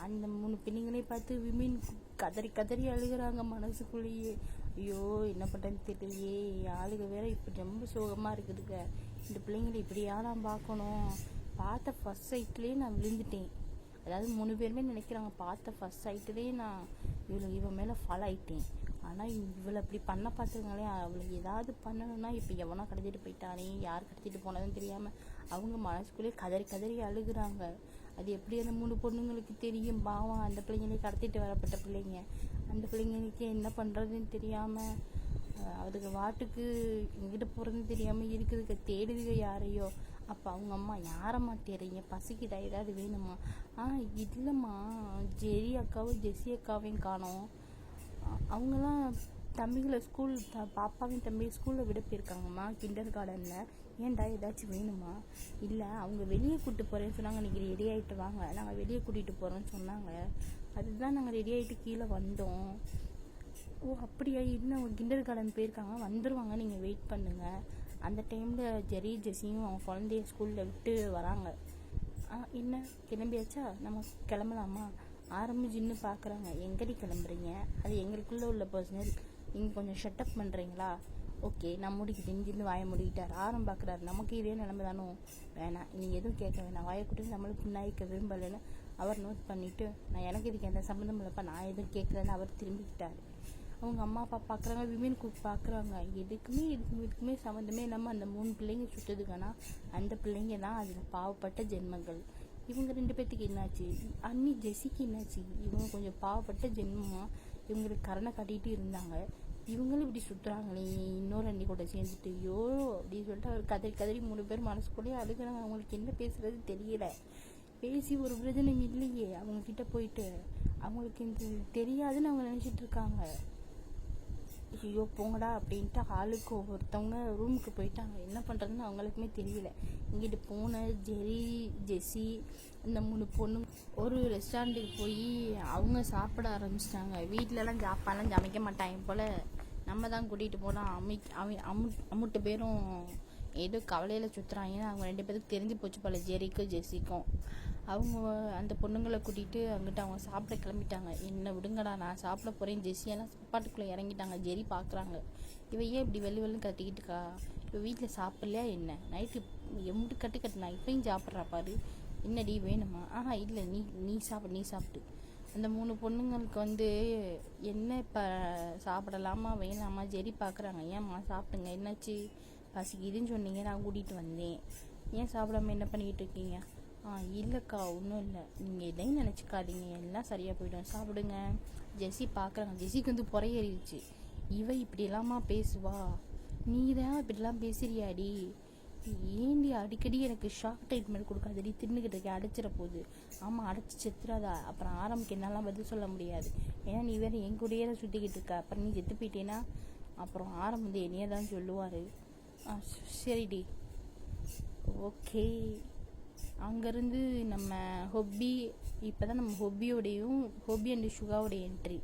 அந்த 3 பெண்ணுங்களே பார்த்து விமின் கதறி அழுகிறாங்க மனசுக்குள்ளேயே. ஐயோ, என்ன பண்ணுறேன்னு தெரியலையே, ஆளுக வேற இப்படி ரொம்ப சோகமாக இருக்குதுங்க. இந்த பிள்ளைங்களை இப்படியா நான் பார்க்கணும். பார்த்த ஃபர்ஸ்ட் சைட்லேயே நான் விழுந்துட்டேன். அதாவது 3 பேருமே நினைக்கிறாங்க, பார்த்த ஃபர்ஸ்ட் சைட்லேயே நான் இவன் மேலே ஃபாலோ ஆகிட்டேன். ஆனால் இவளை அப்படி பண்ண பார்த்துருங்களே, அவளுக்கு ஏதாவது பண்ணணும்னா இப்போ எவனோ கடத்திட்டு போயிட்டானே, யார் கடத்திட்டு போனதுன்னு தெரியாமல் அவங்க மனசுக்குள்ளேயே கதறி அழுகுறாங்க. அது எப்படி அந்த 3 பொண்ணுங்களுக்கு தெரியும், பாவம் அந்த பிள்ளைங்களை கடத்திட்டு வரப்பட்ட பிள்ளைங்க. அந்த பிள்ளைங்களுக்கு என்ன பண்ணுறதுன்னு தெரியாமல் அதுக்கு வாட்டுக்கு எங்கிட்ட போகிறதுன்னு தெரியாமல் இருக்குதுக்கு, தேடுதுங்க யாரையோ. அப்போ அவங்க அம்மா, யாரம்மா தேடுறீங்க, பசிக்குதா, ஏதாவது வேணுமா? இல்லைம்மா, ஜெரி அக்காவும் ஜெஸி அக்காவையும் காணோம், அவங்களாம் தம்பிகளை ஸ்கூல் பாப்பாவையும் தம்பி ஸ்கூலில் விட போயிருக்காங்கம்மா, கிண்டர் கார்டனில். ஏன்டா ஏதாச்சும் வேணுமா? இல்லை, அவங்க வெளியே கூப்பிட்டு போகிறேன்னு சொன்னாங்க, இன்றைக்கி ரெடி ஆகிட்டு வாங்க, நாங்கள் வெளியே கூட்டிகிட்டு போகிறோன்னு சொன்னாங்க, அதுதான் நாங்கள் ரெடி ஆகிட்டு கீழே வந்தோம். ஓ அப்படியா, இன்னும் அவங்க கிண்டர் கார்டன் போயிருக்காங்க, வந்துடுவாங்க, நீங்கள் வெயிட் பண்ணுங்கள். அந்த டைமில் ஜெரி ஜெஸியும் அவங்க குழந்தைய ஸ்கூலில் விட்டு வராங்க. என்ன கிளம்பியாச்சா, நம்ம கிளம்பலாமா? ஆரம்பிச்சுன்னு பார்க்குறாங்க. எங்கடி கிளம்புறீங்க, அது எங்களுக்குள்ளே உள்ள பர்சனல், நீங்கள் கொஞ்சம் ஷட்டப் பண்ணுறீங்களா? ஓகே, நான் முடிக்கிட்டு வாயை முடிக்கிட்டார். பார்க்குறாரு, நமக்கு இதே நிலமை தானோ, வேணாம் நீங்கள் எதுவும் கேட்க வேணாம், வாயை கூட்டி நம்மளுக்கு புண்ணாய்க்க விரும்பலைன்னு அவர் நோட் பண்ணிவிட்டு, நான் எனக்கு இதுக்கு எந்த சம்மந்தம் இல்லைப்பா, நான் எதுவும் கேட்குறேன்னு அவர் திரும்பிக்கிட்டார். அவங்க அம்மா அப்பா பார்க்குறாங்க, விமன் குக் பார்க்குறாங்க. இதுக்குமே சம்மந்தமே இல்லாமல் அந்த 3 பிள்ளைங்க சுட்டுதுங்கன்னா அந்த பிள்ளைங்க தான் அதில் பாவப்பட்ட ஜென்மங்கள். இவங்க 2 பேர்த்துக்கு என்னாச்சு, அண்ணி ஜெஸிக்கு என்னாச்சு, இவங்க கொஞ்சம் பாவப்பட்ட ஜென்மமாக இவங்களுக்கு கரணை கட்டிகிட்டு இருந்தாங்க, இவங்களும் இப்படி சுற்றுறாங்களே இன்னொரு அண்ணி கூட சேர்ந்துட்டு, ஐயோ அப்படின்னு சொல்லிட்டு அவர் கதறி 3 பேர் மனசுக்குள்ளேயே அழுகிறாங்க. அவங்களுக்கு என்ன பேசுறது தெரியல, பேசி ஒரு பிரயோஜனம் இல்லையே. அவங்கக்கிட்ட போயிட்டு அவங்களுக்கு இந்த தெரியாதுன்னு அவங்க நினச்சிட்டு இருக்காங்க. ஐயோ போங்கடா அப்படின்ட்டு ஆளுக்கு ஒவ்வொருத்தவங்க ரூமுக்கு போயிட்டாங்க. என்ன பண்ணுறதுன்னு அவங்களுக்குமே தெரியல. இங்கிட்டு போன ஜெஸி இந்த 3 பொண்ணு ஒரு ரெஸ்டாரண்ட்டுக்கு போய் அவங்க சாப்பிட ஆரம்பிச்சிட்டாங்க. வீட்டிலலாம் சாப்பாடெலாம் சமைக்க மாட்டாங்க போல், நம்ம தான் கூட்டிகிட்டு போனால் அம்முட்டு பேரும் ஏதோ கவலையில் சுற்றுறாங்கன்னு அவங்க 2 பேருக்கு தெரிஞ்சு போச்சு போல், ஜெரிக்கும் ஜெஸிக்கும். அவங்க அந்த பொண்ணுங்களை கூட்டிகிட்டு அங்கிட்ட அவங்க சாப்பிட கிளம்பிட்டாங்க. என்ன விடுங்கடா, நான் சாப்பிட போகிறேன். ஜெஸியெல்லாம் சாப்பாட்டுக்குள்ளே இறங்கிட்டாங்க. ஜெரி பார்க்குறாங்க, இவ ஏன் இப்படி வெள்ளு கட்டிக்கிட்டுக்கா, இப்போ வீட்டில் சாப்பிட்லையா என்ன, நைட்டு எம்பிட்டு கட்டுனா இப்போயும் சாப்பிட்றா பாரு, என்னடி வேணுமா? இல்லை, நீ சாப்பிட்டு. அந்த 3 பொண்ணுங்களுக்கு வந்து என்ன இப்போ சாப்பிடலாமா வேணாமா ஜெரி பார்க்குறாங்க. ஏம்மா சாப்பிடுங்க, என்னாச்சு, பசிக்குதுன்னு சொன்னீங்க, நான் கூட்டிகிட்டு வந்தேன், ஏன் சாப்பிடாம என்ன பண்ணிக்கிட்டு இருக்கீங்க? இல்லைக்கா ஒன்றும் இல்லை, நீங்கள் எதையும் நினச்சிக்காதீங்க, எல்லாம் சரியாக போய்டும், சாப்பிடுங்க. ஜெஸி பார்க்குறாங்க. ஜெஸிக்கு வந்து புறையேறிடுச்சு. இவ இப்படிலாமா பேசுவா, நீ தான் இப்படிலாம் பேசுறியாடி, ஏண்டி அடிக்கடி எனக்கு ஷாக் ட்ரீட்மெண்ட் கொடுக்காதடி, தின்னுக்கிட்டு இருக்கேன், அடைச்சிட போகுது. ஆமாம், அடைச்சி செத்துறாதா, அப்புறம் ஆரம்பிக்க என்னாலாம் பதில் சொல்ல முடியாது. ஏன்னா நீ வேறு என் கூடயே தான் சுற்றிக்கிட்டு இருக்க. அப்புறம் நீ செத்து போயிட்டேன்னா அப்புறம் ஆரம்பம் என்னையே தான் சொல்லுவார். சரிடி, ஓகே. அங்கேருந்து நம்ம ஹொப்பி, இப்போ தான் நம்ம ஹொப்பி அண்ட் சுகாவோடைய என்ட்ரி.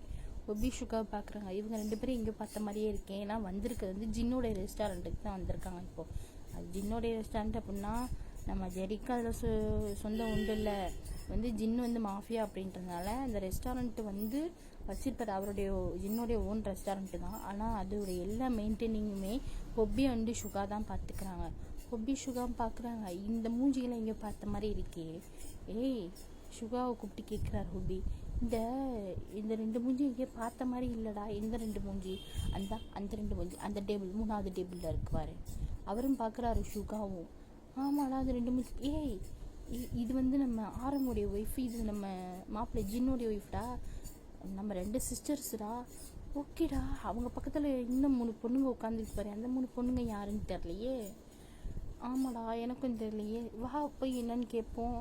ஹொப்பி சுகாவை பார்க்குறாங்க. இவங்க 2 பேரும் இங்கே பார்த்த மாதிரியே இருக்கேன். ஏன்னா வந்திருக்கிறது வந்து ஜின்னோடைய ரெஸ்டாரண்ட்டுக்கு தான் வந்திருக்காங்க. இப்போது அது ஜின்னோடைய ரெஸ்டாரண்ட் அப்படின்னா நம்ம ஜெரிக்கு அதில் சொந்தம் உண்டு இல்லை, வந்து ஜின்னு வந்து மாஃபியா அப்படின்றதுனால அந்த ரெஸ்டாரண்ட்டு வந்து வச்சிருப்பார். அவருடைய ஜின்னோடைய ஓன் ரெஸ்டாரண்ட்டு தான். ஆனால் அதோடைய எல்லா மெயின்டைனிங்குமே ஹொப்பி அண்டு சுகா தான் பார்த்துக்கிறாங்க. ஹொப்பி சுகா பார்க்குறாங்க. இந்த மூஞ்சிகளை இங்கே பார்த்த மாதிரி இருக்கே. ஏய், சுகாவை கூப்பிட்டு கேட்குறாரு ஹொப்பி, இந்த 2 மூஞ்சி இங்கே பார்த்த மாதிரி இல்லைடா. எந்த 2 மூஞ்சி? அந்த 2 மூஞ்சி அந்த டேபிள், 3வது டேபிளில் இருக்குவார். அவரும் பார்க்குறாரு சுகாவும். ஆமாடா, அந்த 2 மூஞ்சி. ஏய், இது வந்து நம்ம ஆரம்புடைய ஒய்ஃப், இது நம்ம மாப்பிள்ளை ஜின்னோடைய ஒய்ஃப்டா, நம்ம 2 சிஸ்டர்ஸ்டா. ஓகேடா, அவங்க பக்கத்தில் இன்னும் 3 பொண்ணுங்க உட்காந்துருப்பாரு. அந்த 3 பொண்ணுங்க யாருன்னு தெரியலையே. ஆமாடா, எனக்கும் தெரியலையே. வா போய் என்னன்னு கேட்போம்.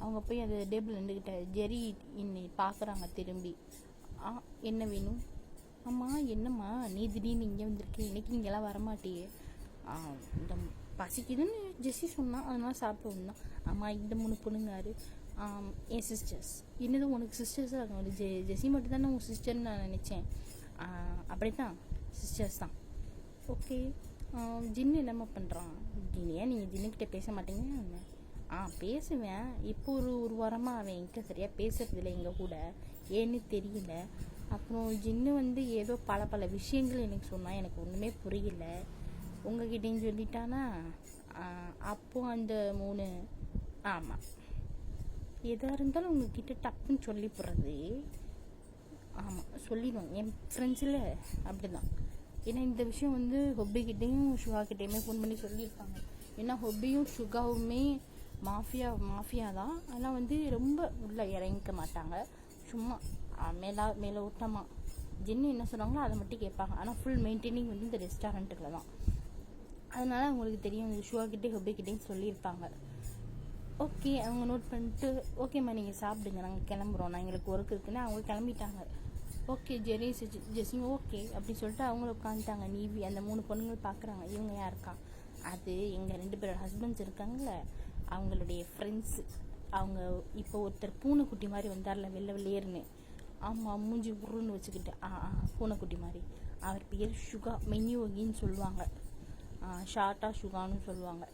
அவங்க போய் அந்த டேபிள் நின்றுக்கிட்ட ஜெரி இன்னை பார்க்குறாங்க திரும்பி. என்ன வேணும்? அம்மா என்னம்மா நீ திடீர்னு இங்கே வந்திருக்கேன், இன்றைக்கி இங்கெல்லாம் வரமாட்டியே. இந்த பசிக்குதுன்னு ஜெஸ்ஸி சொன்னான், அதனால சாப்பிட்டு வந்தான். அம்மா இந்த 3 பொண்ணுங்காரு என் சிஸ்டர்ஸ். என்னது உனக்கு சிஸ்டர்ஸாக இருக்கும்? ஜெஸ்ஸி மட்டும் தானே உன் சிஸ்டர்னு நான் நினச்சேன். அப்படி தான், சிஸ்டர்ஸ் தான். ஓகே, ஜின்னு என்னம்மா பண்ணுறான்? ஏன் நீங்கள் ஜின்னுக்கிட்ட பேச மாட்டீங்க? பேசுவேன். இப்போ ஒரு வாரமாக அவன் என்கிட்ட சரியாக பேசுறதில்லை எங்கள் கூட, ஏன்னு தெரியல. அப்புறம் ஜின்னு வந்து ஏதோ பல விஷயங்கள் எனக்கு சொன்னால் எனக்கு ஒன்றுமே புரியல. உங்ககிட்டேயும் சொல்லிட்டானா? அப்போ அந்த 3 ஆமாம், எதாக இருந்தாலும் உங்ககிட்ட டப்புன்னு சொல்லி போடுறது. ஆமாம், சொல்லிடுவோம். என் ஃப்ரெண்ட்ஸில் அப்படி தான். ஏன்னா இந்த விஷயம் வந்து ஹொப்பிக்கிட்டேயும் சுகாக்கிட்டேயுமே ஃபோன் பண்ணி சொல்லியிருக்காங்க. ஏன்னா ஹொப்பியும் சுகாவுமே மாஃபியா தான். ஆனால் வந்து ரொம்ப உள்ளே இறங்கிக்க மாட்டாங்க. சும்மா மேலே ஊட்டமாக ஜின்னு என்ன சொல்கிறாங்களோ அதை மட்டும் கேட்பாங்க. ஆனால் ஃபுல் மெயின்டைனிங் வந்து இந்த ரெஸ்டாரண்ட்டில் தான். அதனால் அவங்களுக்கு தெரியும், இந்த சுகாக்கிட்டே ஹொப்பிக்கிட்டேயும் சொல்லியிருப்பாங்க. ஓகே, அவங்க நோட் பண்ணிட்டு ஓகேம்மா நீங்கள் சாப்பிடுங்க, நாங்கள் கிளம்புறோம், நான் எங்களுக்கு ஒர்க் இருக்குன்னு அவங்க கிளம்பிட்டாங்க. ஓகே, ஜெஸ்ஸியும் ஓகே அப்படி சொல்லிட்டு அவங்கள உட்காந்துட்டாங்க. நீவி அந்த 3 பொண்ணுங்கள் பார்க்குறாங்க. இவங்க யாருக்கா? அது எங்கள் 2 பேரோட ஹஸ்பண்ட்ஸ் இருக்காங்கள, அவங்களுடைய ஃப்ரெண்ட்ஸு. அவங்க இப்போ ஒருத்தர் பூனைக்குட்டி மாதிரி வந்தார்ல, வெள்ளையர்னு. ஆமாம், மூஞ்சி உருன்னு வச்சுக்கிட்டு பூனைக்குட்டி மாதிரி. அவர் பேர் சுகா, மென்யூகின்னு சொல்லுவாங்க, ஷார்ட்டாக சுகான்னு சொல்லுவாங்க.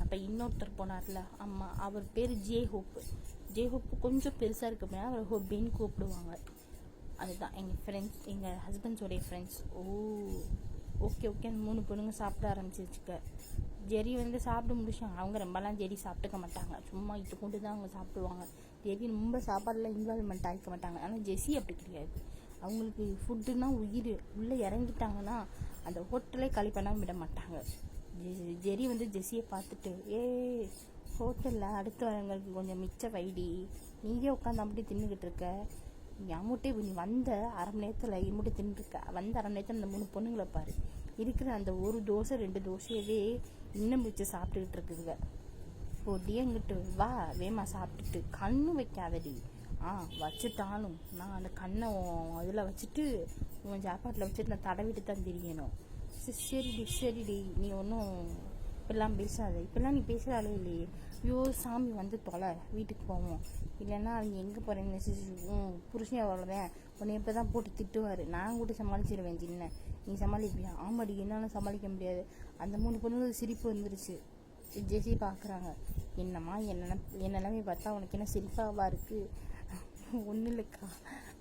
அப்போ இன்னொருத்தர் போனார்ல, ஆமாம், அவர் பேர் ஜேஹோப்பு கொஞ்சம் பெருசாக இருக்க அப்படின்னா அவர் ஹொப்பின்னு கூப்பிடுவாங்க. அதுதான் எங்கள் ஃப்ரெண்ட்ஸ், எங்கள் ஹஸ்பண்ட்ஸோடைய ஃப்ரெண்ட்ஸ். ஓகே அந்த 3 பொண்ணுங்க சாப்பிட ஆரம்பிச்சிருச்சுக்க. ஜெரி வந்து சாப்பிட முடிச்சாங்க. அவங்க ரொம்பலாம் ஜெரி சாப்பிட்டுக்க மாட்டாங்க, சும்மா இது கொண்டு தான் அவங்க சாப்பிடுவாங்க. ஜெரி ரொம்ப சாப்பாடில் இன்வால்வ்மெண்ட் ஆகிக்க மாட்டாங்க. ஆனால் ஜெஸ்ஸி அப்படி கிடையாது. அவங்களுக்கு ஃபுட்டுன்னா உயிர். உள்ளே இறங்கிட்டாங்கன்னா அந்த ஹோட்டலே காலி பண்ணாமல் விட மாட்டாங்க. ஜெரி வந்து ஜெஸ்ஸியை பார்த்துட்டு, ஹோட்டலில் அடுத்து வரவங்களுக்கு கொஞ்சம் மிச்ச வைடி, நீயே உட்காந்து அப்படி தின்னுக்கிட்டு இருக்க, நீ அம்மூட்டே நீ வந்த 1/2 மணி நேரத்தில் இம்மூட்டை தின்னுருக்க. வந்த 1/2 மணி நேரத்தில் அந்த 3 பொண்ணுங்களை பாரு, இருக்கிற அந்த 1 தோசை 2 தோசையவே இன்னும் வச்சு சாப்பிட்டுக்கிட்டு இருக்குதுங்க. பொடியங்கிட்டு வா, வேமா சாப்பிட்டுட்டு கண்ணு வைக்காதடி. வச்சுட்டாலும் நான் அந்த கண்ணை அதில் வச்சுட்டு உன் சாப்பாட்டில் வச்சுட்டு நான் தடவிட்டு தான் தெரியணும். சரிடி நீ ஒன்றும் இப்பெல்லாம் பேசாத. இப்பெல்லாம் நீ பேசுகிறாளே இல்லையே. ஐயோ சாமி வந்து தொலை, வீட்டுக்கு போவோம். இல்லைன்னா அவங்க எங்கே போகிறேன்னு புருஷன் அவ்வளோதான், உன்னை எப்போ தான் போட்டு திட்டுவார். நான் கூட சமாளிச்சிடுவேன். சின்ன நீ சமாளிப்பியா? ஆமாடி, என்னால் சமாளிக்க முடியாது. அந்த 3 பொண்ணுங்களுக்கு சிரிப்பு வந்துருச்சு. ஜெஸ்ஸி பார்க்குறாங்க. என்னம்மா என்னெல்லாமே பார்த்தா உனக்கு என்ன சிரிப்பாவா இருக்குது? ஒன்றும் இல்லைக்கா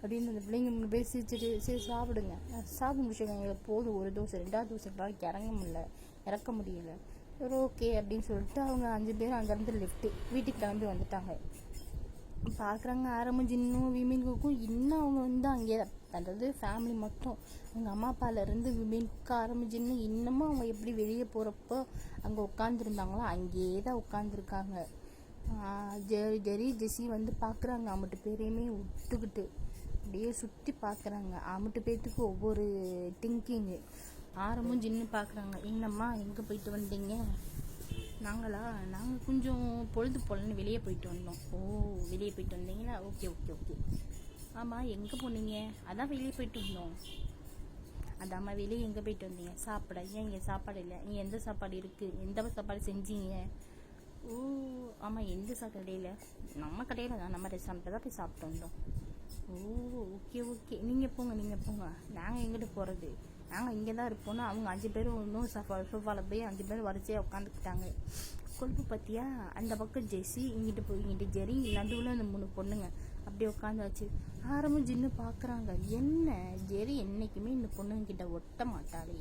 அப்படின்னு அந்த பிள்ளைங்க 3 பேர் சிரிச்சுட்டு, சரி சாப்பிடுங்க, சாப்பிட முடிச்சாங்க. எங்களுக்கு போதும், 1 தோசை 2வது தோசைக்கெல்லாம் இறக்க முடியல. சரி ஓகே அப்படின்னு சொல்லிட்டு அவங்க 5 பேரும் அங்கேருந்து வீட்டுக்கு கிளம்பி வந்துட்டாங்க. பார்க்குறாங்க ஆரம்பம் ஜின்னும் விமீனுக்கும் இன்னும் அவங்க வந்து அங்கே, அதாவது ஃபேமிலி மொத்தம் அவங்க அம்மா அப்பாலேருந்து விமீனுக்கு ஆரம்பிச்சின்னு இன்னமும் அவங்க எப்படி வெளியே போகிறப்போ அங்கே உட்காந்துருந்தாங்களோ அங்கேயே தான் உட்காந்துருக்காங்க. ஜெஸ்ஸி வந்து பார்க்குறாங்க. அம்மட்டு பேரையுமே விட்டுக்கிட்டு அப்படியே சுற்றி பார்க்குறாங்க. அம்மட்டு பேர்த்துக்கு ஒவ்வொரு திங்கிங்கு. ஆரம்பம் ஜின்னு பார்க்குறாங்க. என்னம்மா எங்கே போயிட்டு வந்தீங்க? நாங்கள் கொஞ்சம் பொழுது போலன்னு வெளியே போயிட்டு வந்தோம். ஓ, வெளியே போயிட்டு வந்தீங்களா? Okay okay okay. ஆமாம், எங்கே போனீங்க? அதான் வெளியே போயிட்டு வந்தோம். அதாம்மா, வெளியே எங்கே போயிட்டு வந்தீங்க? சாப்பிட. ஏன் இங்கே சாப்பாடு இல்லை? இங்கே எந்த சாப்பாடு இருக்குது? எந்த சாப்பாடு செஞ்சீங்க? ஓ ஆமாம், எந்த கடையில்? நம்ம கடையில் தான், நம்ம ரெஸ்டாரண்ட்டில் தான் போய் சாப்பிட்டு வந்தோம். ஓ ஓகே ஓகே, நீங்கள் போங்க. நாங்கள் எங்கிட்ட போகிறது? நாங்கள் இங்கே தான் இருப்போம்னா அவங்க 5 பேரும் இன்னும் சோஃபாவில் போய் 5 பேர் வரிசையாக உட்காந்துக்கிட்டாங்க. கொழுப்பு பார்த்தியா? அந்த பக்கம் ஜெஸ்ஸி, இங்கிட்டு ஜெரி, நடுவில் அந்த 3 பொண்ணுங்க அப்படியே உட்காந்தாச்சு. ஆரம்பம் ஜின்னு பார்க்குறாங்க. என்ன ஜெரி என்றைக்குமே இந்த பொண்ணுங்கிட்ட ஒட்ட மாட்டாளே,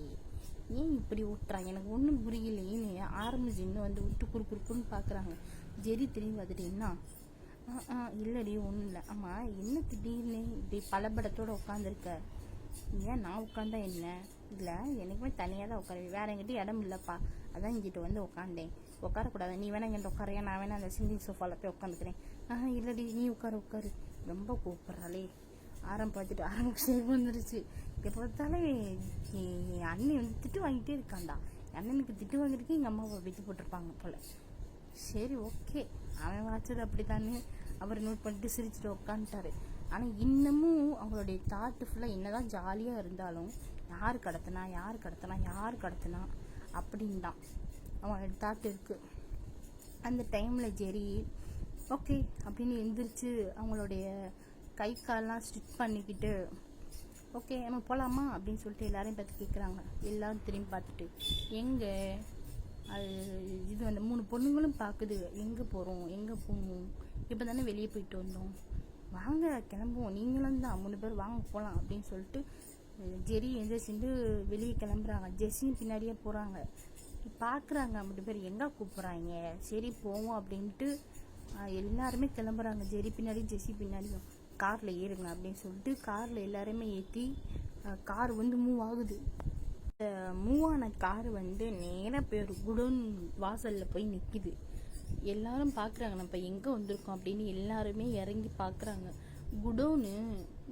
ஏன் இப்படி ஓட்டுறாங்க, எனக்கு ஒன்றும் புரியலைன்னு ஆரம்பம் ஜின்னு வந்து விட்டு குறுக்குன்னு பார்க்குறாங்க. ஜெரி திரும்பி பார்த்துட்டு, என்ன? இல்லடி ஒன்றும் இல்லை. ஆமாம், என்ன திடீர்னு இப்படி பலபடத்தோடு உட்காந்துருக்க? ஏன் நான் உட்காந்தா என்ன? இல்லை, எனக்குமே தனியாக தான் உட்காருவேன், வேற எங்கிட்ட இடம் இல்லைப்பா, அதான் இங்கிட்ட வந்து உட்காந்தேன். உட்காரக்கூடாது, நீ வேணா எங்கிட்ட உட்காரையா, நான் வேணா அந்த சிங்கிங் சோஃபாவில் போய் உட்காந்துக்கிறேன். இல்லடி, நீ உட்காரு. ரொம்ப கூப்பிட்றாளே. பார்த்துட்டு ஆரம்பம் சேவ் வந்துருச்சு. இப்போ பார்த்தாலே என் அண்ணன் வந்து திட்டு வாங்கிட்டே இருக்காண்டா. அண்ணனுக்கு திட்டு வாங்கிட்டு எங்கள் அம்மாவை வெட்டி போட்டிருப்பாங்க போல். சரி ஓகே, அவன் வாச்சது அப்படித்தானே அவர் நோட் பண்ணிட்டு சிரிச்சுட்டு உட்காந்துட்டாரு. ஆனால் இன்னமும் அவங்களுடைய தாட்டு ஃபுல்லாக என்னதான் ஜாலியாக இருந்தாலும் யார் கடத்தினா அப்படின்னு தான் அவங்களோட தாட்டு இருக்குது. அந்த டைமில் ஜெரி ஓகே அப்படின்னு எந்திரிச்சு அவங்களுடைய கை காலெலாம் ஸ்டிச் பண்ணிக்கிட்டு ஓகே நம்ம போகலாமா அப்படின்னு சொல்லிட்டு எல்லாரையும் பார்த்து கேட்குறாங்க. எல்லோரும் திரும்பி பார்த்துட்டு எங்கே அது இது அந்த 3 பொண்ணுங்களும் பார்க்குது. எங்கே போகிறோம், எங்கே போகணும், இப்போ தானே வெளியே போயிட்டு வந்தோம், வாங்க கிளம்புவோம், நீங்களும் தான் 3 பேர் வாங்க போகலாம் அப்படின்னு சொல்லிட்டு ஜெரி எந்திரிச்சுட்டு வெளியே கிளம்புறாங்க. ஜெஸ்ஸியும் பின்னாடியே போகிறாங்க. பார்க்குறாங்க 3 பேர் எங்கே கூப்பிட்றாங்க. சரி போவோம் அப்படின்ட்டு எல்லாருமே கிளம்புறாங்க. ஜெரி பின்னாடியும் ஜெஸ்ஸி பின்னாடியும். காரில் ஏறுங்க அப்படின்னு சொல்லிட்டு காரில் எல்லாருமே ஏற்றி கார் வந்து மூவ் ஆகுது. மூவ் ஆன கார் வந்து நேராக போய் ஒரு குடோன் வாசலில் போய் நிற்கிது. எல்லாரும் பார்க்குறாங்க நம்ம எங்கே வந்திருக்கோம் அப்படின்னு. எல்லாருமே இறங்கி பார்க்குறாங்க. குடோனு,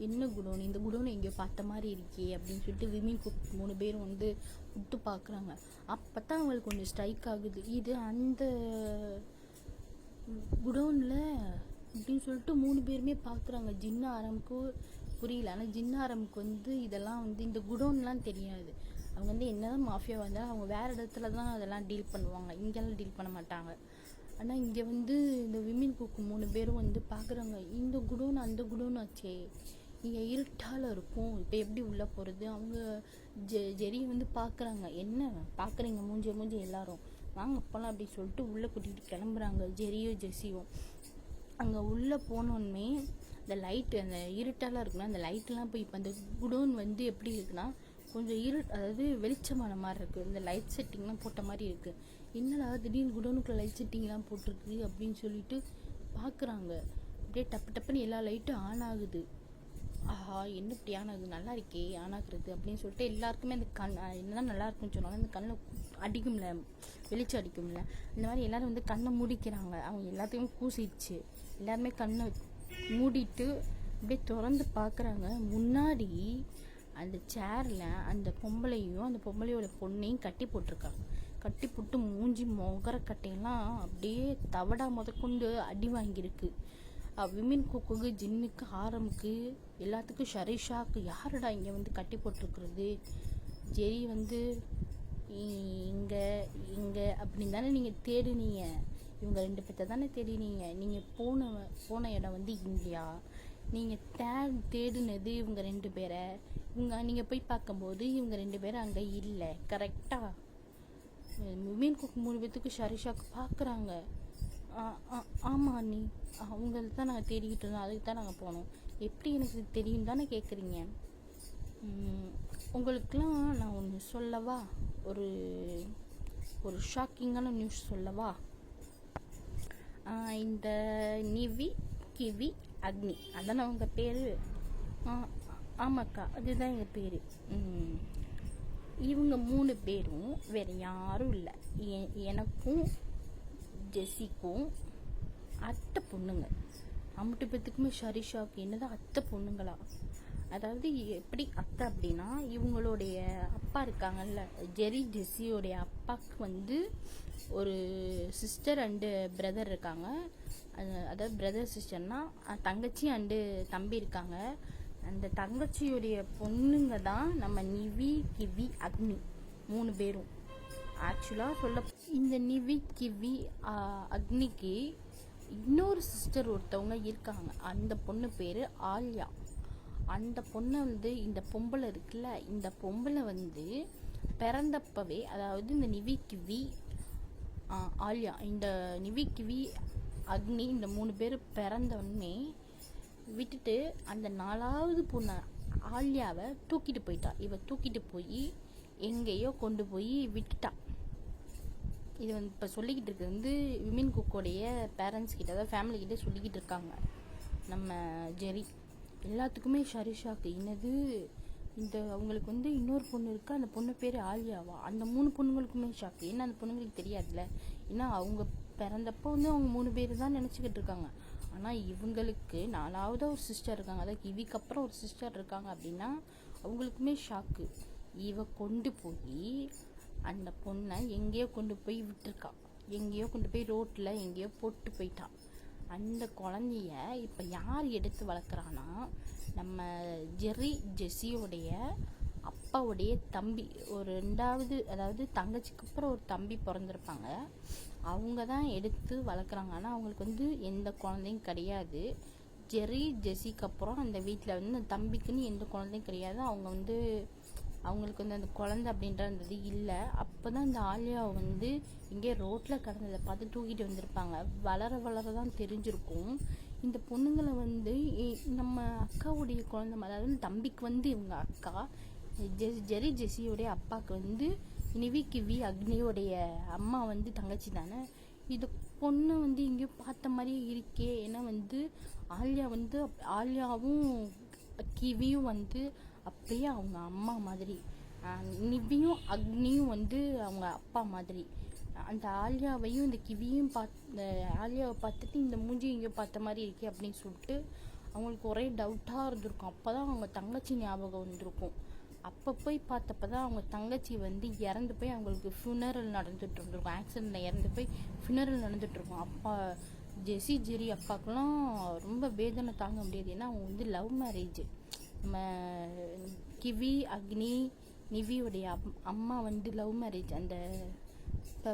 என்ன குடோன், இந்த குடோனு எங்கேயோ பார்த்த மாதிரி இருக்கே அப்படின்னு சொல்லிட்டு விமின் குக் 3 பேரும் வந்து விட்டு பார்க்குறாங்க. அப்போ தான் அவங்களுக்கு கொஞ்சம் ஸ்ட்ரைக் ஆகுது, இது அந்த குடோனில் அப்படின்னு சொல்லிட்டு 3 பேருமே பார்க்குறாங்க. ஜின்ன ஆரம்புக்கு புரியல. ஆனால் ஜின்ன ஆரம்புக்கு வந்து இதெல்லாம் வந்து இந்த குடோன்லாம் தெரியாது. அவங்க வந்து என்னதான் மாஃபியா வந்தால் அவங்க வேறு இடத்துல தான் அதெல்லாம் டீல் பண்ணுவாங்க, இங்கெல்லாம் டீல் பண்ண மாட்டாங்க. ஆனால் இங்கே வந்து இந்த விமின் குக்கு 3 பேரும் வந்து பார்க்குறாங்க. இந்த குடோன் அந்த குடோன் ஆச்சே, இங்கே இருட்டால் இருக்கும், இப்போ எப்படி உள்ளே போகிறது? அவங்க ஜெரி வந்து பார்க்குறாங்க. என்ன பார்க்குறீங்க, மூஞ்சி எல்லாரும் வாங்க போகலாம் அப்படின்னு சொல்லிட்டு உள்ளே கூட்டிகிட்டு கிளம்புறாங்க. ஜெரியும் ஜெஸ்ஸியும் அங்கே உள்ளே போனோன்னே இந்த லைட்டு, அந்த இருட்டாலாம் இருக்குன்னா அந்த லைட்டெல்லாம் போய் இப்போ அந்த குடோன் வந்து எப்படி இருக்குன்னா கொஞ்சம் அதாவது வெளிச்சமான மாதிரி இருக்குது. இந்த லைட் செட்டிங்லாம் போட்ட மாதிரி இருக்குது. என்னடா திடீர்னு குடோனுக்குள்ள லைட் செட்டிங்லாம் போட்டிருக்கு அப்படின்னு சொல்லிட்டு பார்க்குறாங்க. அப்படியே டப்புன்னு எல்லா லைட்டும் ஆன் ஆகுது. ஆஹா, என்ன இப்படி ஆன் ஆகுது, நல்லா இருக்கே ஆன் ஆகுறது அப்படின்னு சொல்லிட்டு எல்லாருக்குமே அந்த என்னதான் நல்லா இருக்குன்னு சொன்னாலும் அந்த கண்ணில் அடிக்கும்ல, வெளிச்சம் அடிக்கும்ல, இந்த மாதிரி எல்லாரும் வந்து கண்ணை மூடிக்கிறாங்க. அவங்க எல்லாத்தையுமே கூசிடுச்சு. எல்லாருமே கண்ணை மூடிட்டு அப்படியே திறந்து பார்க்குறாங்க. முன்னாடி அந்த சேரில் அந்த பொம்பளையும் அந்த பொம்பளையோட பொண்ணையும் கட்டி போட்டிருக்காங்க. கட்டி போட்டு மூஞ்சி முகரக்கட்டையெல்லாம் அப்படியே தவடா முதற்கொண்டு அடி வாங்கியிருக்கு. விமின் குக்குக்கு, ஜின்னுக்கு, ஆரமுக்கு, எல்லாத்துக்கும் ஷரிஷாக்கு யாருடா இங்கே வந்து கட்டி போட்டிருக்கிறது? ஜெரி வந்து இங்கே அப்படின்னு தானே நீங்கள் தேடினீங்க, இவங்க 2 பேர்த்த தானே தேடினீங்க. நீங்கள் போன இடம் வந்து இங்கேயா? நீங்கள் தேடினது இவங்க 2 பேரை. நீங்கள் போய் பார்க்கும்போது இவங்க 2 பேரும் அங்கே இல்லை, கரெக்டாக? விமின் குக் 3 பேர்த்துக்கு ஷரிஷாக்கு பார்க்குறாங்க. ஆமாம் அண்ணி, அவங்களுக்கு தான் நாங்கள் தேடிக்கிட்டு இருந்தோம், அதுக்கு தான் நாங்கள் போனோம். எப்படி எனக்கு தெரியும் தானே கேட்குறீங்க? உங்களுக்கெலாம் நான் ஒன்று சொல்லவா, ஒரு ஷாக்கிங்கான நியூஸ் சொல்லவா? இந்த நிவி, கிவி, அக்னி, அதானே அவங்க பேர்? ஆமாக்கா, அதுதான் எங்கள் பேர். இவங்க 3 பேரும் வேறு யாரும் இல்லை, எனக்கும் ஜெஸ்ஸிக்கும் அத்தை பொண்ணுங்க. 5 பேத்துக்குமே ஷரிஷாவுக்கு என்னதான் அத்தை பொண்ணுங்களா? அதாவது எப்படி அத்தை அப்படின்னா, இவங்களுடைய அப்பா இருக்காங்கல்ல, ஜெஸ்ஸியோடைய அப்பாவுக்கு வந்து ஒரு சிஸ்டர் அண்டு பிரதர் இருக்காங்க. அதாவது பிரதர் சிஸ்டர்னா தங்கச்சி அண்டு தம்பி இருக்காங்க. அந்த தங்கச்சியுடைய பொண்ணுங்க தான் நம்ம நிவி, கிவி, அக்னி 3 பேரும். ஆக்சுவலாக சொல்ல இந்த நிவி, கிவி, அக்னிக்கு இன்னொரு சிஸ்டர் ஒருத்தவங்க இருக்காங்க. அந்த பொண்ணு பேர் ஆல்யா. அந்த பொண்ணை வந்து இந்த பொம்பளை இருக்குல்ல, இந்த பொம்பளை வந்து பிறந்தப்பவே, அதாவது இந்த நிவி, கிவி, ஆல்யா, இந்த நிவி, கிவி, அக்னி இந்த 3 பேர் பிறந்தோடனே விட்டுட்டு அந்த 4வது பொண்ணை ஆல்யாவை தூக்கிட்டு போயிட்டா. இவ தூக்கிட்டு போய் எங்கேயோ கொண்டு போய் விட்டுட்டா. இது வந்து இப்போ சொல்லிக்கிட்டு இருக்கிறது வந்து விமின் குக்கோடைய பேரண்ட்ஸ் கிட்ட, அதாவது ஃபேமிலி கிட்ட சொல்லிக்கிட்டு இருக்காங்க நம்ம ஜெரி. எல்லாத்துக்குமே ஷாக்கு. என்னது, இந்த அவங்களுக்கு வந்து இன்னொரு பொண்ணு இருக்கு, அந்த பொண்ணு பேர் ஆலியாவா? அந்த 3 பொண்ணுங்களுக்குமே ஷாக்கு. ஏன்னா அந்த பொண்ணுங்களுக்கு தெரியாதுல்ல. ஏன்னா அவங்க பிறந்தப்போ வந்து அவங்க 3 பேர் தான் நினச்சிக்கிட்டு இருக்காங்க. ஆனால் இவங்களுக்கு 4வது ஒரு சிஸ்டர் இருக்காங்க, அதாவது கிவிக்கு அப்புறம் ஒரு சிஸ்டர் இருக்காங்க அப்படின்னா அவங்களுக்குமே ஷாக்கு. இவ கொண்டு போய் அந்த பொண்ணை எங்கேயோ கொண்டு போய் விட்டுருக்கா. எங்கேயோ கொண்டு போய் ரோட்டில் எங்கேயோ போட்டு போயிட்டான். அந்த குழந்தைய இப்போ யார் எடுத்து வளர்க்குறான்னா, நம்ம ஜெஸ்ஸியோடைய அப்பாவுடைய தம்பி, ஒரு 2வது, அதாவது தங்கச்சிக்கு அப்புறம் ஒரு தம்பி பிறந்திருப்பாங்க. அவங்க தான் எடுத்து வளர்க்குறாங்க. ஆனால் அவங்களுக்கு வந்து எந்த குழந்தையும் கிடையாது. ஜெஸ்ஸிக்கு அப்புறம் அந்த வீட்டில் வந்து அந்த தம்பிக்குன்னு எந்த குழந்தையும் கிடையாது. அவங்க வந்து அவங்களுக்கு வந்து அந்த குழந்தை அப்படின்றது இல்லை. அப்போ தான் இந்த ஆலியாவை வந்து இங்கே ரோட்டில் கடந்ததை பார்த்து தூக்கிட்டு வந்திருப்பாங்க. வளர வளர தான் தெரிஞ்சிருக்கும். இந்த பொண்ணுங்களை வந்து நம்ம அக்காவுடைய குழந்தை, அதாவது தம்பிக்கு வந்து இவங்க அக்கா, ஜெஸ்ஸியோடைய அப்பாவுக்கு வந்து நிவி, கிவி, அக்னியோடைய அம்மா வந்து தங்கச்சி தானே. இது பொண்ணு வந்து இங்கேயோ பார்த்த மாதிரியே இருக்கே. ஏன்னா வந்து ஆலியாவும் கிவியும் வந்து அப்படியே அவங்க அம்மா மாதிரி, நிவியும் அக்னியும் வந்து அவங்க அப்பா மாதிரி. அந்த ஆலியாவையும் இந்த கிவியும் ஆலியாவை பார்த்துட்டு இந்த மூஞ்சி எங்கேயோ பார்த்த மாதிரி இருக்கே அப்படின்னு சொல்லிட்டு அவங்களுக்கு ஒரே டவுட்டாக இருந்திருக்கும். அப்போ தான் அவங்க தங்கச்சி ஞாபகம் வந்திருக்கும். அப்போ போய் பார்த்தப்ப தான் அவங்க தங்கச்சி வந்து இறந்து போய் அவங்களுக்கு ஃபியூனரல் நடந்துட்டு இருந்திருக்கும். ஆக்சிடெண்ட்டில் இறந்து போய் ஃபியூனரல் நடந்துகிட்ருக்கும். அப்பா ஜெரி அப்பாக்கெல்லாம் ரொம்ப வேதனை தாங்க முடியாது. ஏன்னா அவங்க வந்து லவ் மேரேஜ். நம்ம கிவி, அக்னி, நிவியோடைய அம்மா வந்து லவ் மேரேஜ். அந்த இப்போ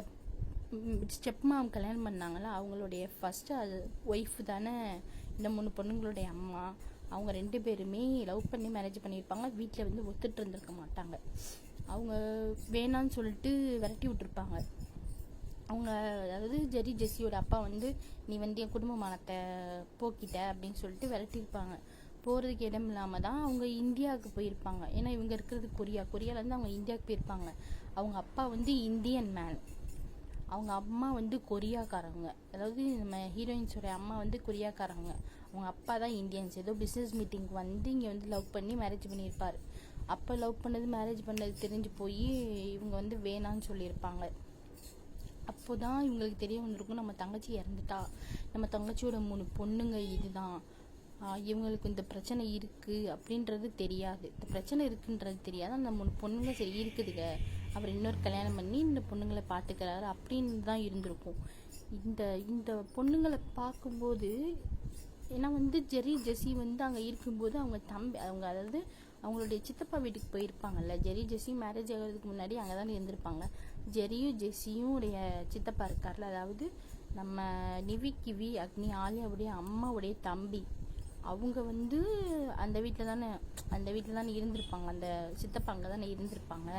ஸ்டெப் மாம் கல்யாணம் பண்ணாங்களா, அவங்களுடைய ஃபஸ்ட்டு ஒய்ஃப் தானே இந்த 3 பொண்ணுங்களுடைய அம்மா. அவங்க 2 பேருமே லவ் பண்ணி மேரேஜ் பண்ணியிருப்பாங்க. வீட்டில் வந்து ஒத்துட்டு இருந்திருக்க மாட்டாங்க. அவங்க வேணான்னு சொல்லிட்டு விரட்டி விட்டுருப்பாங்க. அவங்க, அதாவது ஜெஸ்ஸியோட அப்பா வந்து நீ வந்து என் குடும்ப மானத்தை போக்கிட்ட அப்படின்னு சொல்லிட்டு விரட்டியிருப்பாங்க. போகிறதுக்கு இடம் இல்லாமல் தான் அவங்க இந்தியாவுக்கு போயிருப்பாங்க. ஏன்னா இவங்க இருக்கிறது கொரியாவிலேருந்து அவங்க இந்தியாவுக்கு போயிருப்பாங்க. அவங்க அப்பா வந்து இந்தியன் மேன், அவங்க அம்மா வந்து கொரியாக்காரங்க. அதாவது நம்ம ஹீரோயின்ஸோட அம்மா வந்து கொரியாக்காரங்க, அவங்க அப்பா தான் இந்தியன்ஸ். ஏதோ பிஸ்னஸ் மீட்டிங்க்கு வந்து இங்கே வந்து லவ் பண்ணி மேரேஜ் பண்ணியிருப்பார். அப்போ லவ் பண்ணது மேரேஜ் பண்ணது தெரிஞ்சு போய் இவங்க வந்து வேணான்னு சொல்லியிருப்பாங்க. அப்போ தான் இவங்களுக்கு தெரிய வந்திருக்கும் நம்ம தங்கச்சி இறந்துட்டா, நம்ம தங்கச்சியோட 3 பொண்ணுங்க இதுதான், இவங்களுக்கு இந்த பிரச்சனை இருக்குது அப்படின்றது தெரியாது. இந்த பிரச்சனை இருக்குன்றது தெரியாது. அந்த 3 பொண்ணுங்க சரி இருக்குதுங்க, அவர் இன்னொரு கல்யாணம் பண்ணி இந்த பொண்ணுங்களை பார்த்துக்கிறாரு அப்படின்னு தான் இருந்திருக்கும். இந்த பொண்ணுங்களை பார்க்கும்போது, ஏன்னா வந்து ஜெஸ்ஸி வந்து அங்கே இருக்கும்போது அவங்க தம்பி, அவங்க அதாவது அவங்களுடைய சித்தப்பா வீட்டுக்கு போயிருப்பாங்கல்ல. ஜெஸ்ஸி மேரேஜ் ஆகிறதுக்கு முன்னாடி அங்கே தான் இருந்திருப்பாங்க. ஜெஸ்ஸியும் உடைய சித்தப்பா இருக்கார்ல, அதாவது நம்ம நிவி, கிவி, அக்னி, ஆலியாவுடைய அம்மாவுடைய தம்பி, அவங்க வந்து அந்த வீட்டில் தானே இருந்திருப்பாங்க. அந்த சித்தப்பா அங்கே தானே இருந்திருப்பாங்க.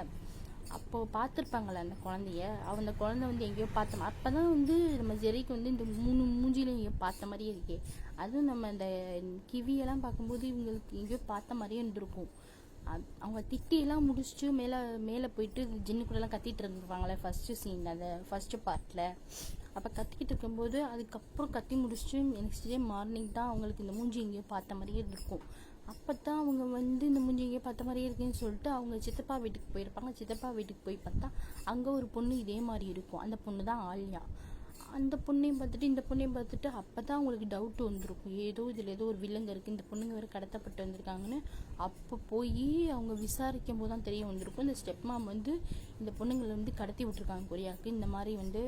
அப்போது பார்த்துருப்பாங்களே அந்த குழந்தைய. அந்த குழந்தை வந்து எங்கேயோ பார்த்தோம். அப்போ தான் வந்து நம்ம ஜெரிக்கு வந்து இந்த 3 மூஞ்சிலையும் எங்கேயோ பார்த்த மாதிரியே இருக்கே. அதுவும் நம்ம இந்த கிவியெல்லாம் பார்க்கும்போது இவங்களுக்கு எங்கேயோ பார்த்த மாதிரியே இருந்திருக்கும். அவங்க திட்டியெல்லாம் முடிச்சுட்டு மேலே போயிட்டு ஜின்னு கூடலாம் கத்திட்டு இருந்துருப்பாங்களே ஃபஸ்ட்டு சீன், அந்த ஃபஸ்ட்டு பார்ட்டில். அப்போ கத்திக்கிட்டு இருக்கும்போது அதுக்கப்புறம் கத்தி முடிச்சுட்டு நெக்ஸ்ட் டே மார்னிங் தான் அவங்களுக்கு இந்த மூஞ்சி எங்கேயோ பார்த்த மாதிரியே இருக்கும். அப்போ தான் அவங்க வந்து இந்த மூஞ்சி எங்கேயோ பார்த்த மாதிரியே இருக்குன்னு சொல்லிட்டு அவங்க சித்தப்பா வீட்டுக்கு போயிருப்பாங்க. சித்தப்பா வீட்டுக்கு போய் பார்த்தா அங்கே ஒரு பொண்ணு இதே மாதிரி இருக்கும். அந்த பொண்ணு தான் ஆலியா. அந்த பொண்ணையும் பார்த்துட்டு இந்த பொண்ணையும் பார்த்துட்டு அப்போ தான் அவங்களுக்கு டவுட் வந்திருக்கும், இதில் ஏதோ ஒரு வில்லங்க இருக்குது, இந்த பொண்ணுங்க வேறு கடத்தப்பட்டு வந்திருக்காங்கன்னு. அப்போ போய் அவங்க விசாரிக்கும் போது தான் தெரிய வந்திருக்கும், இந்த ஸ்டெப் மாம் வந்து இந்த பொண்ணுங்களை வந்து கடத்தி விட்ருக்காங்க கொரியாவுக்கு. இந்த மாதிரி வந்து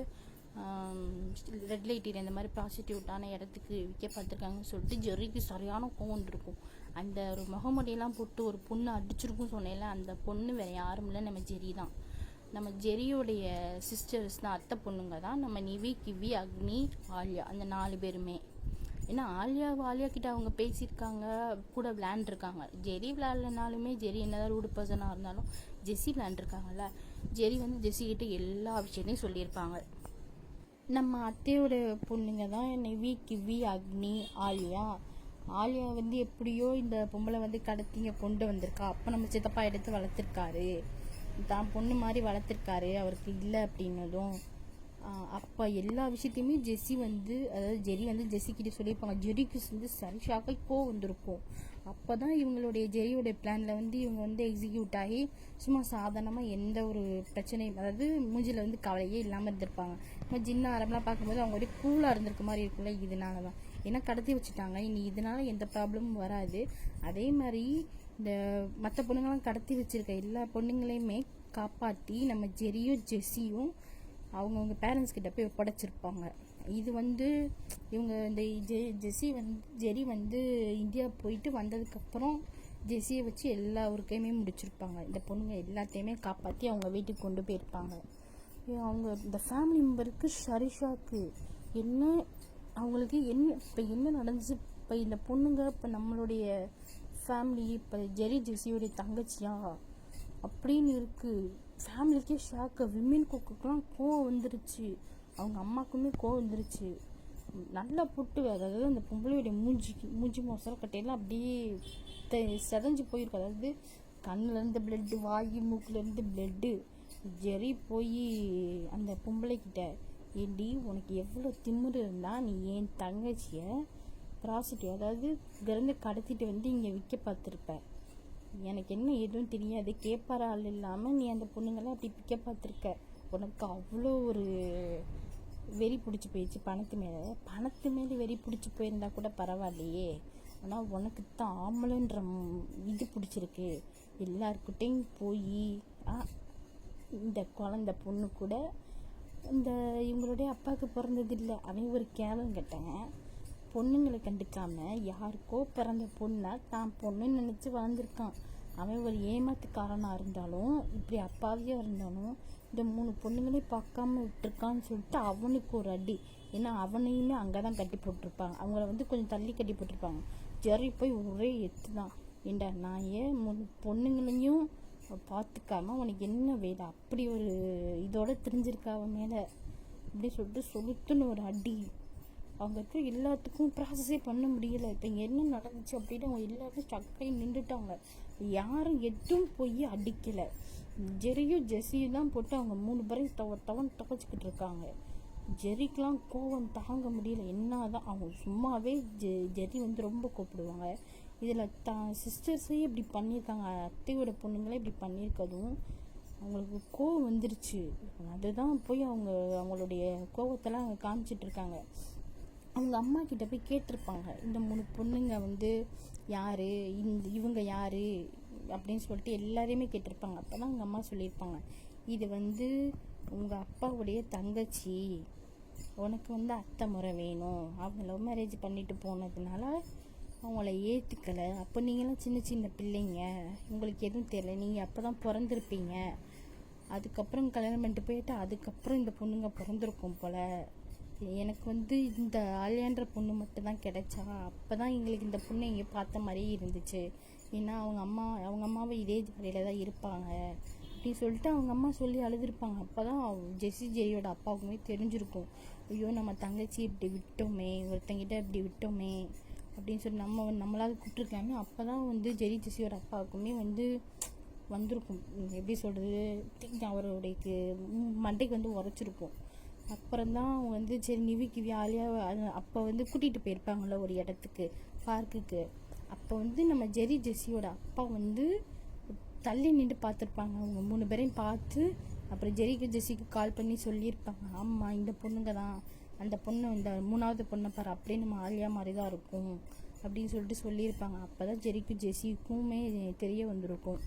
ரெட் லைட் ஏரியா இந்த மாதிரி ப்ராஸ்டியூட்டான இடத்துக்கு விற்க பார்த்துருக்காங்கன்னு சொல்லிட்டு ஜெர்ரிக்கு சரியான கோவம் இருக்கும். அந்த ஒரு முகமுடியெல்லாம் போட்டு ஒரு பொண்ணு அடிச்சிருக்கும் சொன்னேன்ல, அந்த பொண்ணு வேறு யாரும் இல்லை, நம்ம ஜெரி தான். நம்ம ஜெரியோடைய சிஸ்டர்ஸ் தான், அத்தை பொண்ணுங்க தான் நம்ம நிவி, கிவி, அக்னி, ஆலியா, அந்த 4 பேருமே. ஏன்னா ஆலியா கிட்ட அவங்க பேசியிருக்காங்க, கூட விளையாண்டுருக்காங்க. ஜெரி விளையாடலனாலுமே, ஜெரி என்னதான் ரூடு பர்சனாக இருந்தாலும் ஜெஸ்ஸி விளையாண்டுருக்காங்கல்ல. ஜெரி வந்து ஜெஸ்ஸி கிட்ட எல்லா விஷயத்தையும் சொல்லியிருப்பாங்க. நம்ம அத்தையோட பொண்ணுங்க தான் நிவி, கிவி, அக்னி, ஆலியா வந்து எப்படியோ இந்த பொம்பளை வந்து கடத்திங்க கொண்டு வந்திருக்கா. அப்போ நம்ம சித்தப்பா எடுத்து வளர்த்துருக்காரு, தான் பொண்ணு மாதிரி வளர்த்துருக்காரு, அவருக்கு இல்லை அப்படின்னதும் அப்போ எல்லா விஷயத்தையுமே ஜெஸ்ஸி வந்து, அதாவது ஜெரி வந்து ஜெஸ்ஸி கிட்ட சொல்லியிருப்பாங்க. ஜெரிக்கு வந்து சரி ஷாக்கோ வந்திருக்கும். அப்போ தான் இவங்களுடைய ஜெரியோடைய பிளானில் வந்து இவங்க வந்து எக்ஸிக்யூட் ஆகி சும்மா சாதாரணமாக எந்த ஒரு பிரச்சனையும், அதாவது மூஞ்சில் வந்து கவலையே இல்லாமல் இருந்திருப்பாங்க. நம்ம ஜின்ன ஆரம்பலாம் பார்க்கும்போது அவங்க அப்படியே கூலாக இருந்திருக்க மாதிரி இருக்குல்ல, இதனால தான். ஏன்னா கடத்தி வச்சுட்டாங்க, இனி இதனால் எந்த ப்ராப்ளமும் வராது. அதே மாதிரி இந்த மற்ற பொண்ணுங்களாம் கடத்தி வச்சுருக்க எல்லா பொண்ணுங்களையுமே காப்பாற்றி நம்ம ஜெரியும் ஜெஸ்ஸியும் அவங்கவுங்க பேரண்ட்ஸ் கிட்ட போய் ஒப்படைச்சிருப்பாங்க. இது வந்து இவங்க இந்த ஜெரி வந்து இந்தியா போயிட்டு வந்ததுக்கப்புறம் ஜெஸ்ஸியை வச்சு எல்லா ஒர்க்கையுமே முடிச்சிருப்பாங்க. இந்த பொண்ணுங்க எல்லாத்தையுமே காப்பாற்றி அவங்க வீட்டுக்கு கொண்டு போயிருப்பாங்க. அவங்க இந்த ஃபேமிலி மெம்பருக்கு ஷரிஷாக்கு என்ன, அவங்களுக்கு என்ன நடந்துச்சு, இப்போ இந்த பொண்ணுங்க இப்போ நம்மளுடைய ஃபேமிலி, இப்போ ஜெஸ்ஸியோடைய தங்கச்சியா அப்படின்னு இருக்குது. ஃபேமிலிக்கே ஷாக்கு. விமன் குக்குக்கெலாம் கோவம் வந்துருச்சு, அவங்க அம்மாக்குமே கோவம் வந்துருச்சு. நல்லா புட்டு, அதாவது அந்த பொம்பளையோடைய மூஞ்சி மோசம் கட்டையெல்லாம் அப்படியே செதஞ்சு போயிருக்கு. அதாவது கண்ணுலேருந்து பிளட்டு, வாயு மூக்குலேருந்து பிளட்டு. ஜெரி போய் அந்த பொம்பளைக்கிட்ட, ஏண்டி உனக்கு எவ்வளோ திமிரு இருந்தால் நீ என் தங்கச்சியை ப்ராஸ்டியூட், அதாவது இங்கேருந்து கடத்திட்டு வந்து இங்கே விற்க பார்த்துருப்ப, எனக்கு என்ன எதுவும் தெரியாது, கேட்பார ஆள் இல்லாமல் நீ அந்த பொண்ணுங்களை அப்படி பிக்க பார்த்துருக்க, உனக்கு அவ்வளோ ஒரு வெறி பிடிச்சி போயிடுச்சு பணத்து மேலே வெறி பிடிச்சி போயிருந்தா கூட பரவாயில்லையே, ஆனால் உனக்கு தான் ஆம்பளைன்ற இது பிடிச்சிருக்கு. எல்லாருக்கிட்டையும் போய் இந்த குழந்த பொண்ணு கூட இந்த இவங்களுடைய அப்பாவுக்கு பிறந்தது இல்லை, அவன் ஒரு கேவலம் கேட்டேன். பொண்ணுங்களை கண்டுக்காம யாருக்கோ பிறந்த பொண்ணை தான் பொண்ணுன்னு நினச்சி வாழ்ந்துருக்கான். அவன் ஒரு ஏமாத்துக்காரனாக இருந்தாலும், இப்படி அப்பாவியாக இருந்தாலும், இந்த 3 பொண்ணுங்களையும் பார்க்காம விட்டுருக்கான்னு சொல்லிட்டு அவனுக்கு ஒரு அடி. ஏன்னா அவனையுமே அங்கே தான் கட்டி போட்டிருப்பாங்க, அவங்கள வந்து கொஞ்சம் தள்ளி கட்டி போட்டிருப்பாங்க. ஜெரி போய் ஒரே எத்து தான், ஏண்டா நான் ஏன் 3 பொண்ணுங்களையும் பார்த்துக்காம உனக்கு என்ன வேலை, அப்படி ஒரு இதோட தெரிஞ்சிருக்கா அவன் மேலே அப்படி சொல்லிட்டு சொலுத்துன்னு ஒரு அடி. அவங்க இருக்க எல்லாத்துக்கும் ப்ராசஸே பண்ண முடியலை. இப்போ என்ன நடந்துச்சு அப்படின்னு அவங்க எல்லாரும் ஸ்டக்காகி நின்றுட்டாங்க. யாரும் எதுவும் போய் அடிக்கலை. ஜெரியும் ஜெஸ்ஸியும் தான் போட்டு அவங்க 3 பேரையும் துவச்சிக்கிட்டு இருக்காங்க. ஜெரிக்கெலாம் கோவம் தாங்க முடியல. என்ன தான் அவங்க சும்மாவே ஜெரி வந்து ரொம்ப கூப்பிடுவாங்க. இதில் சிஸ்டர்ஸே இப்படி பண்ணியிருக்காங்க, அத்தையோட பொண்ணுங்களே இப்படி பண்ணியிருக்கதும் அவங்களுக்கு கோவம் வந்துருச்சு. அதுதான் போய் அவங்களுடைய கோவத்தெல்லாம் அவங்க காமிச்சிட்ருக்காங்க. அவங்க அம்மா கிட்ட போய் கேட்டிருப்பாங்க, இந்த 3 பொண்ணுங்க வந்து யார், இவங்க யார் அப்படின்னு சொல்லிட்டு எல்லாரையுமே கேட்டிருப்பாங்க. அப்போ தான் அவங்க அம்மா சொல்லியிருப்பாங்க, இது வந்து உங்கள் அப்பாவுடைய தங்கச்சி, உனக்கு வந்து அத்தை முறை வேணும், அவங்க லவ் மேரேஜ் பண்ணிட்டு போனதுனால அவங்கள ஏற்றுக்கலை, அப்போ நீங்களாம் சின்ன பிள்ளைங்க, உங்களுக்கு எதுவும் தெரியல, நீங்கள் அப்போ தான் பிறந்திருப்பீங்க, அதுக்கப்புறம் கல்யாணம் பண்ணிட்டு போயிட்டு அதுக்கப்புறம் இந்த பொண்ணுங்க பிறந்திருக்கும் போல், எனக்கு வந்து இந்த ஆலியான்ற பொண்ணு மட்டும்தான் கிடைச்சா, அப்போ தான் எங்களுக்கு இந்த பொண்ணை இங்கே பார்த்த மாதிரியே இருந்துச்சு, ஏன்னா அவங்க அம்மாவை இதே ஜாலியில் தான் இருப்பாங்க அப்படின்னு சொல்லிட்டு அவங்க அம்மா சொல்லி அழுதுருப்பாங்க. அப்போ தான் ஜெரியோட அப்பாவுக்குமே தெரிஞ்சிருக்கும், ஐயோ நம்ம தங்கச்சி இப்படி விட்டோமே, ஒருத்தங்கிட்ட இப்படி விட்டோமே அப்படின்னு சொல்லி நம்மளால் கூப்பிட்ருக்காங்க. அப்போ தான் வந்து ஜெஸ்ஸியோட அப்பாவுக்குமே வந்து வந்திருக்கும், எப்படி சொல்கிறது, அவருடைய மண்டைக்கு வந்து உரைச்சிருக்கும். அப்புறம்தான் அவங்க வந்து சரி நிவிக்கு வியாலியாக அப்போ வந்து கூட்டிகிட்டு போயிருப்பாங்கள்ல ஒரு இடத்துக்கு, பார்க்குக்கு. அப்போ வந்து நம்ம ஜெஸ்ஸியோட அப்பா வந்து தள்ளி நின்று பார்த்துருப்பாங்க. அவங்க 3 பேரையும் பார்த்து அப்புறம் ஜெஸ்ஸிக்கு கால் பண்ணி சொல்லியிருப்பாங்க, ஆமாம் இந்த பொண்ணுங்க தான் அந்த பொண்ணு இந்த 3வது பொண்ணை பாரு அப்படியே நம்ம ஆலியா மாதிரி தான் இருக்கும் அப்படின்னு சொல்லிட்டு சொல்லியிருப்பாங்க. அப்போ தான் ஜெரிக்கும் ஜெஸிக்குமே தெரிய வந்திருக்கும்.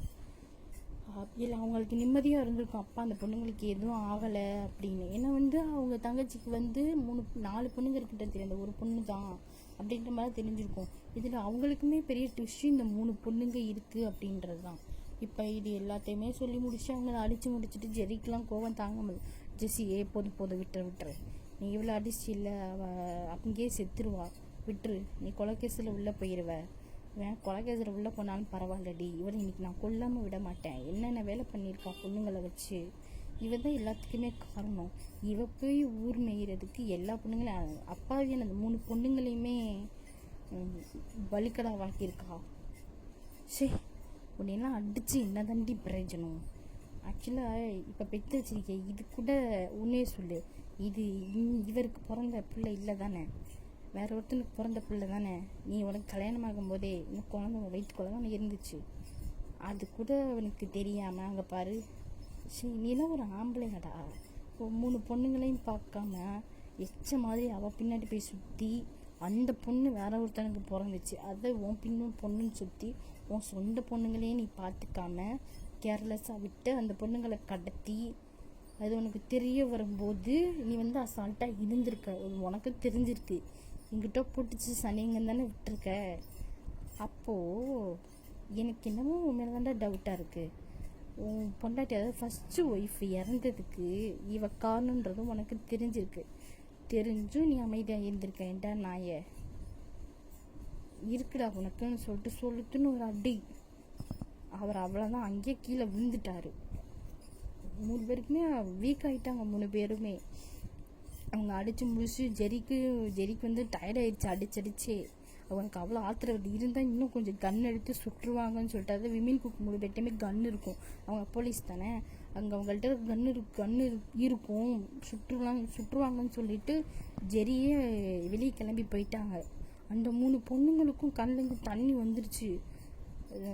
இல்லை அவங்களுக்கு நிம்மதியாக இருந்திருக்கும், அப்பா அந்த பொண்ணுங்களுக்கு எதுவும் ஆகலை அப்படின்னு. ஏன்னா அவங்க தங்கச்சிக்கு 4 பொண்ணுங்க இருக்கிட்ட தெரியும், அந்த ஒரு பொண்ணு தான் அப்படின்ற மாதிரி தெரிஞ்சிருக்கும். இதில் அவங்களுக்குமே பெரிய ட்விஸ்ட் இந்த 3 பொண்ணுங்க இருக்குது அப்படின்றது தான். இப்போ இது எல்லாத்தையுமே சொல்லி முடிச்சு அவங்கள அடித்து முடிச்சுட்டு ஜெரிக்கெலாம் கோவம் தாங்க முடியும். ஜெஸி போதும் விட்டுரு, நீ இவ்வளோ அடிச்சு இல்லை, அவள் அங்கேயே செத்துருவா, விட்டுரு, நீ கொலைகேஸில் உள்ளே போயிடுவ, கொலைகேஸில் உள்ளே போனாலும் பரவாயில்லடி, இவரை இன்னைக்கு நான் கொல்லாமல் விட மாட்டேன், என்னென்ன வேலை பண்ணியிருக்கா பொண்ணுங்களை வச்சு, இவ தான் எல்லாத்துக்குமே காரணம், இவ போய் ஊர் மேய்கிறதுக்கு எல்லா பொண்ணுங்களையும் அப்பாவியான அந்த 3 பொண்ணுங்களையுமே பலிக்கடா வாக்கியிருக்கா. சரி, உன்னையெல்லாம் அடித்து என்ன தாண்டி பிரயோஜனம். ஆக்சுவலாக இப்போ பெற்று வச்சிருக்கேன், இது கூட உன்னே சொல்லு, இது இவருக்கு பிறந்த பிள்ளை இல்லை தானே, வேற ஒருத்தனுக்கு பிறந்த பிள்ளை தானே, நீ உனக்கு கல்யாணம் ஆகும்போதே இன்னும் குழந்தை வயிற்றுக்குள்ள தான் இருந்துச்சு, அது கூட அவனுக்கு தெரியாமல் அங்கே பாரு. சரி, நீலாம் ஒரு ஆம்பளைங்கடா, 3 பொண்ணுங்களையும் பார்க்காம எச்ச மாதிரி அவள் பின்னாடி போய் சுற்றி அந்த பொண்ணு வேற ஒருத்தனுக்கு பிறந்துச்சு, அதை உன் பொண்ணுன்னு சுற்றி உன் சொந்த பொண்ணுங்களையே நீ பார்த்துக்காம கேர்லெஸ்ஸாக விட்டு அந்த பொண்ணுங்களை கடத்தி அது உனக்கு தெரிய வரும்போது நீ அசால்ட்டாக இருந்திருக்க, உனக்கு தெரிஞ்சிருக்கு, எங்கிட்ட போட்டுச்சு சனிங்க தானே விட்டுருக்க. அப்போது எனக்கு என்னமோ உண்மையில தாண்டா டவுட்டாக இருக்குது, உன் பொண்டாட்டி அதாவது ஃபஸ்ட்டு ஒய்ஃப் இறந்ததுக்கு இவ காரணன்றதும் உனக்கு தெரிஞ்சிருக்கு, தெரிஞ்சும் நீ அமைதியாக இருந்திருக்க. ஏன்டா நாய இருக்குடா உனக்குன்னு சொல்லிட்டு சொல்லுத்துன்னு ஒரு அடி, அவர் அவ்வளோதான் அங்கேயே கீழே விழுந்துட்டாரு. 3 பேருக்குமே வீக் ஆகிட்டாங்க. 3 பேருமே அவங்க அடித்து முடிச்சு ஜெரிக்கு டயர்ட் ஆயிடுச்சு அடிச்சடிச்சு. அவனுக்கு அவ்வளோ ஆத்திரம் இருந்தால் இன்னும் கொஞ்சம் கன் எடுத்து சுட்டுருவாங்கன்னு சொல்லிட்டு, அதாவது விமின் குக் 3 பேர்ட்டையுமே கன் இருக்கும், அவங்க போலீஸ் தானே, அங்கே அவங்கள்ட்ட கன்னு இருக்கும், சுட்டுருவாங்கன்னு சொல்லிட்டு ஜெரியே வெளியே கிளம்பி போயிட்டாங்க. அந்த 3 பொண்ணுங்களுக்கும் கண்ணுலேருந்து தண்ணி வந்துருச்சு.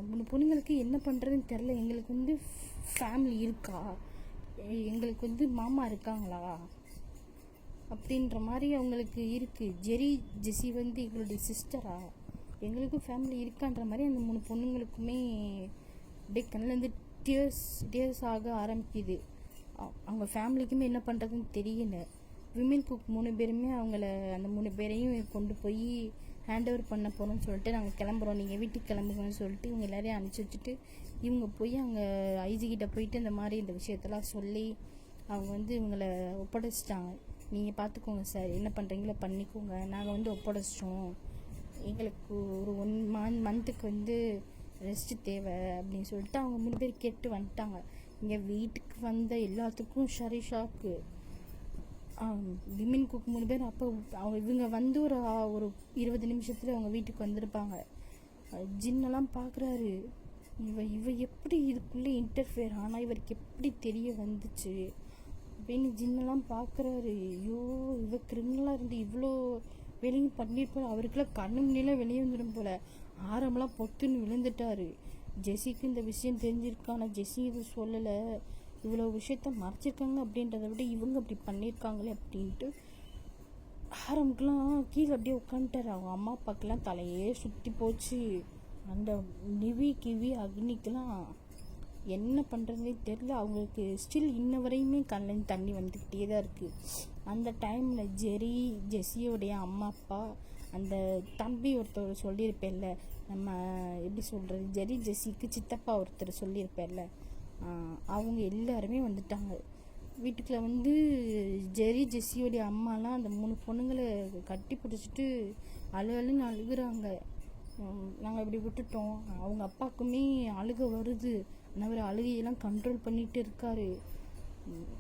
3 பொண்ணுங்களுக்கு என்ன பண்ணுறதுன்னு தெரில. எங்களுக்கு ஃபேமிலி இருக்கா, எங்களுக்கு மாமா இருக்காங்களா அப்படின்ற மாதிரி அவங்களுக்கு இருக்குது. ஜெஸி எங்களுடைய சிஸ்டரா, எங்களுக்கும் ஃபேமிலி இருக்கான்ற மாதிரி அந்த 3 பொண்ணுங்களுக்குமே அப்படியே கண்ணிலேருந்து டியர்ஸ் ஆக ஆரம்பிக்குது. அவங்க ஃபேமிலிக்குமே என்ன பண்ணுறதுன்னு தெரியல. விமன் குக் 3 பேருமே அந்த 3 பேரையும் கொண்டு போய் ஹேண்ட் ஓவர் பண்ண போகிறோம்னு சொல்லிட்டு, நாங்கள் கிளம்புறோம், நீங்கள் வீட்டுக்கு கிளம்புங்கன்னு சொல்லிட்டு இவங்க எல்லாரையும் அனுப்பிச்சி வச்சுட்டு இவங்க போய் அங்கே ஐஜிக்கிட்ட போயிட்டு இந்த விஷயத்தெல்லாம் சொல்லி அவங்க இவங்களை ஒப்படைச்சிட்டாங்க. நீங்கள் பார்த்துக்கோங்க சார், என்ன பண்ணுறீங்களோ பண்ணிக்கோங்க, நாங்கள் ஒப்படைச்சிட்டோம், எங்களுக்கு ஒரு 1 மந்த்துக்கு ரெஸ்ட்டு தேவை அப்படின்னு சொல்லிட்டு அவங்க 3 பேர் கேட்டு வந்துட்டாங்க. இங்கே வீட்டுக்கு வந்த எல்லாத்துக்கும் ஷாக்கு. விமன் குக் 3 பேர் அப்போ இவங்க ஒரு 20 நிமிஷத்தில் அவங்க வீட்டுக்கு வந்திருப்பாங்க. ஜின்னெல்லாம் பார்க்குறாரு, இவ எப்படி இதுக்குள்ளே இன்டர்ஃபியர் ஆனால் இவருக்கு எப்படி தெரிய வந்துச்சு அப்படின்னு ஜின்னெல்லாம் பார்க்குறாரு. ஐயோ, இவ கிரிமினலாக இருந்து இவ்வளோ வெளியும் பண்ணியிருப்பார், அவருக்கெல்லாம் கண்ணு முன்னிலாம் வெளியே வந்துடும் போல். ஆரம்பெல்லாம் பொத்துன்னு விழுந்துட்டாரு. ஜெஸிக்கு இந்த விஷயம் தெரிஞ்சிருக்கா, ஆனால் ஜெஸி இது சொல்லலை, இவ்வளோ விஷயத்த மறைச்சிருக்காங்க அப்படின்றத விட இவங்க அப்படி பண்ணியிருக்காங்களே அப்படின்ட்டு ஆரம்புக்கெலாம் கீழே அப்படியே உட்காந்துட்டாரு. அவங்க அம்மா அப்பாக்கெல்லாம் தலையே சுற்றி போச்சு. அந்த கிவி அக்னிக்கெலாம் என்ன பண்ணுறதுனே தெரில. அவங்களுக்கு ஸ்டில் இன்ன வரையுமே கண்ணில் தண்ணி வந்துக்கிட்டே தான் இருக்குது. அந்த டைமில் ஜெஸியோடைய அம்மா அப்பா, அந்த தம்பி ஒருத்தர் சொல்லியிருப்பேன்ல, நம்ம எப்படி சொல்கிறது, ஜெஸிக்கு சித்தப்பா ஒருத்தர் சொல்லியிருப்பேன்ல, அவங்க எல்லாருமே வந்துட்டாங்க வீட்டுக்குள்ளே. ஜெஸியோடைய அம்மாலாம் அந்த 3 பொண்ணுங்களை கட்டி பிடிச்சிட்டு அழுன்னு அழுகுறாங்க. நாங்கள் இப்படி விட்டுட்டோம், அவங்க அப்பாவுக்குமே அழுக வருது, அவர் அழுகையெல்லாம் கண்ட்ரோல் பண்ணிட்டு இருக்காரு.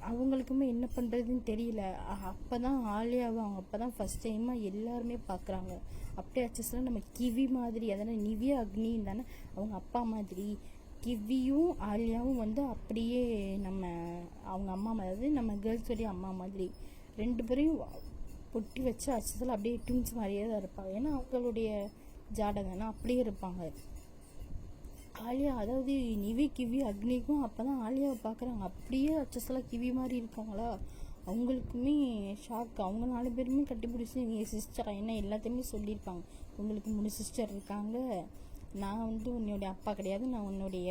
அவங்களுக்குமே என்ன பண்ணுறதுன்னு தெரியல. அப்போ தான் ஆலியாவை அவங்க அப்போ தான் ஃபஸ்ட் டைமாக எல்லாருமே பார்க்குறாங்க. அப்படியே ஆச்சஸ்லாம் நம்ம கிவி மாதிரி, அதனால் நிவ்யா அக்னின்னு தானே அவங்க அப்பா மாதிரி, கிவியும் ஆலியாவும் அப்படியே அவங்க அம்மா மாதிரி, நம்ம கேர்ள்ஸோடைய அம்மா மாதிரி 2 பேரையும் பொட்டி வச்சு அச்சத்தில் அப்படியே ட்வின்ஸ் மாதிரியே தான் இருப்பாங்க. ஏன்னா அவங்களுடைய ஜாடகன்னா அப்படியே இருப்பாங்க. ஆலியா அதாவது கிவி அக்னிக்கும் அப்போ தான் ஆலியாவை பார்க்குறாங்க, அப்படியே அச்சஸ்லாம் கிவி மாதிரி இருக்காங்களா, அவங்களுக்குமே ஷாக். அவங்க 4 பேருமே கட்டிப்பிடிச்சி என் சிஸ்டரா என்ன எல்லாத்தையுமே சொல்லியிருப்பாங்க. உங்களுக்கு 3 சிஸ்டர் இருக்காங்க, நான் வந்து உன்னுடைய அப்பா கிடையாது, நான் உன்னுடைய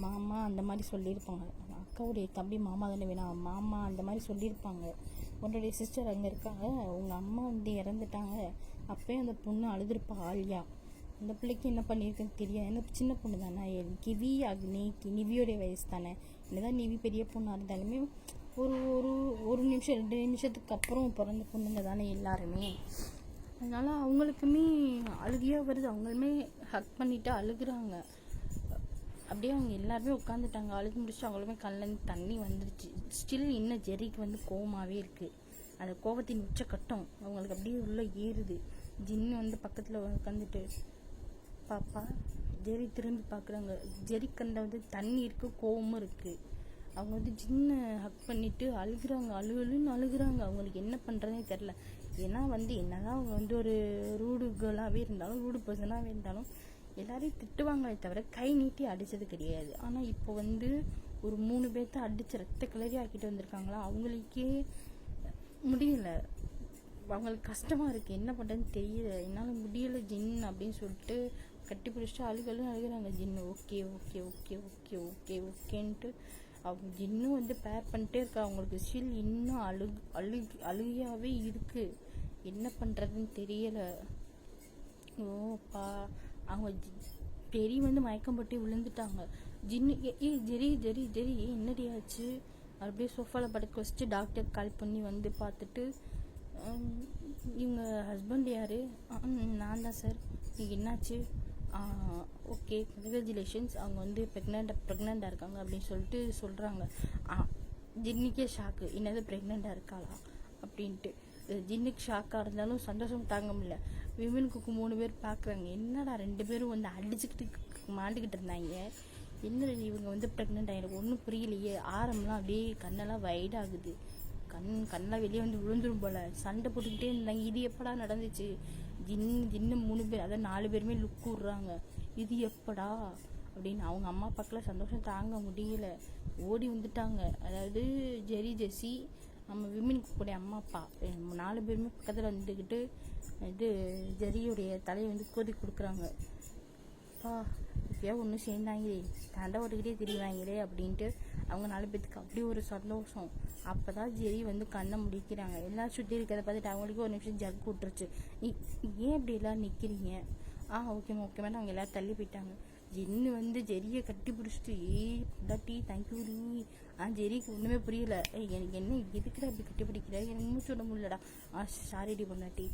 மாமா அந்த மாதிரி சொல்லியிருப்பாங்க. அக்காவுடைய தம்பி மாமா தானே வேணாம், மாமா அந்த மாதிரி சொல்லியிருப்பாங்க. உன்னுடைய சிஸ்டர் அங்கே இருக்காங்க, உங்கள் அம்மா வந்து இறந்துட்டாங்க. அப்போயும் அந்த பொண்ணு அழுதுருப்பா ஆலியா. அந்த பிள்ளைக்கு என்ன பண்ணியிருக்குன்னு தெரியாது, ஏன்னா சின்ன பொண்ணு தானே. கிவி அக்னி நிவியோடைய வயசு தானே. என்னதான் நிவி பெரிய பொண்ணாக இருந்தாலுமே ஒரு ஒரு ஒரு நிமிஷம் 2 நிமிஷத்துக்கு அப்புறம் பிறந்த பொண்ணுங்க தானே எல்லாருமே. அதனால் அவங்களுக்குமே அழுகையாக வருது. அவங்களுமே ஹக் பண்ணிவிட்டு அழுகுறாங்க. அப்படியே அவங்க எல்லாருமே உட்காந்துட்டாங்க. அழுது முடிச்சுட்டு அவங்களுமே கண்ணிலேருந்து தண்ணி வந்துருச்சு. ஸ்டில் இன்னும் ஜெரிக்கு வந்து கோவமாகவே இருக்குது. அந்த கோவத்தின் உச்சக்கட்டம் அவங்களுக்கு அப்படியே உள்ளே ஏறுது. ஜின்னு வந்து பக்கத்தில் உட்காந்துட்டு பாப்பா ஜெரி திரும்பி பார்க்குறாங்க. ஜெரி கண்ட வந்து தண்ணி இருக்குது, கோவமும் இருக்குது. அவங்க வந்து ஜின்னை ஹக் பண்ணிவிட்டு அழுகுறாங்க, அழுகுன்னு அழுகுறாங்க. அவங்களுக்கு என்ன பண்ணுறதுனே தெரில. ஏன்னா வந்து என்னதான் அவங்க வந்து ஒரு ரூடு கேர்ளாகவே இருந்தாலும், ரூடு பர்சனாகவே இருந்தாலும் எல்லாரையும் திட்டுவாங்களே தவிர கை நீட்டி அடித்தது கிடையாது. ஆனால் இப்போ வந்து ஒரு 3 பேர்த்த அடித்து ரத்த கிளறி ஆக்கிட்டு வந்திருக்காங்களா, அவங்களுக்கே முடியல. அவங்களுக்கு கஷ்டமாக இருக்குது, என்ன பண்ணுறதுன்னு தெரியல. என்னால் முடியலை ஜின் அப்படின்னு சொல்லிட்டு கட்டி பிடிச்சிட்டு அழுகுறாங்க ஜின்னு. Okay okay okay okay okay ஓகேன்ட்டு அவங்க ஜின்னும் வந்து பேர் பண்ணிட்டே இருக்கா. அவங்களுக்கு ஸ்டில் இன்னும் அழுகையாகவே இருக்குது. என்ன பண்ணுறதுன்னு தெரியலை. ஓப்பா அவங்க ஜெரி வந்து மயக்கம் போட்டு விழுந்துட்டாங்க. ஜின்னு ஜெரி ஜெரி ஜெரி என்னடி ஆச்சு? அப்படியே சோஃபாவில் படுக்க வச்சுட்டு டாக்டர் கால் பண்ணி வந்து பார்த்துட்டு, இவங்க ஹஸ்பண்ட் யார்? நான் தான் சார். நீங்கள் என்னாச்சு? ஓகே கங்க்ராச்சுலேஷன்ஸ், அவங்க வந்து ப்ரெக்னெண்ட்டாக இருக்காங்க அப்படின்னு சொல்லிட்டு சொல்கிறாங்க. ஜின்னுக்கே ஷாக்கு, என்னது ப்ரெக்னெண்ட்டாக இருக்காளா அப்படின்ட்டு. ஜின்னுக்கு ஷாக்காக இருந்தாலும் சந்தோஷம் தாங்க முடியல. விமனுக்கு 3 பேர் பார்க்குறாங்க. என்னடா 2 பேரும் வந்து அடிச்சுக்கிட்டு மாண்டிக்கிட்டு இருந்தாங்க, என்ன இவங்க வந்து ப்ரெக்னெண்ட் ஆகிடும் ஒன்றும் புரியலையே. ஆரம்பெலாம் அப்படியே கண்ணெல்லாம் வைடாகுது, கண்ணெல்லாம் வெளியே வந்து விழுந்துரும் போல். சண்டை போட்டுக்கிட்டே இருந்தாங்க. இது எப்படா நடந்துச்சு? ஜின்னு 3 பேர், அதாவது 4 பேருமே லுக் விட்றாங்க. இது எப்படா அப்படின்னு அவங்க அம்மா அப்பாக்கெல்லாம் சந்தோஷம் தாங்க முடியல. ஓடி வந்துட்டாங்க. அதாவது ஜெரி ஜெஸ்ஸி நம்ம விமனுக்கு கூட அம்மா அப்பா 4 பேருமே பக்கத்தில் வந்துக்கிட்டு இது ஜெரியுடைய தலையை வந்து கோதி கொடுக்குறாங்க. அப்பா இப்போயா ஒன்று சேர்ந்தாங்களே, சண்டை ஓட்டுக்கிட்டே திரிவாங்களே அப்படின்ட்டு அவங்க 4 பேத்துக்கு அப்படி ஒரு சந்தோஷம். அப்போ தான் ஜெரி வந்து கண்ணை முடிக்கிறாங்க. எல்லாம் சுற்றி இருக்கிறத பார்த்துட்டு அவங்களுக்கு ஒரு நிமிஷம் ஜக் விட்டுருச்சு. ஏன் இப்படி எல்லாம் நிற்கிறீங்க? ஓகேம்மா ஓகேம்மா அவங்க எல்லோரும் தள்ளி போயிட்டாங்க. ஜென்னு வந்து ஜெரியை கட்டி பிடிச்சிட்டு பொண்டாட்டி தேங்க்யூடி. ஜெரிக்கு ஒன்றுமே புரியல. எனக்கு என்ன எதுக்குடா அப்படி கட்டி பிடிக்கிற, எனக்கு மூச்சு விட முடியலடா. சாரிடி பொண்டாட்டி.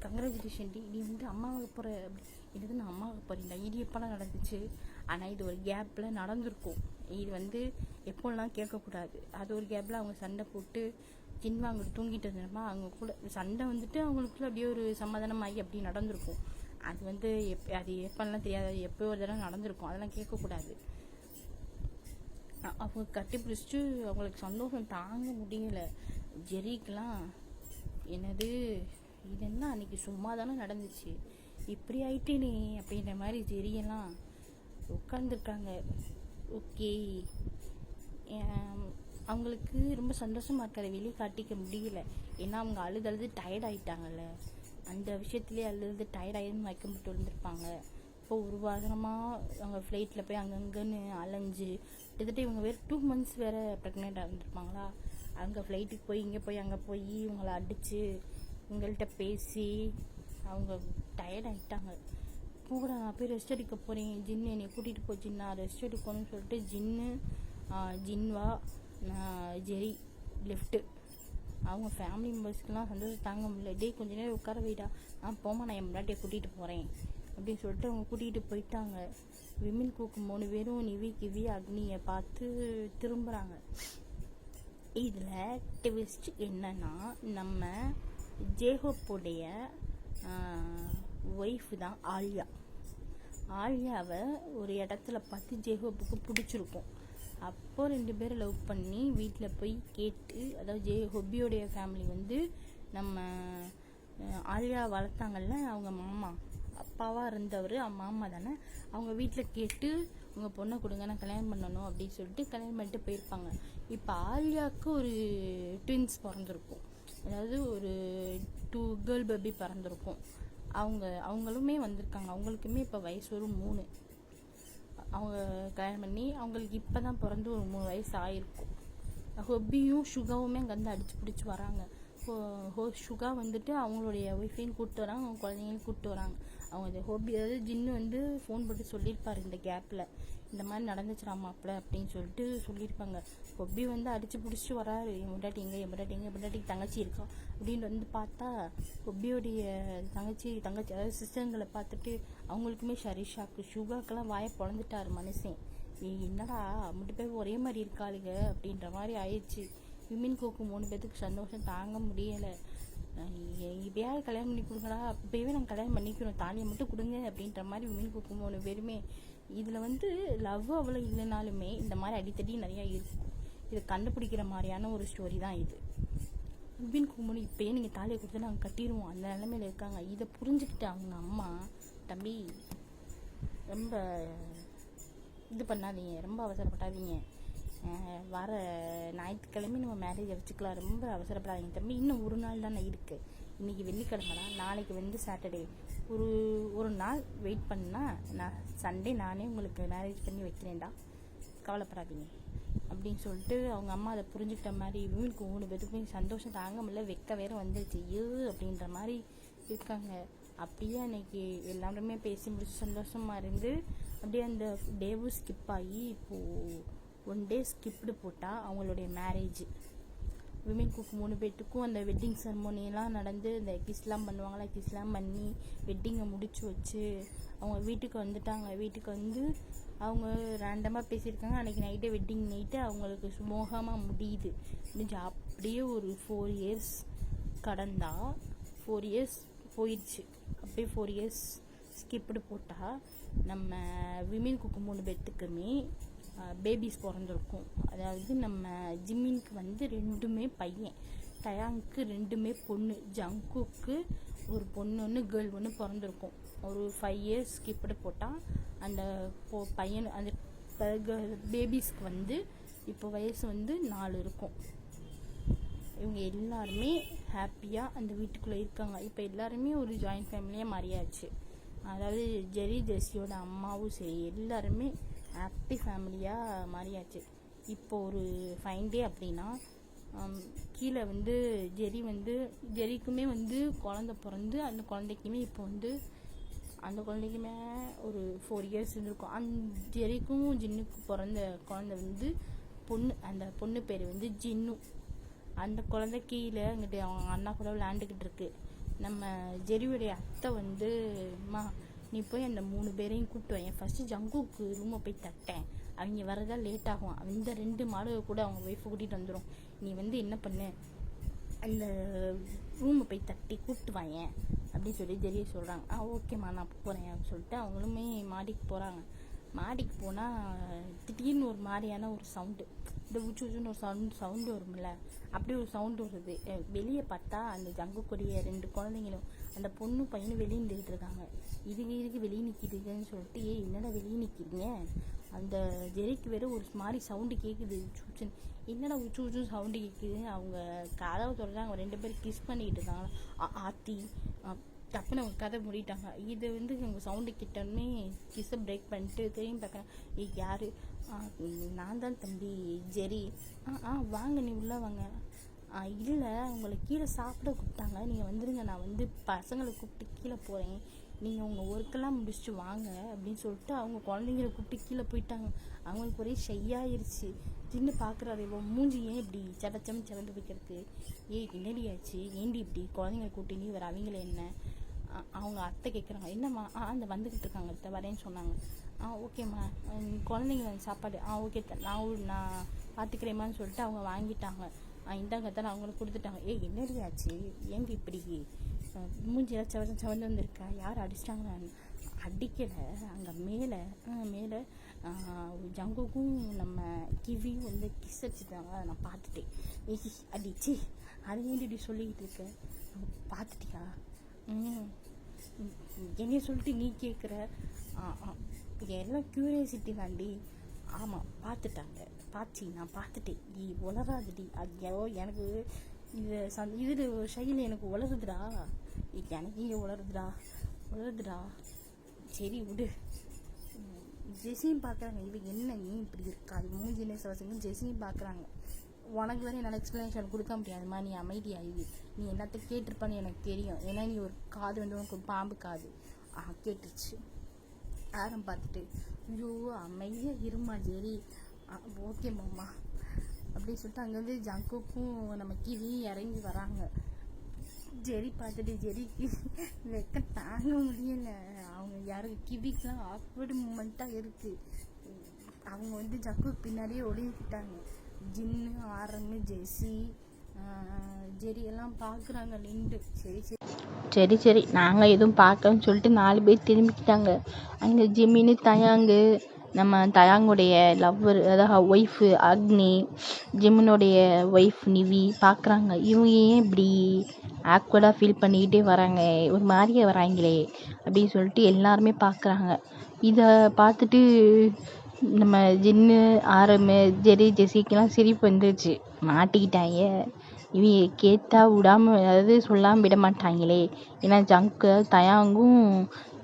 கங்க்ராச்சுலேஷன் டி, நீ வந்து அம்மாவுக்கு போகிற அப்படி. இது நான் அம்மாவுக்கு போகிறீங்களா? இது எப்போலாம் நடந்துச்சு? ஆனால் இது ஒரு கேப்பில் நடந்திருக்கும். இது வந்து எப்போல்லாம் கேட்கக்கூடாது. அது ஒரு கேப்பில் அவங்க சண்டை போட்டு ஜின்வா அங்கே தூங்கிட்டு இருந்தோமா, அவங்க கூட சண்டை வந்துட்டு அவங்களுக்குள்ள அப்படியே ஒரு சமாதானமாகி அப்படி நடந்திருக்கும். அது வந்து அது எப்போல்லாம் தெரியாது, எப்போ ஒரு தடவை நடந்திருக்கும். அதெல்லாம் கேட்கக்கூடாது. அவங்க கட்டி பிடிச்சிட்டு அவங்களுக்கு சந்தோஷம் தாங்க முடியலை. ஜெரிக்கெலாம் என்னது இது என்ன அன்றைக்கி சும்மா தானே நடந்துச்சு, இப்படி ஆயிட்டேனே அப்படின்ற மாதிரி ஜெரியெல்லாம் உட்காந்துருக்காங்க. ஓகே அவங்களுக்கு ரொம்ப சந்தோஷமாக இருக்காது, வெளியே காட்டிக்க முடியல. ஏன்னா அவங்க அழுது டயர்ட் ஆகிட்டாங்கல்ல, அந்த விஷயத்துலேயே அழுது டயர்டாயிருந்து மயக்கப்பட்டு விழுந்திருப்பாங்க. இப்போ ஒரு வாரமாக அவங்க ஃப்ளைட்டில் போய் அங்கங்கன்னு அலைஞ்சு கிட்டத்தட்ட இவங்க வேறு 2 months வேறு ப்ரெக்னெண்ட்டாக இருந்திருப்பாங்களா. அங்கே ஃப்ளைட்டுக்கு போய் இங்கே போய் அங்கே போய் இவங்களை அடித்து உங்கள்கிட்ட பேசி அவங்க டயர்ட் ஆகிட்டாங்க. கூட நான் போய் ரெஸ்ட் எடுக்க போகிறேன், ஜின்னு என்னை கூட்டிகிட்டு போச்சு, நான் ரெஸ்ட் எடுக்கணும்னு சொல்லிட்டு ஜின்னு ஜின்வா ஜெரி லெஃப்ட்டு. அவங்க ஃபேமிலி மெம்பர்ஸ்க்கெலாம் சந்தோஷம் தாங்க முடியல. டே கொஞ்ச நேரம் உட்கார வைடா, போமா நான் என் முன்னாடியை கூட்டிகிட்டு போகிறேன் அப்படின்னு சொல்லிட்டு அவங்க கூட்டிகிட்டு போயிட்டாங்க. விமின் கூக்கு 3 பேரும் நிவி கிவி அக்னியை பார்த்து திரும்புகிறாங்க. இதில் ட்விஸ்ட் என்னன்னா, நம்ம ஜேஹோப்புடைய ஒய்ஃபு தான் ஆலியா. ஆலியாவை ஒரு இடத்துல பார்த்து ஜேஹோப்புக்கு பிடிச்சிருக்கும். அப்போ 2 பேரும் லவ் பண்ணி வீட்டில் போய் கேட்டு, அதாவது ஹொபியோடைய ஃபேமிலி வந்து நம்ம ஆலியா வளர்த்தாங்கல்ல அவங்க மாமா, அப்பாவாக இருந்தவர் மாமா தானே, அவங்க வீட்டில் கேட்டு உங்கள் பொண்ணை கொடுங்க நான் கல்யாணம் பண்ணணும் அப்படின்னு சொல்லிட்டு கல்யாணம் பண்ணிட்டு போயிருப்பாங்க. இப்போ ஆலியாவுக்கு ஒரு ட்வின்ஸ் பிறந்திருக்கும், அதாவது ஒரு 2 கேர்ள் பேபி பிறந்திருக்கும். அவங்களுமே வந்திருக்காங்க. அவங்களுக்குமே இப்போ வயசு ஒரு 3. அவங்க கல்யாணம் பண்ணி அவங்களுக்கு இப்போ தான் பிறந்து ஒரு 3 வயசு ஆகிருக்கும். ஹொப்பியும் சுகாவுமே அங்கேருந்து அடித்து பிடிச்சி வராங்க. சுகா வந்துட்டு அவங்களுடைய ஒய்ஃபையும் கூப்பிட்டு வராங்க, அவங்க குழந்தைங்களையும் கூப்பிட்டு வராங்க. அவங்க ஹொப்பி அதாவது ஜின்னு வந்து ஃபோன் போட்டு சொல்லியிருப்பார் இந்த கேப்பில், இந்த மாதிரி நடந்துச்சுடாமாப்பில் அப்படின்னு சொல்லிட்டு சொல்லியிருப்பாங்க. ஹொப்பி வந்து அடித்து பிடிச்சிட்டு வராரு, என் பொண்டாட்டிக்கு தங்கச்சி இருக்கா அப்படின்னு வந்து பார்த்தா ஹொப்பியோடைய தங்கச்சி அதாவது சிஸ்டருங்களை பார்த்துட்டு அவங்களுக்குமே ஷாக்கு. சுகாக்கெல்லாம் வாயை பொழந்துட்டார் மனுஷன். என்னடா முட்டு பேர் ஒரே மாதிரி இருக்காளுங்க அப்படின்ற மாதிரி ஆயிடுச்சு. விமின் கோக்கு 3 பேத்துக்கு சந்தோஷம் தாங்க முடியலை. இப்பயாவது கல்யாணம் பண்ணி கொடுங்கடா, இப்போவே நாங்கள் கல்யாணம் பண்ணிக்கிறோம், தாலியை மட்டும் கொடுங்க அப்படின்ற மாதிரி விமின் கோக்கு 3 பேருமே. இதில் வந்து லவ் அவ்வளோ இல்லைனாலுமே இந்த மாதிரி அடித்தடி நிறையா இருக்கும். இதை கண்டுபிடிக்கிற மாதிரியான ஒரு ஸ்டோரி தான் இது. விமின் கோக்கு 3 இப்போயே நீங்கள் தாலியை கொடுத்து நாங்கள் கட்டிடுவோம் அந்த நிலைமையில இருக்காங்க. இதை புரிஞ்சுக்கிட்டு அவங்க அம்மா, தம்பி ரொம்ப இது பண்ணாதீங்க, ரொம்ப அவசரப்படாதீங்க, வர ஞாயிற்றுக்கிழமை நம்ம மேரேஜை வச்சுக்கலாம், ரொம்ப அவசரப்படாதீங்க தம்பி, இன்னும் ஒரு நாள் தானே இருக்குது, இன்றைக்கி வெள்ளிக்கிழமை தான், நாளைக்கு வந்து சாட்டர்டே, ஒரு நாள் வெயிட் பண்ணால் நான் சண்டே நானே உங்களுக்கு மேரேஜ் பண்ணி வைக்கிறேன்டா, கவலைப்படாதீங்க அப்படின்னு சொல்லிட்டு அவங்க அம்மா அதை புரிஞ்சுக்கிட்ட மாதிரி இவங்களுக்கு 3 பேருக்குமே சந்தோஷம் தாங்க முடியல, வெக்க வேறு வந்துருச்சு அப்படின்ற மாதிரி இருக்காங்க. அப்படியே அன்னைக்கு எல்லாருமே பேசி முடிச்சு சந்தோஷமாக இருந்து அப்படியே அந்த டேவும் ஸ்கிப் ஆகி இப்போது 1 டே ஸ்கிப்டு போட்டால் அவங்களுடைய மேரேஜ். விமின் குக் 3 பேர்த்துக்கும் அந்த வெட்டிங் செரமோனியெல்லாம் நடந்து இந்த கிஸ்லாம் பண்ணுவாங்களா, கிஸ்லாம் பண்ணி வெட்டிங்கை முடிச்சு வச்சு அவங்க வீட்டுக்கு வந்துட்டாங்க. வீட்டுக்கு வந்து அவங்க ரேண்டமாக பேசியிருக்காங்க. அன்றைக்கி நைட்டே வெட்டிங் நைட்டு அவங்களுக்கு சுமூகமாக முடியுது. முடிஞ்சு அப்படியே ஒரு 4 இயர்ஸ் கடந்தா 4 இயர்ஸ் போயிடுச்சு. அப்படியே 4 இயர்ஸ் ஸ்கிப்டு போட்டால் நம்ம விமின் குக்கு 3 பேர்த்துக்குமே பேபிஸ் பிறந்திருக்கும். அதாவது நம்ம ஜிம்மினுக்கு வந்து 2மே பையன், டயாங்க்கு 2மே பொண்ணு, ஜங்குக்கு ஒரு பொண்ணு 1 கேர்ள் 1 பிறந்திருக்கும். ஒரு 5 இயர்ஸ் ஸ்கிப்டு போட்டால் அந்த பையன் அந்த பேபிஸ்க்கு வந்து இப்போ வயசு வந்து 4 இருக்கும். இவங்க எல்லாருமே ஹாப்பியாக அந்த வீட்டுக்குள்ளே இருக்காங்க. இப்போ எல்லாருமே ஒரு ஜாயின்ட் ஃபேமிலியாக மாறியாச்சு. அதாவது ஜெஸியோட அம்மாவும் சரி எல்லாருமே ஹாப்பி ஃபேமிலியாக மாறியாச்சு. இப்போ ஒரு ஃபைன் டே அப்படின்னா கீழே வந்து ஜெரிக்குமே வந்து குழந்த பிறந்து அந்த குழந்தைக்குமே இப்போ வந்து அந்த குழந்தைக்குமே ஒரு 4 இயர்ஸ் இருந்திருக்கும். ஜெரிக்கும் ஜின்னுக்கும் பிறந்த குழந்தை வந்து பொண்ணு, அந்த பொண்ணு பேர் வந்து ஜின்னு. அந்த குழந்தை கீழே அங்கிட்டு அவங்க அண்ணா கூட விளையாண்டுக்கிட்டு இருக்கு. நம்ம ஜெரியுடைய அத்தை வந்து நீ போய் அந்த 3 பேரையும் கூப்பிட்டு வையன், ஃபஸ்ட்டு ஜங்குக்கு ரூமை போய் தட்டேன், அவங்க வரதா லேட் ஆகும், அந்த 2 மாடு கூட அவங்க ஒய்ஃபை கூட்டிகிட்டு வந்துடும், நீ வந்து என்ன பண்ணு அந்த ரூமை போய் தட்டி கூப்பிட்டு வாயேன் அப்படின்னு சொல்லி ஜெரியை சொல்கிறாங்க. ஓகேம்மா நான் போகிறேன் அப்படின்னு சொல்லிட்டு அவங்களுமே மாடிக்கு போகிறாங்க. மாடிக்கு போனால் திடீர்னு ஒரு மாதிரியான ஒரு சவுண்டு, இந்த உச்சுன்னு ஒரு சவுண்டு வரும்ல, அப்படி ஒரு சவுண்டு வருது. வெளியே பார்த்தா அந்த ஜங்குக்குரிய 2 குழந்தைங்களும் அந்த பொண்ணு பையனும் வெளியே நின்றுக்கிட்டு இருக்காங்க. இதுக்கு வெளியே நிற்கிதுன்னு சொல்லிட்டு என்னடா வெளியே நிற்கிறீங்க, அந்த ஜெரிக்கு வேறு ஒரு மாதிரி சவுண்டு கேட்குது, உச்சுன்னு என்னடா உச்சு சவுண்டு கேட்குது. அவங்க கதவை தொடர்ந்து அவங்க 2 பேரும் கிஸ் பண்ணிக்கிட்டு இருக்காங்களா. ஆத்தி டப்புன்னு அவங்க கதை மூடிட்டாங்க. இது வந்து அவங்க சவுண்டு கிட்டோன்னே கிஸ்ஸை பிரேக் பண்ணிட்டு திரும்பி பார்க்குறேன், யார், நான் தான் தம்பி ஜெரி, வாங்க நீ உள்ளே வாங்க. இல்லை உங்களை கீழே சாப்பிட கூப்பிட்டாங்க, நீங்கள் வந்துடுங்க, நான் வந்து பசங்களை கூப்பிட்டு கீழே போகிறேன், நீங்கள் உங்கள் ஒர்க்கெல்லாம் முடிச்சுட்டு வாங்க அப்படின்னு சொல்லிட்டு அவங்க குழந்தைங்கள கூப்பிட்டு கீழே போயிட்டாங்க. அவங்களுக்கு ஒரே ஷையாயிருச்சு. தின்னு பார்க்குறாரு, இவன் மூஞ்சி ஏன் இப்படி செவந்து வைக்கிறதுக்கு, என்னடி ஆச்சு, ஏண்டி இப்படி குழந்தைங்களை கூட்டினி வேறு அவங்கள என்ன. அவங்க அத்தை கேட்குறாங்க, என்னம்மா, அந்த வந்துக்கிட்டு இருக்காங்க அத்தை வரேன்னு சொன்னாங்க. ஓகேம்மா குழந்தைங்க சாப்பாடு ஓகே நான் பார்த்துக்கிறேம்மான்னு சொல்லிட்டு அவங்க வாங்கிட்டாங்க. இந்தாங்க தான் அவங்களுக்கு கொடுத்துட்டாங்க. என்னடி ஆச்சு, ஏங்க இப்படி மூஞ்சியெல்லாம் செவந்து வந்திருக்கா, யார் அடிச்சிட்டாங்க, அடிக்கலை, அங்கே மேலே ஜங்குக்கும் நம்ம கிவியும் வந்து கிஸ் அடிச்சுட்டாங்க, அதை நான் பார்த்துட்டேன். அடிச்சு அது ஏன் இப்படி சொல்லிக்கிட்டு இருக்க, பார்த்துட்டியா, என்னைய சொல்லிட்டு நீ கேட்குற? எல்லாம் க்யூரியாசிட்டி தாண்டி. ஆமாம், பார்த்துட்டாங்க. நான் பார்த்துட்டேன். நீ உளராதுடி. அது எனக்கு இது ஷையில் எனக்கு உளருதுடா. எனக்கு இங்கே உளருதுடா. சரி விடு. ஜெஸியும் பார்க்குறாங்க. இது என்ன நீ இப்படி இருக்கா? அது மூஞ்சினே சவசங்க ஜெஸியும் பார்க்குறாங்க. உனக்கு வேறு என்னால் எக்ஸ்ப்ளனேஷன் கொடுக்க முடியாதுமா, நீ அமைதியாகி. நீ என்னத்த கேட்டிருப்பான்னு எனக்கு தெரியும். ஏன்னா நீ ஒரு காது வந்து உனக்கு பாம்பு காது கேட்டுருச்சு. ஆரம் பார்த்துட்டு ஐயோ அமைதியாக இருமா ஜெரி. ஓகே மாமா அப்படின்னு சொல்லிட்டு அங்கேருந்து ஜங்குக்கும் நம்ம கிவியும் இறங்கி வராங்க. ஜெரி பார்த்துட்டு ஜெரிக்கு வெக்க தாங்க முடியல. அவங்க யாருக்கு கிவிக்கெலாம் ஆக்வர்டு மூமெண்ட்டாக இருக்குது. அவங்க வந்து ஜக்கு பின்னாடியே ஒளிஞ்சிக்கிட்டாங்க. ஜின்னு, ஆரம்பு, ஜெஸி, ஜெரி எல்லாம் பார்க்குறாங்க நின்று. சரி நாங்கள் எதுவும் பார்க்கன்னு சொல்லிட்டு 4 பேர் திரும்பிக்கிட்டாங்க. அங்கே ஜிம்மின்னு தயாங்கு, நம்ம தயாங்குடைய லவ்வர் அதாவது ஒய்ஃபு அக்னி, ஜிம்முனுடைய ஒய்ஃப் நிவி பார்க்குறாங்க. இவங்க ஏன் இப்படி ஆக்வர்டாக ஃபீல் பண்ணிக்கிட்டே வராங்க, ஒரு மாதிரியே வராங்களே அப்படின்னு சொல்லிட்டு எல்லாருமே பார்க்குறாங்க. இதை பார்த்துட்டு நம்ம ஜின்னு, ஆரம்பு, ஜெரி, ஜெஸிக்கெல்லாம் சிரிப்பு வந்துருச்சு. மாட்டிக்கிட்டாங்க. இவங்க கேட்டால் விடாமல், அதாவது சொல்லாமல் விட மாட்டாங்களே. ஏன்னா ஜங்கு தயாங்கும்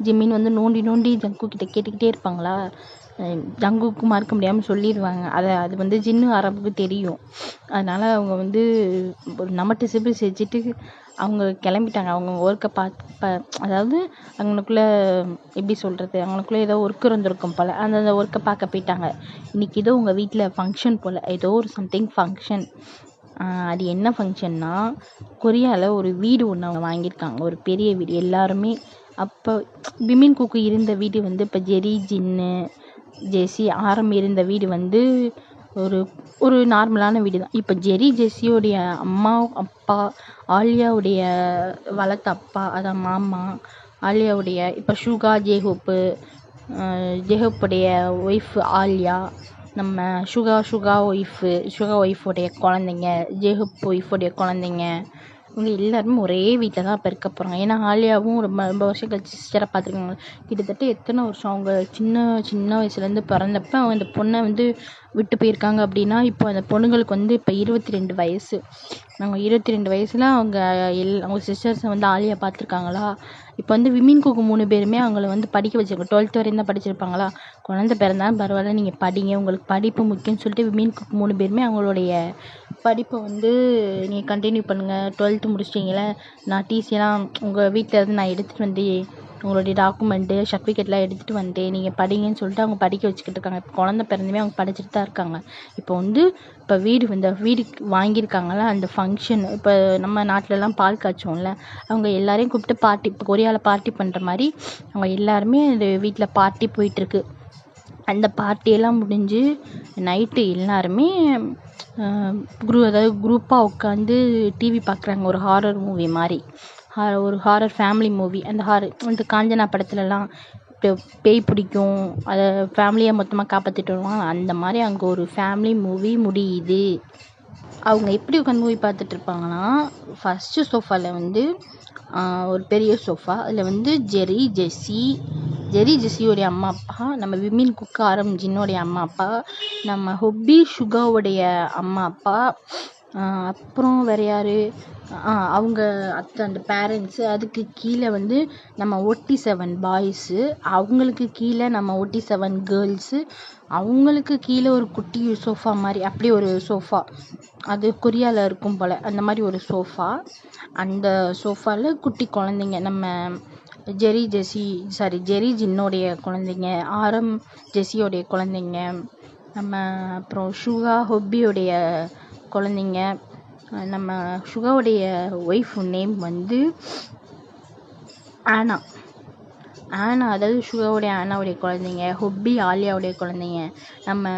ஜிம்மின்னு வந்து நோண்டி ஜங்கு கிட்ட கேட்டுக்கிட்டே இருப்பாங்களா. ஜங்குக்கு மறக்க முடியாமல் சொல்லிடுவாங்க. அது வந்து ஜின்னு ஆரம்புக்கு தெரியும். அதனால் அவங்க வந்து ஒரு நமட்டு சிபிரி செஞ்சுட்டு அவங்க கிளம்பிட்டாங்க. அவங்க ஒர்க்கை அதாவது அவங்களுக்குள்ளே எப்படி சொல்கிறது, அவங்களுக்குள்ளே ஏதோ ஒர்க் இருந்திருக்கும் போல். அந்த ஒர்க்கை பார்க்க போயிட்டாங்க. இன்றைக்கி ஏதோ உங்கள் வீட்டில் ஃபங்க்ஷன் போல், ஏதோ ஒரு சம்திங் ஃபங்க்ஷன். அது என்ன ஃபங்க்ஷன்னா, கொரியாவில் ஒரு வீடு ஒன்று அவங்க வாங்கியிருக்காங்க, ஒரு பெரிய வீடு. எல்லாருமே அப்போ விமின் குக்கு இருந்த வீடு வந்து இப்போ ஜெரி, ஜின்னு, ஜெஸி, ஆரம் இருந்த வீடு வந்து ஒரு நார்மலான வீடு தான். இப்போ ஜெரி ஜெஸியோடைய அம்மா அப்பா, ஆலியாவுடைய வளர்த்த அப்பா அதான் மாமா, ஆலியாவுடைய இப்போ ஷுகா, ஜேஹோப்புடைய ஒய்ஃப் ஆலியா, நம்ம ஷுகா ஒய்ஃபுடைய குழந்தைங்க, ஜேஹோப் ஒய்ஃபுடைய குழந்தைங்க, இவங்க எல்லாருமே ஒரே வீட்டில் தான் இப்போ இருக்க போகிறாங்க. ஏன்னா ஆலியாவும் ரொம்ப வருஷம் கழிச்சு சிஸ்டரை பார்த்துருக்காங்க. கிட்டத்தட்ட எத்தனை வருஷம், அவங்க சின்ன வயசுலேருந்து பிறந்தப்ப அவங்க அந்த பொண்ணை வந்து விட்டு போயிருக்காங்க. அப்படின்னா இப்போ அந்த பொண்ணுங்களுக்கு வந்து இப்போ 22 வயசு. அவங்க 22 வயசில் அவங்க சிஸ்டர்ஸை வந்து ஆலியா பார்த்துருக்காங்களா. இப்போ வந்து விமின் குக்கு 3 பேருமே அவங்கள வந்து படிக்க வச்சுருக்கோம். 12th வரையும் தான் படிச்சிருப்பாங்களா. குழந்தை பிறந்தாலும் பரவாயில்ல, நீங்கள் படிங்க, உங்களுக்கு படிப்பு முக்கியம்னு சொல்லிட்டு விமின் குக்கு 3 பேருமே அவங்களுடைய படிப்பை வந்து நீங்கள் கண்டினியூ பண்ணுங்கள். 12th முடிச்சிட்டிங்களே, நான் டிசியெல்லாம் உங்கள் வீட்டில் இருந்து நான் எடுத்துகிட்டு வந்து உங்களுடைய டாக்குமெண்ட்டு சர்டிஃபிகேட்லாம் எடுத்துகிட்டு வந்துட்டேன், நீங்கள் படிங்கன்னு சொல்லிட்டு அவங்க படிக்க வச்சுக்கிட்டு இருக்காங்க. இப்போ குழந்தை பிறந்துமே அவங்க படிச்சுட்டு தான் இருக்காங்க. இப்போ வீடு வாங்கியிருக்காங்களா, அந்த ஃபங்க்ஷன் இப்போ நம்ம நாட்டிலலாம் பால் காய்ச்சோம்ல, அவங்க எல்லாரையும் கூப்பிட்டு பார்ட்டி, இப்போ கொரியாவில் பார்ட்டி பண்ணுற மாதிரி அவங்க எல்லாருமே அந்த வீட்டில் பார்ட்டி போயிட்டுருக்கு. அந்த பார்ட்டியெல்லாம் முடிஞ்சு நைட்டு எல்லாருமே அதாவது குரூப்பாக உட்காந்து டிவி பார்க்குறாங்க. ஒரு ஹாரர் மூவி மாதிரி, ஒரு ஹாரர் ஃபேமிலி மூவி. அந்த காஞ்சனா படத்துலலாம் பேய் பிடிக்கும், அதை ஃபேமிலியாக மொத்தமாக காப்பாற்றிட்டு வருவாங்க. அந்த மாதிரி அங்கே ஒரு ஃபேமிலி மூவி முடியுது. அவங்க எப்படி உட்காந்து மூவி பார்த்துட்டு இருப்பாங்கன்னா, ஃபஸ்ட்டு சோஃபாவில் வந்து ஒரு பெரிய சோஃபா, அதில் வந்து ஜெரி ஜெஸியோடைய அம்மா அப்பா, நம்ம விமின் குக்கு ஆரம் ஜின்னோடைய அம்மா அப்பா, நம்ம ஹொப்பி ஷுகாவுடைய அம்மா அப்பா, அப்புறம் வேறு யார், அவங்க அந்த பேரண்ட்ஸு. அதுக்கு கீழே வந்து நம்ம 47 பாய்ஸு, அவங்களுக்கு கீழே நம்ம 47 கேர்ள்ஸு, அவங்களுக்கு கீழே ஒரு குட்டி சோஃபா மாதிரி, அப்படி ஒரு சோஃபா, அது கொரியாவில் இருக்கும் போல், அந்த மாதிரி ஒரு சோஃபா. அந்த சோஃபாவில் குட்டி குழந்தைங்க, நம்ம ஜெரி ஜின்னோடைய குழந்தைங்க, ஆரம் ஜெஸியோடைய குழந்தைங்க, நம்ம அப்புறம் ஷுகா ஹொப்பியோடைய குழந்தைங்க, நம்ம ஷுகாவுடைய ஒய்ஃப் நேம் வந்து ஆனா, அதாவது ஷுகாவுடைய ஆனாவுடைய குழந்தைங்க, ஹொப்பி ஆலியாவுடைய குழந்தைங்க, நம்ம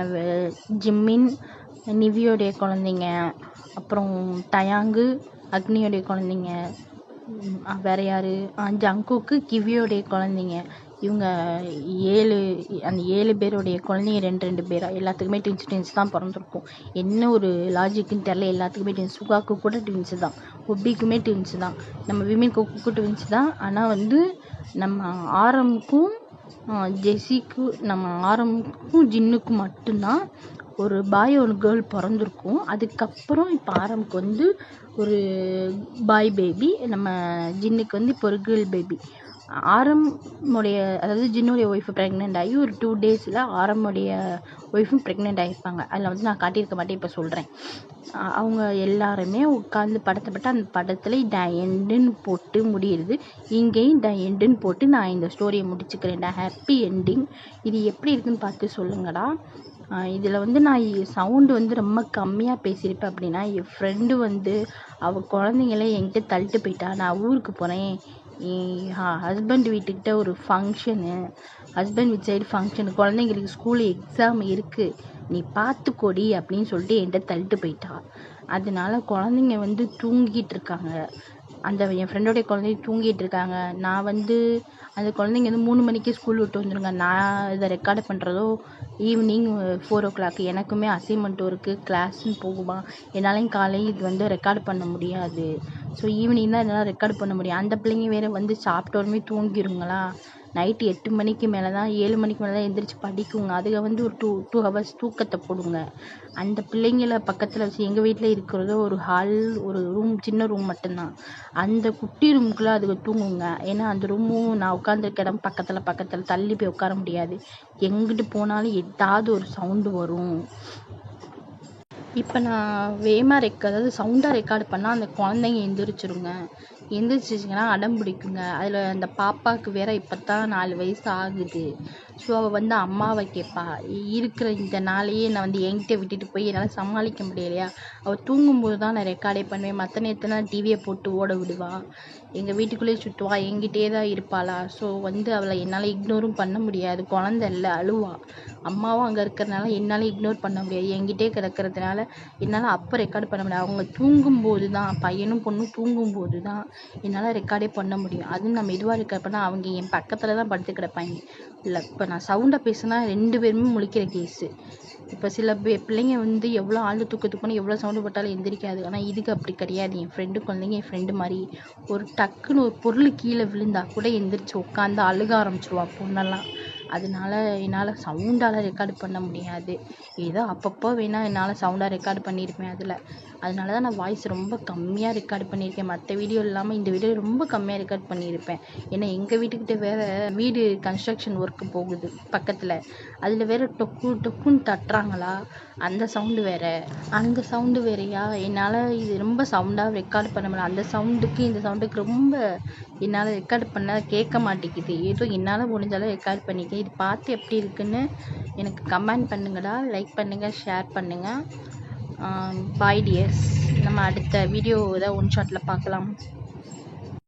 ஜிம்மின் நிவியோடைய குழந்தைங்க, அப்புறம் தயாங்கு அக்னியோடைய குழந்தைங்க, வேறு யார், ஜங்குக்கு கிவியோடைய குழந்தைங்க. இவங்க 7 பேருடைய குழந்தைங்க 2 பேரா எல்லாத்துக்குமே ட்வின்ஸ் தான் பிறந்திருக்கும். என்ன ஒரு லாஜிக்குன்னு தெரில, எல்லாத்துக்குமே ட்வின்ஸ். சுகாக்கு கூட ட்வின்ஸு தான், ஒப்பிக்குமே ட்வின்ஸு தான், நம்ம விமின் கொக்குக்கும் ட்வின்ஸ் தான். ஆனால் வந்து நம்ம ஆரமுக்கும் ஜெஸிக்கும், நம்ம ஆரமுக்கும் ஜின்னுக்கும் மட்டும்தான் ஒரு பாய் ஒரு கேர்ள் பிறந்திருக்கும். அதுக்கப்புறம் இப்போ ஆரமுக்கு வந்து ஒரு பாய் பேபி, நம்ம ஜின்னுக்கு வந்து இப்போ ஒரு கேர்ள் பேபி. ஆரமுடைய அதாவது ஜின்னுடைய ஒய்ஃபு ப்ரெக்னென்ட் ஆகி ஒரு 2 டேஸில் ஆரமுடைய ஒய்ஃபும் ப்ரெக்னென்ட் ஆகியிருப்பாங்க. அதில் வந்து நான் காட்டியிருக்க மாட்டேன், இப்போ சொல்கிறேன். அவங்க எல்லாருமே உட்காந்து படத்தைப்பட்டு அந்த படத்தில் ட எண்டுன்னு போட்டு முடியுது. இங்கேயும் ட எண்டுன்னு போட்டு நான் இந்த ஸ்டோரியை முடிச்சுக்கிறேன்டா. Happy ending. இது எப்படி இருக்குன்னு பார்த்து சொல்லுங்கடா. இதில் வந்து நான் சவுண்டு வந்து ரொம்ப கம்மியாக பேசியிருப்பேன். அப்படின்னா என் ஃப்ரெண்டு வந்து அவள் குழந்தைங்கள என்கிட்ட தள்ளிட்டு போயிட்டா. நான் ஊருக்கு போகிறேன், என் ஹஸ்பண்ட் வீட்டுக்கிட்ட ஒரு ஃபங்க்ஷனு, ஹஸ்பண்ட் வீட் சைடு ஃபங்க்ஷனு, குழந்தைங்களுக்கு ஸ்கூல் எக்ஸாம் இருக்குது, நீ பார்த்துக்கோடி அப்படின்னு சொல்லிட்டு என்கிட்ட தள்ளிட்டு போயிட்டா. அதனால குழந்தைங்க வந்து தூங்கிட்டு இருக்காங்க. என் ஃப்ரெண்டோடைய குழந்தைங்க தூங்கிட்டு இருக்காங்க. நான் வந்து அந்த குழந்தைங்க வந்து 3 மணிக்கு ஸ்கூல் விட்டு வந்துடுங்க. நான் இதை ரெக்கார்டு பண்ணுறதோ ஈவினிங் 4 o'clock. எனக்குமே அசைன்மெண்ட்டும் இருக்குது, கிளாஸுன்னு போகுமா, என்னாலையும் காலையில் இது வந்து ரெக்கார்டு பண்ண முடியாது. ஸோ ஈவினிங் தான் என்னால் ரெக்கார்டு பண்ண முடியும். அந்த பிள்ளைங்க வேறு வந்து சாப்பிட்டோடனே தூங்கிடுங்களா. நைட்டு 8 மணிக்கு மேலே தான், 7 மணிக்கு மேலே தான் எந்திரிச்சு படிக்குங்க. அதுக வந்து ஒரு 2 hours தூக்கத்தை போடுங்க. அந்த பிள்ளைங்கள பக்கத்தில் வச்சு, எங்கள் வீட்டில் இருக்கிறதோ ஒரு ஹால், ஒரு ரூம், சின்ன ரூம் மட்டும்தான். அந்த குட்டி ரூமுக்குள்ளே அதுக தூங்குங்க. ஏன்னா அந்த ரூமும் நான் உட்காந்துருக்க இடம் பக்கத்தில் தள்ளி போய் உட்கார முடியாது. எங்கிட்டு போனாலும் ஏதாவது ஒரு சவுண்டு வரும். இப்போ நான் வேகமாக அதாவது சவுண்டாக ரெக்கார்டு பண்ணால் அந்த குழந்தைங்க எந்திரிச்சிருங்க. எந்திரிச்சிச்சிங்கன்னா அடம் பிடிக்குங்க. அதில் அந்த பாப்பாவுக்கு வேற இப்போ தான் 4 வயசு ஆகுது. ஸோ அவள் வந்து அம்மாவை கேட்பா. இருக்கிற இந்த நாளையே நான் வந்து என்கிட்ட விட்டுட்டு போய் என்னால் சமாளிக்க முடியலையா. அவள் தூங்கும்போது தான் நான் ரெக்கார்டே பண்ணுவேன். மற்ற நேரத்தில் டிவியை போட்டு ஓட விடுவா, எங்கள் வீட்டுக்குள்ளேயே சுற்றுவா, என்கிட்டே தான் இருப்பாளா. ஸோ வந்து அவளை என்னால் இக்னோரும் பண்ண முடியாது. குழந்தை இல்லை, அழுவா. அம்மாவும் அங்கே இருக்கிறதுனால என்னால் இக்னோர் பண்ண முடியாது. என்கிட்டே கிடக்கிறதுனால என்னால் அப்போ ரெக்கார்டு பண்ண முடியாது. அவங்க தூங்கும்போது தான், பையனும் பொண்ணும் தூங்கும்போது தான் என்னால் ரெக்கார்டே பண்ண முடியும். அதுவும் நான் மெதுவாக ரெக்கார்ட் பண்ணால் அவங்க என் பக்கத்தில் தான் படுத்து கிடப்பாங்க. இல்லை, இப்போ நான் சவுண்டாக பேசுனா 2 பேருமே முழிக்கிற கேஸு. இப்போ சில பிள்ளைங்க வந்து எவ்வளோ ஆழ்ந்த தூக்கத்துக்கு போனால் எவ்வளோ சவுண்டு போட்டாலும் எந்திரிக்காது. ஆனால் இதுக்கு அப்படி கிடையாது. என் ஃப்ரெண்டு குழந்தைங்க என் ஃப்ரெண்டு மாதிரி. ஒரு டக்குன்னு ஒரு பொருள் கீழே விழுந்தா கூட எந்திரிச்சு உட்காந்து அழுக ஆரம்பிச்சிடுவா பொண்ணெல்லாம். அதனால என்னால் சவுண்டால் ரெக்கார்டு பண்ண முடியாது. ஏதோ அப்பப்போ வேணால் என்னால் சவுண்டாக ரெக்கார்டு பண்ணியிருப்பேன். அதனால தான் நான் வாய்ஸ் ரொம்ப கம்மியாக ரெக்கார்டு பண்ணியிருக்கேன். மற்ற வீடியோ இல்லாமல் இந்த வீடியோ ரொம்ப கம்மியாக ரெக்கார்ட் பண்ணியிருப்பேன். ஏன்னா எங்கள் வீட்டுக்கிட்ட வேறு வீடு கன்ஸ்ட்ரக்ஷன் ஒர்க்கு போகுது பக்கத்தில். அதில் வேறு டொக்குன்னு தட்டுறாங்களா, அந்த சவுண்டு வேறு. அந்த சவுண்டு வேறையா, என்னால் இது ரொம்ப சவுண்டாக ரெக்கார்டு பண்ண முடியல. அந்த சவுண்டுக்கு இந்த சவுண்டுக்கு ரொம்ப என்னால் ரெக்கார்டு பண்ண கேட்க மாட்டேங்குது. ஏதோ என்னால் முடிஞ்சாலும் ரெக்கார்ட் பண்ணிக்கேன். இது பார்த்து எப்படி இருக்குன்னு எனக்கு கமெண்ட் பண்ணுங்கடா. லைக் பண்ணுங்கள், ஷேர் பண்ணுங்கள். பாய் டியர்ஸ். நம்ம அடுத்த வீடியோ ஏதாவது ஒன் ஷாட்டில் பார்க்கலாம்.